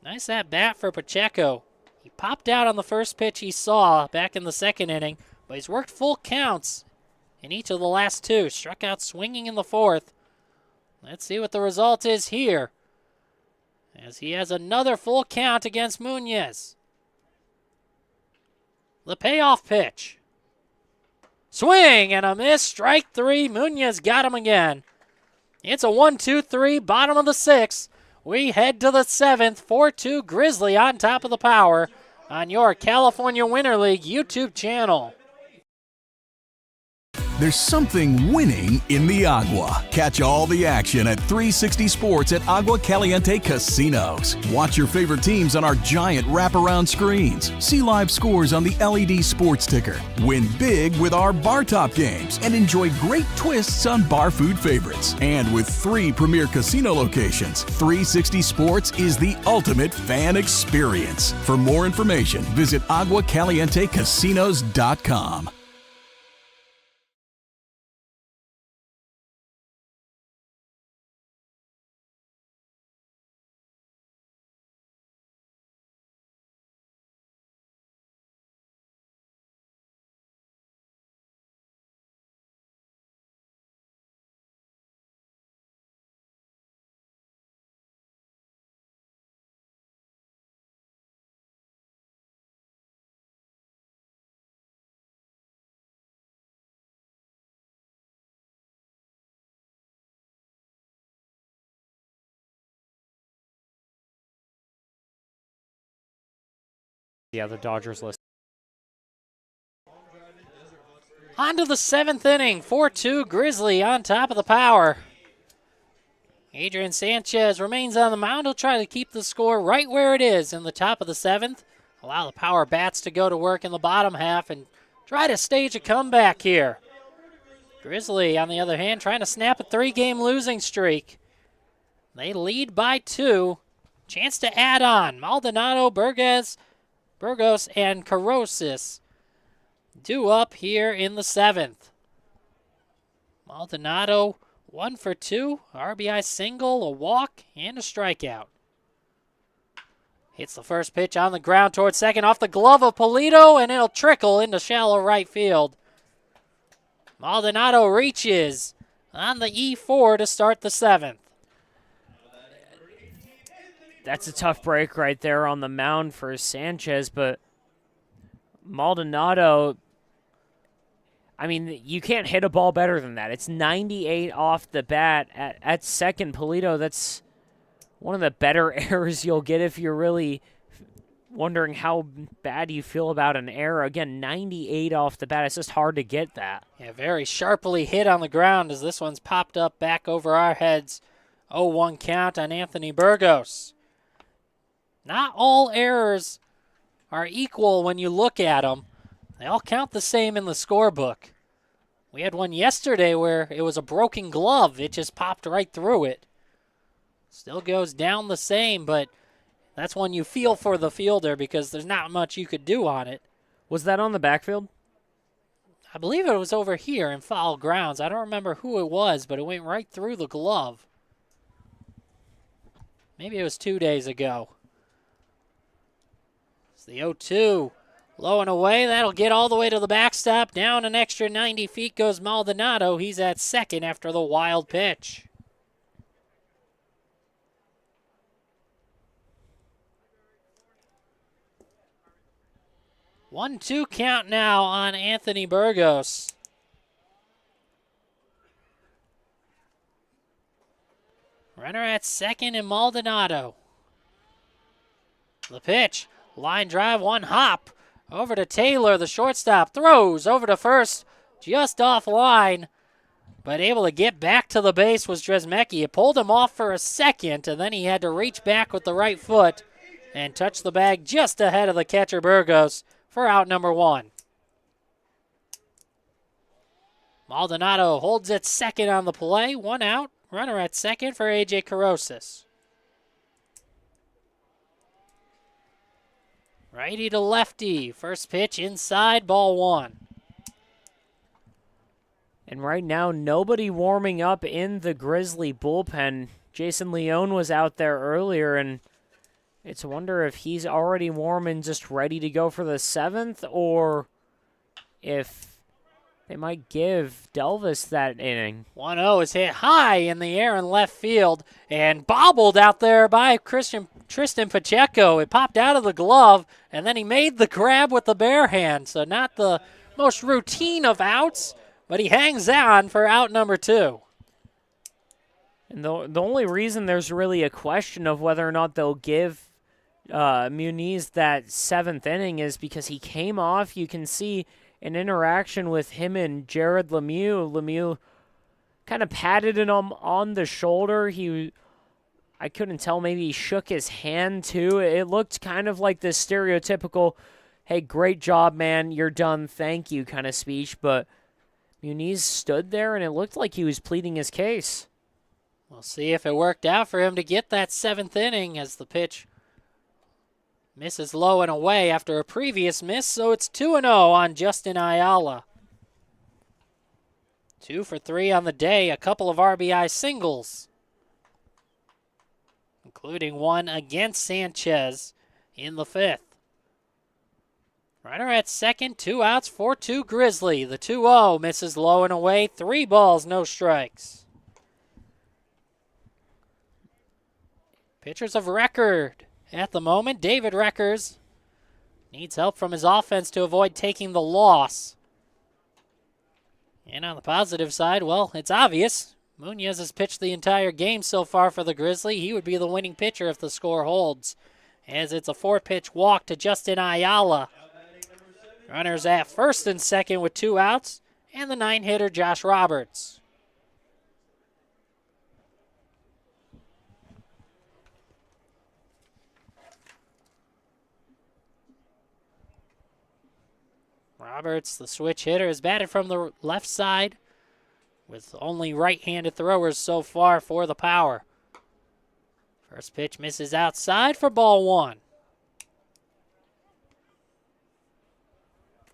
Nice at bat for Pacheco. He popped out on the first pitch he saw back in the 2nd inning, but he's worked full counts in each of the last 2. Struck out swinging in the 4th. Let's see what the result is here, as he has another full count against Munoz. The payoff pitch. Swing and a miss. Strike 3. Munoz got him again. It's a 1-2-3, bottom of the 6th. We head to the 7th. 4-2 Grizzly on top of the Power on your California Winter League YouTube channel. There's something winning in the Agua. Catch all the action at 360 Sports at Agua Caliente Casinos. Watch your favorite teams on our giant wraparound screens. See live scores on the LED sports ticker. Win big with our bar top games and enjoy great twists on bar food favorites. And with 3 premier casino locations, 360 Sports is the ultimate fan experience. For more information, visit aguacalientecasinos.com. Yeah, the Dodgers list. On to the 7th inning. 4-2 Grizzly on top of the Power. Adrian Sanchez remains on the mound. He'll try to keep the score right where it is in the top of the 7th. Allow the Power bats to go to work in the bottom half and try to stage a comeback here. Grizzly, on the other hand, trying to snap a 3-game losing streak. They lead by 2. Chance to add on. Maldonado, Burgos, and Carosis due up here in the 7th. Maldonado, 1 for 2, RBI single, a walk, and a strikeout. Hits the first pitch on the ground towards second off the glove of Polito, and it'll trickle into shallow right field. Maldonado reaches on the E4 to start the 7th. That's a tough break right there on the mound for Sanchez, but Maldonado, I mean, you can't hit a ball better than that. It's 98 off the bat at second. Polito, that's one of the better errors you'll get if you're really wondering how bad you feel about an error. Again, 98 off the bat. It's just hard to get that. Yeah, very sharply hit on the ground as this one's popped up back over our heads. 0-1 count on Anthony Burgos. Not all errors are equal when you look at them. They all count the same in the scorebook. We had one yesterday where it was a broken glove. It just popped right through it. Still goes down the same, but that's one you feel for the fielder because there's not much you could do on it. Was that on the backfield? I believe it was over here in foul grounds. I don't remember who it was, but it went right through the glove. Maybe it was 2 days ago. It's the 0-2. Low and away. That'll get all the way to the backstop. Down an extra 90 feet goes Maldonado. He's at second after the wild pitch. 1-2 count now on Anthony Burgos. Runner at second and Maldonado. The pitch, line drive, one hop. Over to Taylor, the shortstop, throws over to first, just offline. But able to get back to the base was Dresmecki. It pulled him off for a second, and then he had to reach back with the right foot and touch the bag just ahead of the catcher Burgos for out number 1. Maldonado holds at second on the play. 1 out. Runner at second for A.J. Carosis. Righty to lefty. First pitch inside, ball 1. And right now, nobody warming up in the Grizzly bullpen. Jason Leone was out there earlier, and it's a wonder if he's already warm and just ready to go for the 7th, or if they might give Delvis that inning. 1-0 is hit high in the air in left field and bobbled out there by Tristan Pacheco. It popped out of the glove, and then he made the grab with the bare hand. So not the most routine of outs, but he hangs on for out number 2. And the only reason there's really a question of whether or not they'll give Muniz that 7th inning is because he came off. You can see an interaction with him and Jared Lemieux. Lemieux kind of patted him on the shoulder. I couldn't tell, maybe he shook his hand too. It looked kind of like this stereotypical, hey, great job, man, you're done, thank you kind of speech. But Muniz stood there, and it looked like he was pleading his case. We'll see if it worked out for him to get that 7th inning as the pitch misses low and away after a previous miss, so it's 2-0 on Justin Ayala. 2 for 3 on the day, a couple of RBI singles, including one against Sanchez in the 5th. Runner at second, 2 outs, 4-2 Grizzly. The 2-0 misses low and away, 3 balls, no strikes. Pitchers of record at the moment, David Reckers needs help from his offense to avoid taking the loss. And on the positive side, well, it's obvious. Munoz has pitched the entire game so far for the Grizzly. He would be the winning pitcher if the score holds, as it's a 4-pitch walk to Justin Ayala. Runners at first and second with 2 outs, and the 9-hitter Josh Roberts. Roberts, the switch hitter, is batted from the left side with only right-handed throwers so far for the Power. First pitch misses outside for ball 1.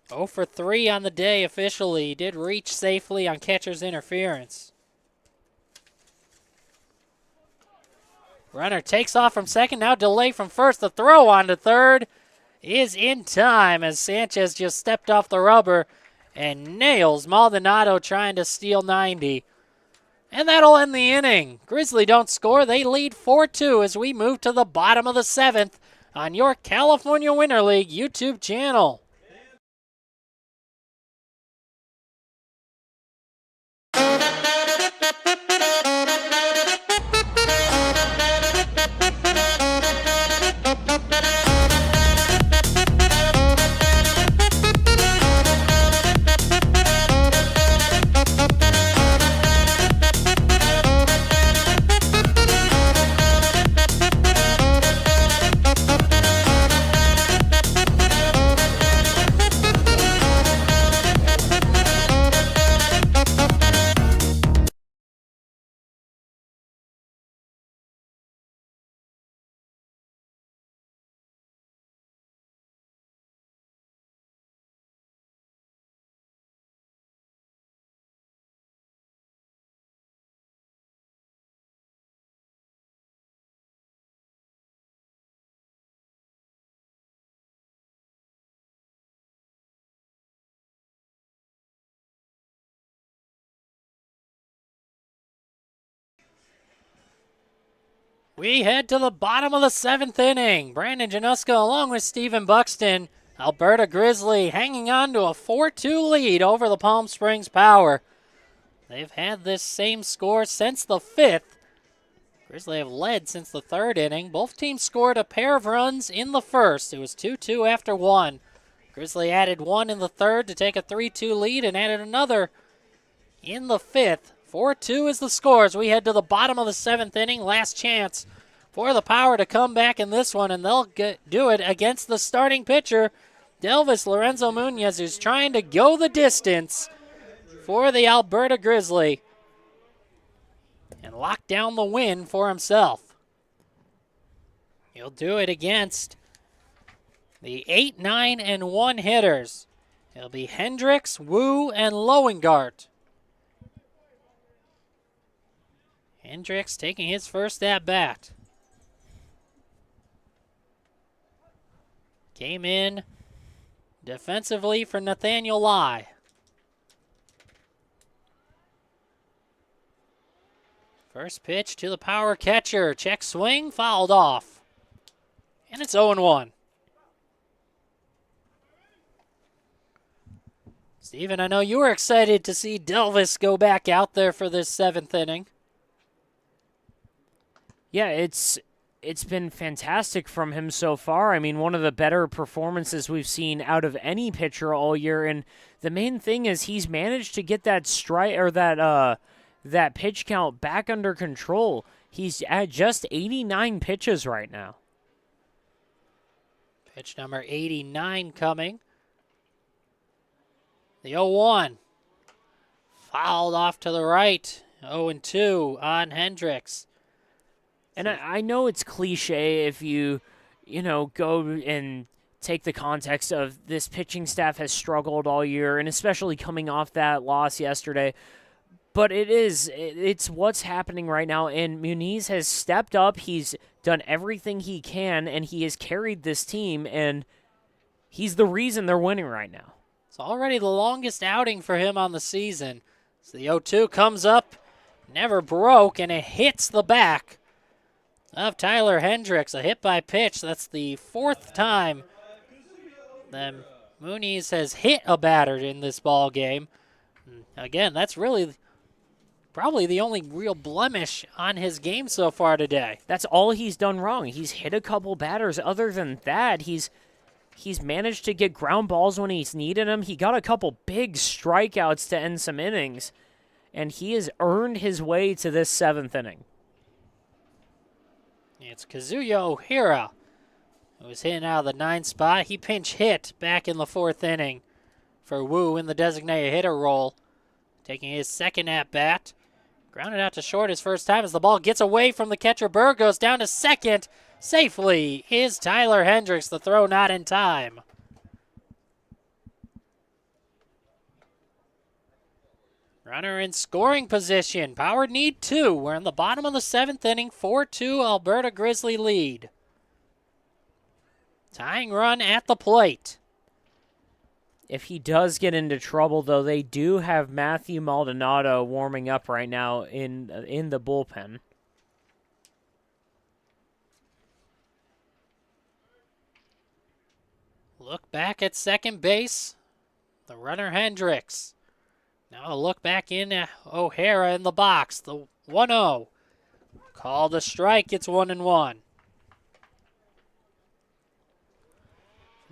0 for 3 on the day officially. He did reach safely on catcher's interference. Runner takes off from second, now delay from first. The throw on to third is in time as Sanchez just stepped off the rubber and nails Maldonado trying to steal 90. And that'll end the inning. Grizzly don't score. They lead 4-2 as we move to the bottom of the 7th on your California Winter League YouTube channel. We head to the bottom of the 7th inning. Brandon Januska along with Stephen Buxton Alberta Grizzly hanging on to a 4-2 lead over the Palm Springs Power. They've had this same score since the 5th. Grizzly have led since the 3rd inning. Both teams scored a pair of runs in the 1st. It was 2-2 after 1. Grizzly added 1 in the 3rd to take a 3-2 lead and added another in the 5th. 4-2 is the score as we head to the bottom of the 7th inning. Last chance for the Power to come back in this one, and they'll do it against the starting pitcher, Delvis Lorenzo Munoz, who's trying to go the distance for the Alberta Grizzly and lock down the win for himself. He'll do it against the 8, 9, and 1 hitters. It'll be Hendricks, Wu, and Loengart. Hendricks taking his first at-bat. Came in defensively for Nathaniel Lai. First pitch to the Power catcher. Check swing, fouled off. And it's 0-1. Steven, I know you were excited to see Delvis go back out there for this 7th inning. Yeah, it's been fantastic from him so far. I mean, one of the better performances we've seen out of any pitcher all year. And the main thing is he's managed to get that strike or that pitch count back under control. He's at just 89 pitches right now. Pitch number 89 coming. The 0-1. Fouled off to the right. 0-2 on Hendricks. And I know it's cliche if you go and take the context of this pitching staff has struggled all year, and especially coming off that loss yesterday. But it's what's happening right now, and Muniz has stepped up. He's done everything he can, and he has carried this team, and he's the reason they're winning right now. It's already the longest outing for him on the season. So the 0-2 comes up, never broke, and it hits the back of Tyler Hendricks. A hit by pitch. That's the 4th time that Muniz has hit a batter in this ball game. Again, that's really probably the only real blemish on his game so far today. That's all he's done wrong. He's hit a couple batters. Other than that, he's managed to get ground balls when he's needed them. He got a couple big strikeouts to end some innings, and he has earned his way to this 7th inning. It's Kazuya O'Hara, who was hitting out of the 9th spot. He pinch hit back in the 4th inning for Wu in the designated hitter role, taking his 2nd at-bat. Grounded out to short his first time as the ball gets away from the catcher. Berg goes down to 2nd. Safely is Tyler Hendricks. The throw not in time. Runner in scoring position. Power need 2. We're in the bottom of the 7th inning. 4-2 Alberta Grizzly lead. Tying run at the plate. If he does get into trouble, though, they do have Matthew Maldonado warming up right now in the bullpen. Look back at second base. The runner Hendricks. Now a look back in at O'Hara in the box. The 1-0. Called a strike. It's 1-1.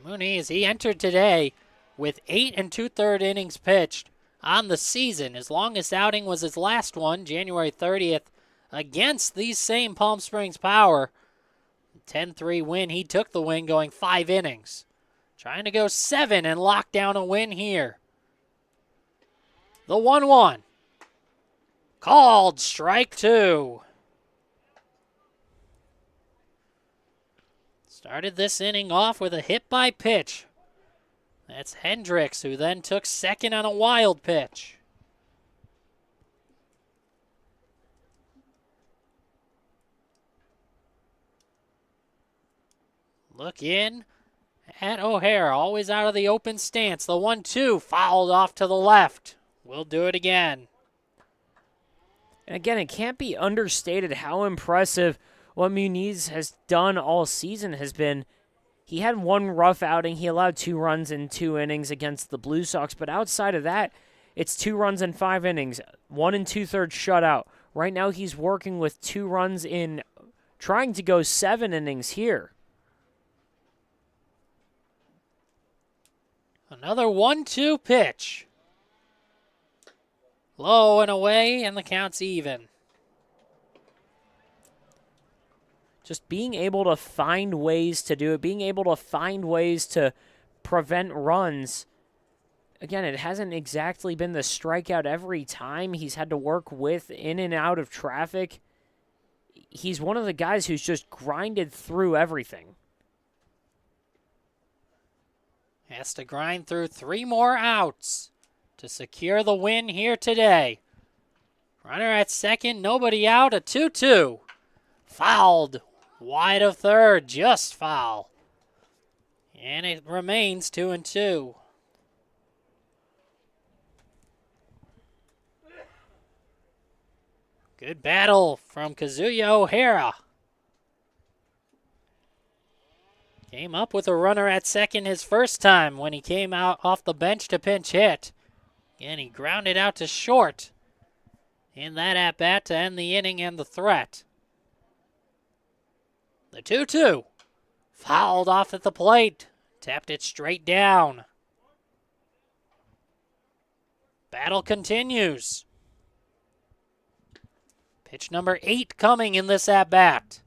Muniz, he entered today with 8 2/3 innings pitched on the season. His longest outing was his last one, January 30th, against these same Palm Springs Power. 10-3 win. He took the win going 5 innings. Trying to go 7 and lock down a win here. The 1-1. Called strike 2. Started this inning off with a hit by pitch. That's Hendricks, who then took 2nd on a wild pitch. Look in at O'Hara, always out of the open stance. The 1-2 fouled off to the left. We'll do it again. And again, it can't be understated how impressive what Muniz has done all season has been. He had one rough outing. He allowed 2 runs in 2 innings against the Blue Sox, but outside of that, it's 2 runs in 5 innings, 1 2/3 shutout. Right now, he's working with 2 runs in trying to go 7 innings here. Another 1-2 pitch. Low and away, and the count's even. Just being able to find ways to do it, being able to find ways to prevent runs. Again, it hasn't exactly been the strikeout every time. He's had to work with in and out of traffic. He's one of the guys who's just grinded through everything. Has to grind through 3 more outs to secure the win here today. Runner at second, nobody out, a 2-2. Fouled wide of third, just foul. And it remains 2-2. Good battle from Kazuya O'Hara. Came up with a runner at second his first time when he came out off the bench to pinch hit. And he grounded out to short in that at-bat to end the inning and the threat. The 2-2. Fouled off at the plate. Tapped it straight down. Battle continues. Pitch number 8 coming in this at-bat.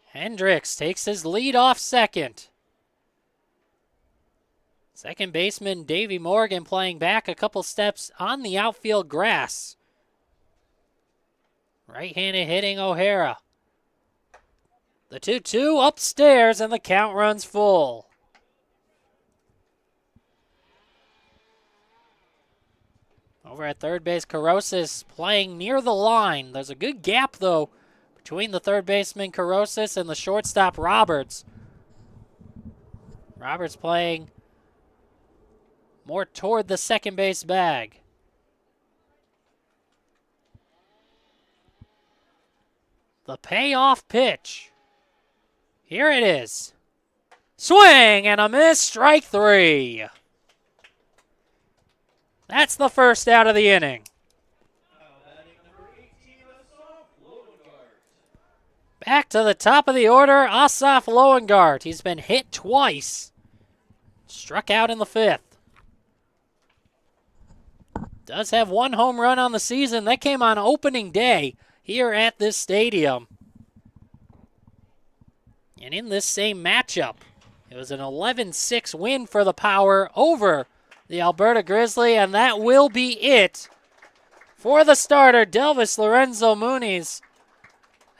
Hendricks takes his lead off second. Second baseman Davey Morgan playing back a couple steps on the outfield grass. Right-handed hitting O'Hara. The 2-2 upstairs and the count runs full. Over at third base, Carosis playing near the line. There's a good gap, though, between the third baseman, Carosis, and the shortstop, Roberts. Roberts playing more toward the second base bag. The payoff pitch. Here it is. Swing and a miss, strike 3. That's the first out of the inning. Back to the top of the order, Asaf Loengart. He's been hit twice. Struck out in the 5th. Does have 1 home run on the season. That came on opening day here at this stadium. And in this same matchup, it was an 11-6 win for the Power over the Alberta Grizzly, and that will be it for the starter, Delvis Lorenzo Muniz.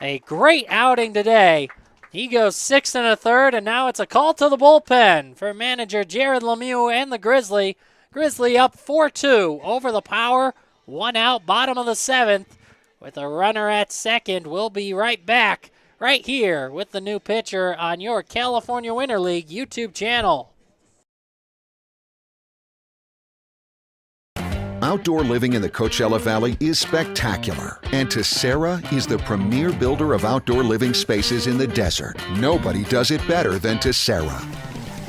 A great outing today. He goes 6 1/3, and now it's a call to the bullpen for manager Jared Lemieux and the Grizzly. Grizzly up 4-2 over the Power. 1 out, bottom of the 7th, with a runner at second. We'll be right back right here with the new pitcher on your California Winter League YouTube channel. Outdoor living in the Coachella Valley is spectacular, and Tessera is the premier builder of outdoor living spaces in the desert. Nobody does it better than Tessera.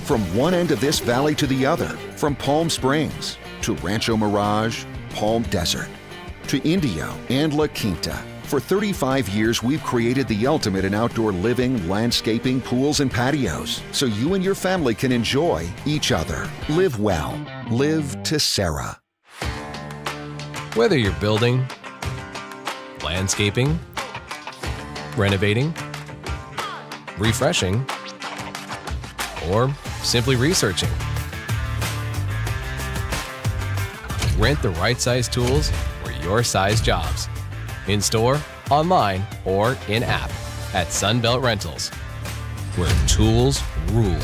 From one end of this valley to the other, from Palm Springs to Rancho Mirage, Palm Desert, to Indio and La Quinta. For 35 years, we've created the ultimate in outdoor living, landscaping, pools, and patios, so you and your family can enjoy each other. Live well. Live Tessera. Whether you're building, landscaping, renovating, refreshing, or simply researching, rent the right size tools for your size jobs. In store, online, or in-app at Sunbelt Rentals, where tools rule.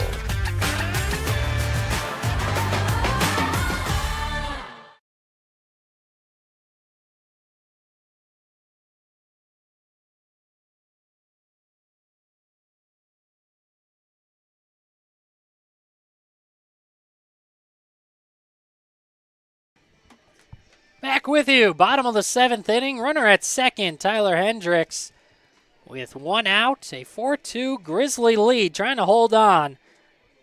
Back with you. Bottom of the 7th inning. Runner at second, Tyler Hendricks. With 1 out, a 4-2 Grizzly lead, trying to hold on.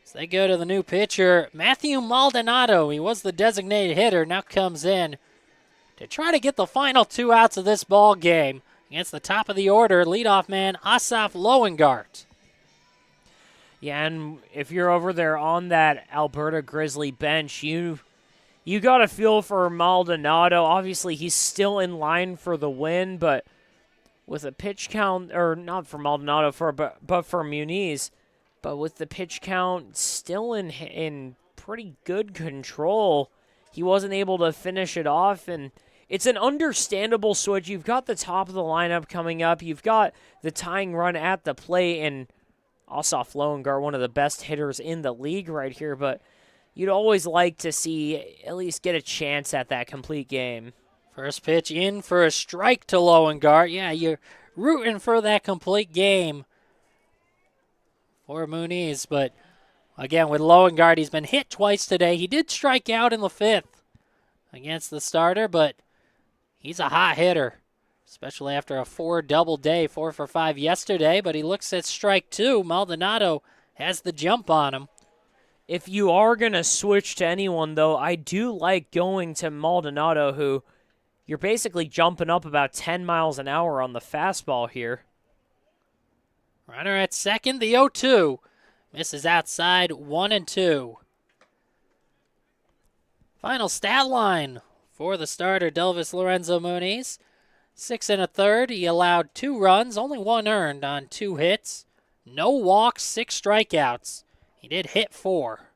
As they go to the new pitcher, Matthew Maldonado. He was the designated hitter, now comes in to try to get the final 2 outs of this ball game against the top of the order, leadoff man Asaf Loengart. Yeah, and if you're over there on that Alberta Grizzly bench, you got to feel for Maldonado. Obviously, he's still in line for the win, but with a pitch count, or not for Maldonado, but for Muniz, but with the pitch count still in pretty good control, he wasn't able to finish it off, and it's an understandable switch. You've got the top of the lineup coming up. You've got the tying run at the plate, and Asaf Loengart, one of the best hitters in the league right here, but you'd always like to see at least get a chance at that complete game. First pitch in for a strike to Loengart. Yeah, you're rooting for that complete game for Muniz, but again, with Loengart, he's been hit twice today. He did strike out in the 5th against the starter, but he's a hot hitter, especially after a 4-double day, 4 for 5 yesterday, but he looks at strike 2. Maldonado has the jump on him. If you are going to switch to anyone, though, I do like going to Maldonado, who you're basically jumping up about 10 miles an hour on the fastball here. Runner at second, the 0-2. Misses outside, 1-2. Final stat line for the starter, Delvis Lorenzo Muniz. 6 1/3. He allowed 2 runs, only 1 earned on 2 hits. No walks, 6 strikeouts. He did hit 4.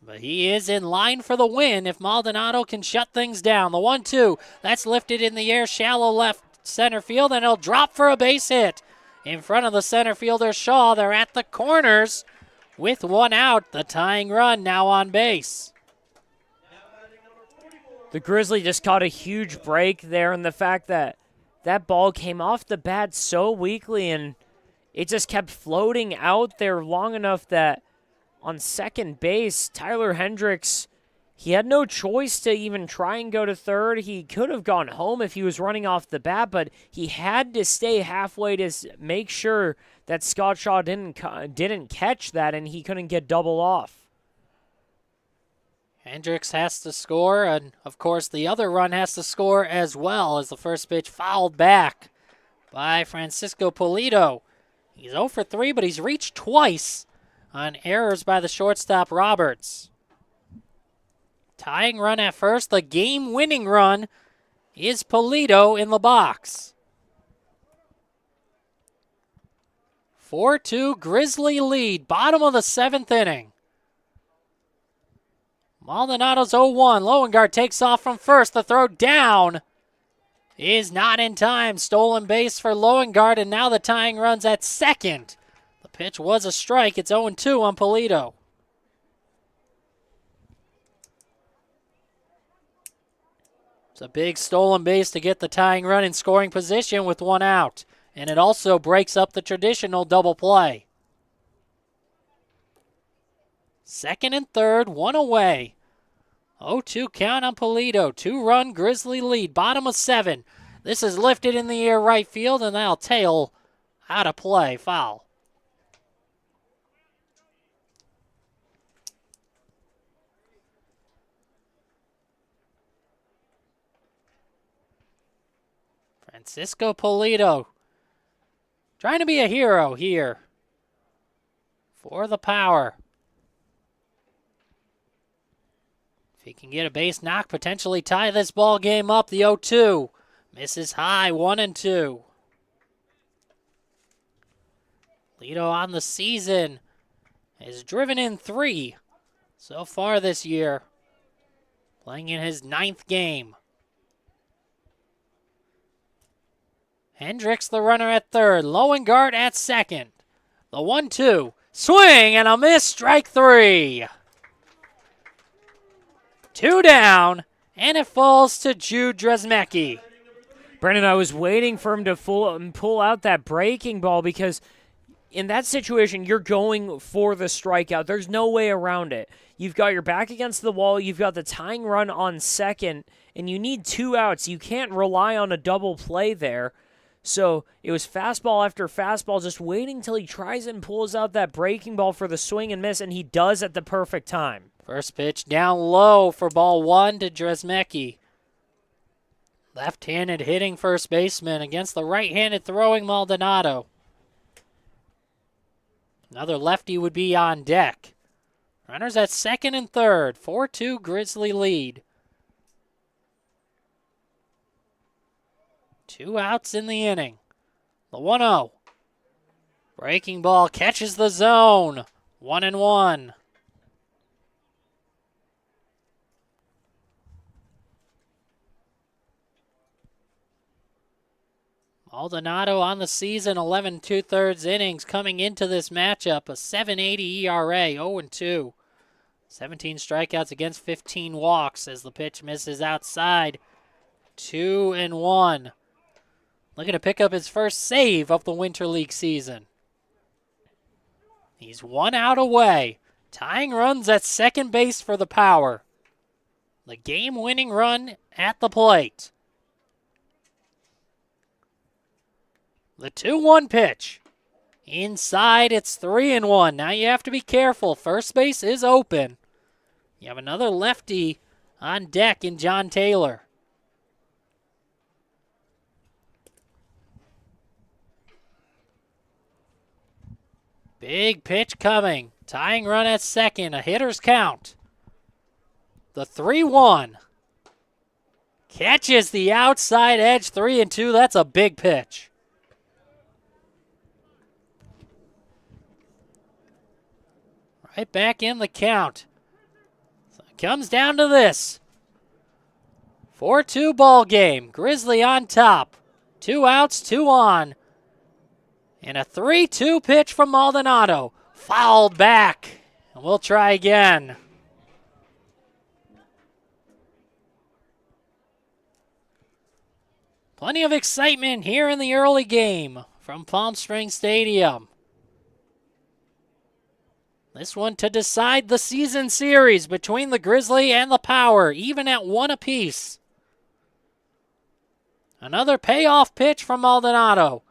But he is in line for the win if Maldonado can shut things down. The 1-2, that's lifted in the air, shallow left center field, and he'll drop for a base hit. In front of the center fielder, Shaw. They're at the corners with 1 out. The tying run now on base. The Grizzly just caught a huge break there, and the fact that that ball came off the bat so weakly and it just kept floating out there long enough that on second base, Tyler Hendricks, he had no choice to even try and go to third. He could have gone home if he was running off the bat, but he had to stay halfway to make sure that Scott Shaw didn't catch that and he couldn't get double off. Hendricks has to score, and of course the other run has to score as well as the first pitch fouled back by Francisco Pulido. He's 0 for 3, but he's reached twice on errors by the shortstop Roberts. Tying run at first, the game-winning run is Pulido in the box. 4-2 Grizzly lead, bottom of the 7th inning. Maldonado's 0-1. Loengart takes off from first. The throw down is not in time. Stolen base for Loengart, and now the tying run's at second. The pitch was a strike. It's 0-2 on Pulido. It's a big stolen base to get the tying run in scoring position with 1 out. And it also breaks up the traditional double play. Second and third, 1 away. 0-2 count on Pulido. 2-run Grizzly lead, bottom of 7. This is lifted in the air right field, and that'll tail out of play. Foul. Francisco Pulido trying to be a hero here for the Power. If he can get a base knock, potentially tie this ball game up. The 0-2 misses high, 1-2. Pulido on the season has driven in 3 so far this year, playing in his 9th game. Hendricks, the runner at third. Loengart at second. The 1-2. Swing and a miss. Strike 3. 2 down, and it falls to Jude Dresmecki. Brendan, I was waiting for him to pull out that breaking ball because in that situation, you're going for the strikeout. There's no way around it. You've got your back against the wall. You've got the tying run on second, and you need 2 outs. You can't rely on a double play there. So it was fastball after fastball, just waiting till he tries and pulls out that breaking ball for the swing and miss, and he does at the perfect time. First pitch down low for ball 1 to Dresmecki. Left-handed hitting first baseman against the right-handed throwing Maldonado. Another lefty would be on deck. Runners at second and third. 4-2 Grizzly lead. 2 outs in the inning. The 1-0. Breaking ball catches the zone. 1-1. Maldonado on the season, 11 2/3 innings coming into this matchup, a 7.80 ERA, 0-2. 17 strikeouts against 15 walks as the pitch misses outside. 2-1. Looking to pick up his first save of the Winter League season. He's 1 out away. Tying runs at second base for the Power. The game-winning run at the plate. The 2-1 pitch. Inside, it's 3-1. Now you have to be careful. First base is open. You have another lefty on deck in John Taylor. Big pitch coming. Tying run at second. A hitter's count. The 3-1. Catches the outside edge. 3-2. That's a big pitch. Right back in the count. So it comes down to this. 4-2 ball game. Grizzly on top. 2 outs, 2 on. And a 3-2 pitch from Maldonado. Fouled back. And we'll try again. Plenty of excitement here in the early game from Palm Springs Stadium. This one to decide the season series between the Grizzly and the Power, even at 1 apiece. Another payoff pitch from Maldonado.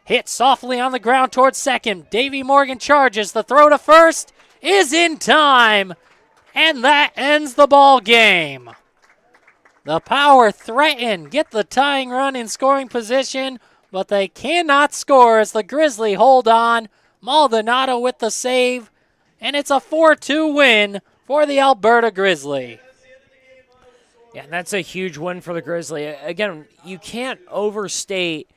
Hit softly on the ground towards second. Davey Morgan charges. The throw to first is in time, and that ends the ball game. The Power threaten, get the tying run in scoring position, but they cannot score as the Grizzly hold on. Maldonado with the save. And it's a 4-2 win for the Alberta Grizzly. Yeah, that's a huge win for the Grizzly. Again, you can't overstate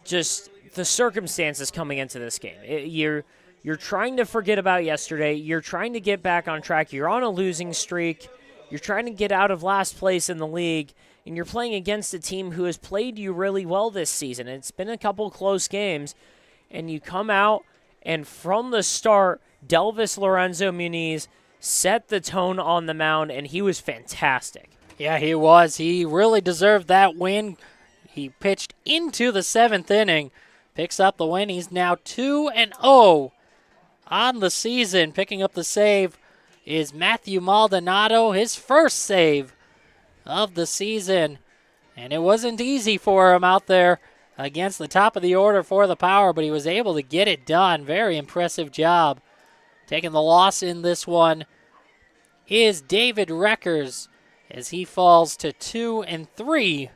just the circumstances coming into this game. You're trying to forget about yesterday. You're trying to get back on track. You're on a losing streak. You're trying to get out of last place in the league. And you're playing against a team who has played you really well this season. It's been a couple close games. And you come out, and from the start, Delvis Lorenzo Muniz set the tone on the mound, and he was fantastic. Yeah, he was. He really deserved that win. He pitched into the 7th inning, picks up the win. He's now 2-0 on the season. Picking up the save is Matthew Maldonado, his first save of the season. And it wasn't easy for him out there against the top of the order for the Power, but he was able to get it done. Very impressive job. Taking the loss in this one is David Reckers as he falls to 2-3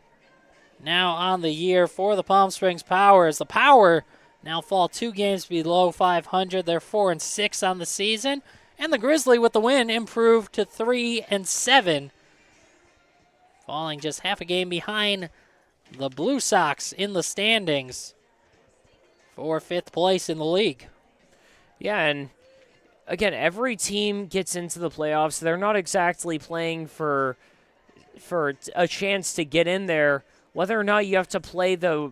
now on the year for the Palm Springs Power. As the Power now fall 2 games below 500. They're 4-6 on the season. And the Grizzly with the win improved to 3-7. Falling just half a game behind the Blue Sox in the standings for 5th place in the league. Yeah, and again, every team gets into the playoffs. They're not exactly playing for a chance to get in there. Whether or not you have to play the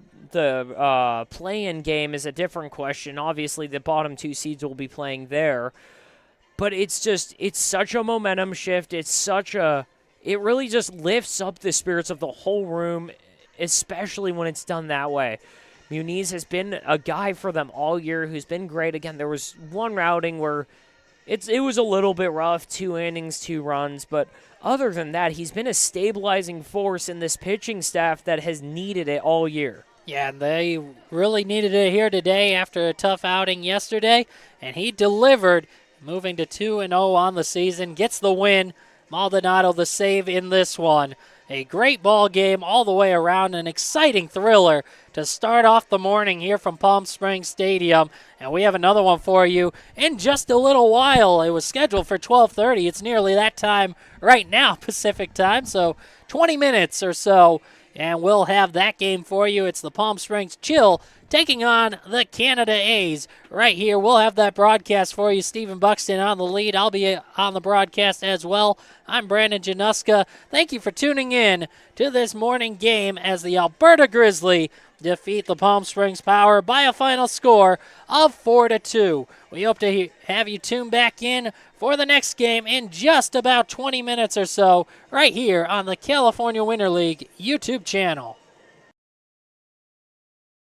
play-in game is a different question. Obviously, the bottom 2 seeds will be playing there. But it's such a momentum shift. It really just lifts up the spirits of the whole room, especially when it's done that way. Muniz has been a guy for them all year who's been great. Again, there was one routing where it was a little bit rough, 2 innings, 2 runs, but other than that, he's been a stabilizing force in this pitching staff that has needed it all year. Yeah, they really needed it here today after a tough outing yesterday, and he delivered, moving to 2-0 on the season, gets the win. Maldonado the save in this one. A great ball game all the way around, an exciting thriller to start off the morning here from Palm Springs Stadium. And we have another one for you in just a little while. It was scheduled for 12:30. It's nearly that time right now, Pacific time, so 20 minutes or so. And we'll have that game for you. It's the Palm Springs Chill taking on the Canada A's right here. We'll have that broadcast for you. Stephen Buxton on the lead. I'll be on the broadcast as well. I'm Brandon Januska. Thank you for tuning in to this morning game as the Alberta Grizzly defeat the Palm Springs Power by a final score of 4-2. We hope to have you tune back in for the next game in just about 20 minutes or so right here on the California Winter League YouTube channel.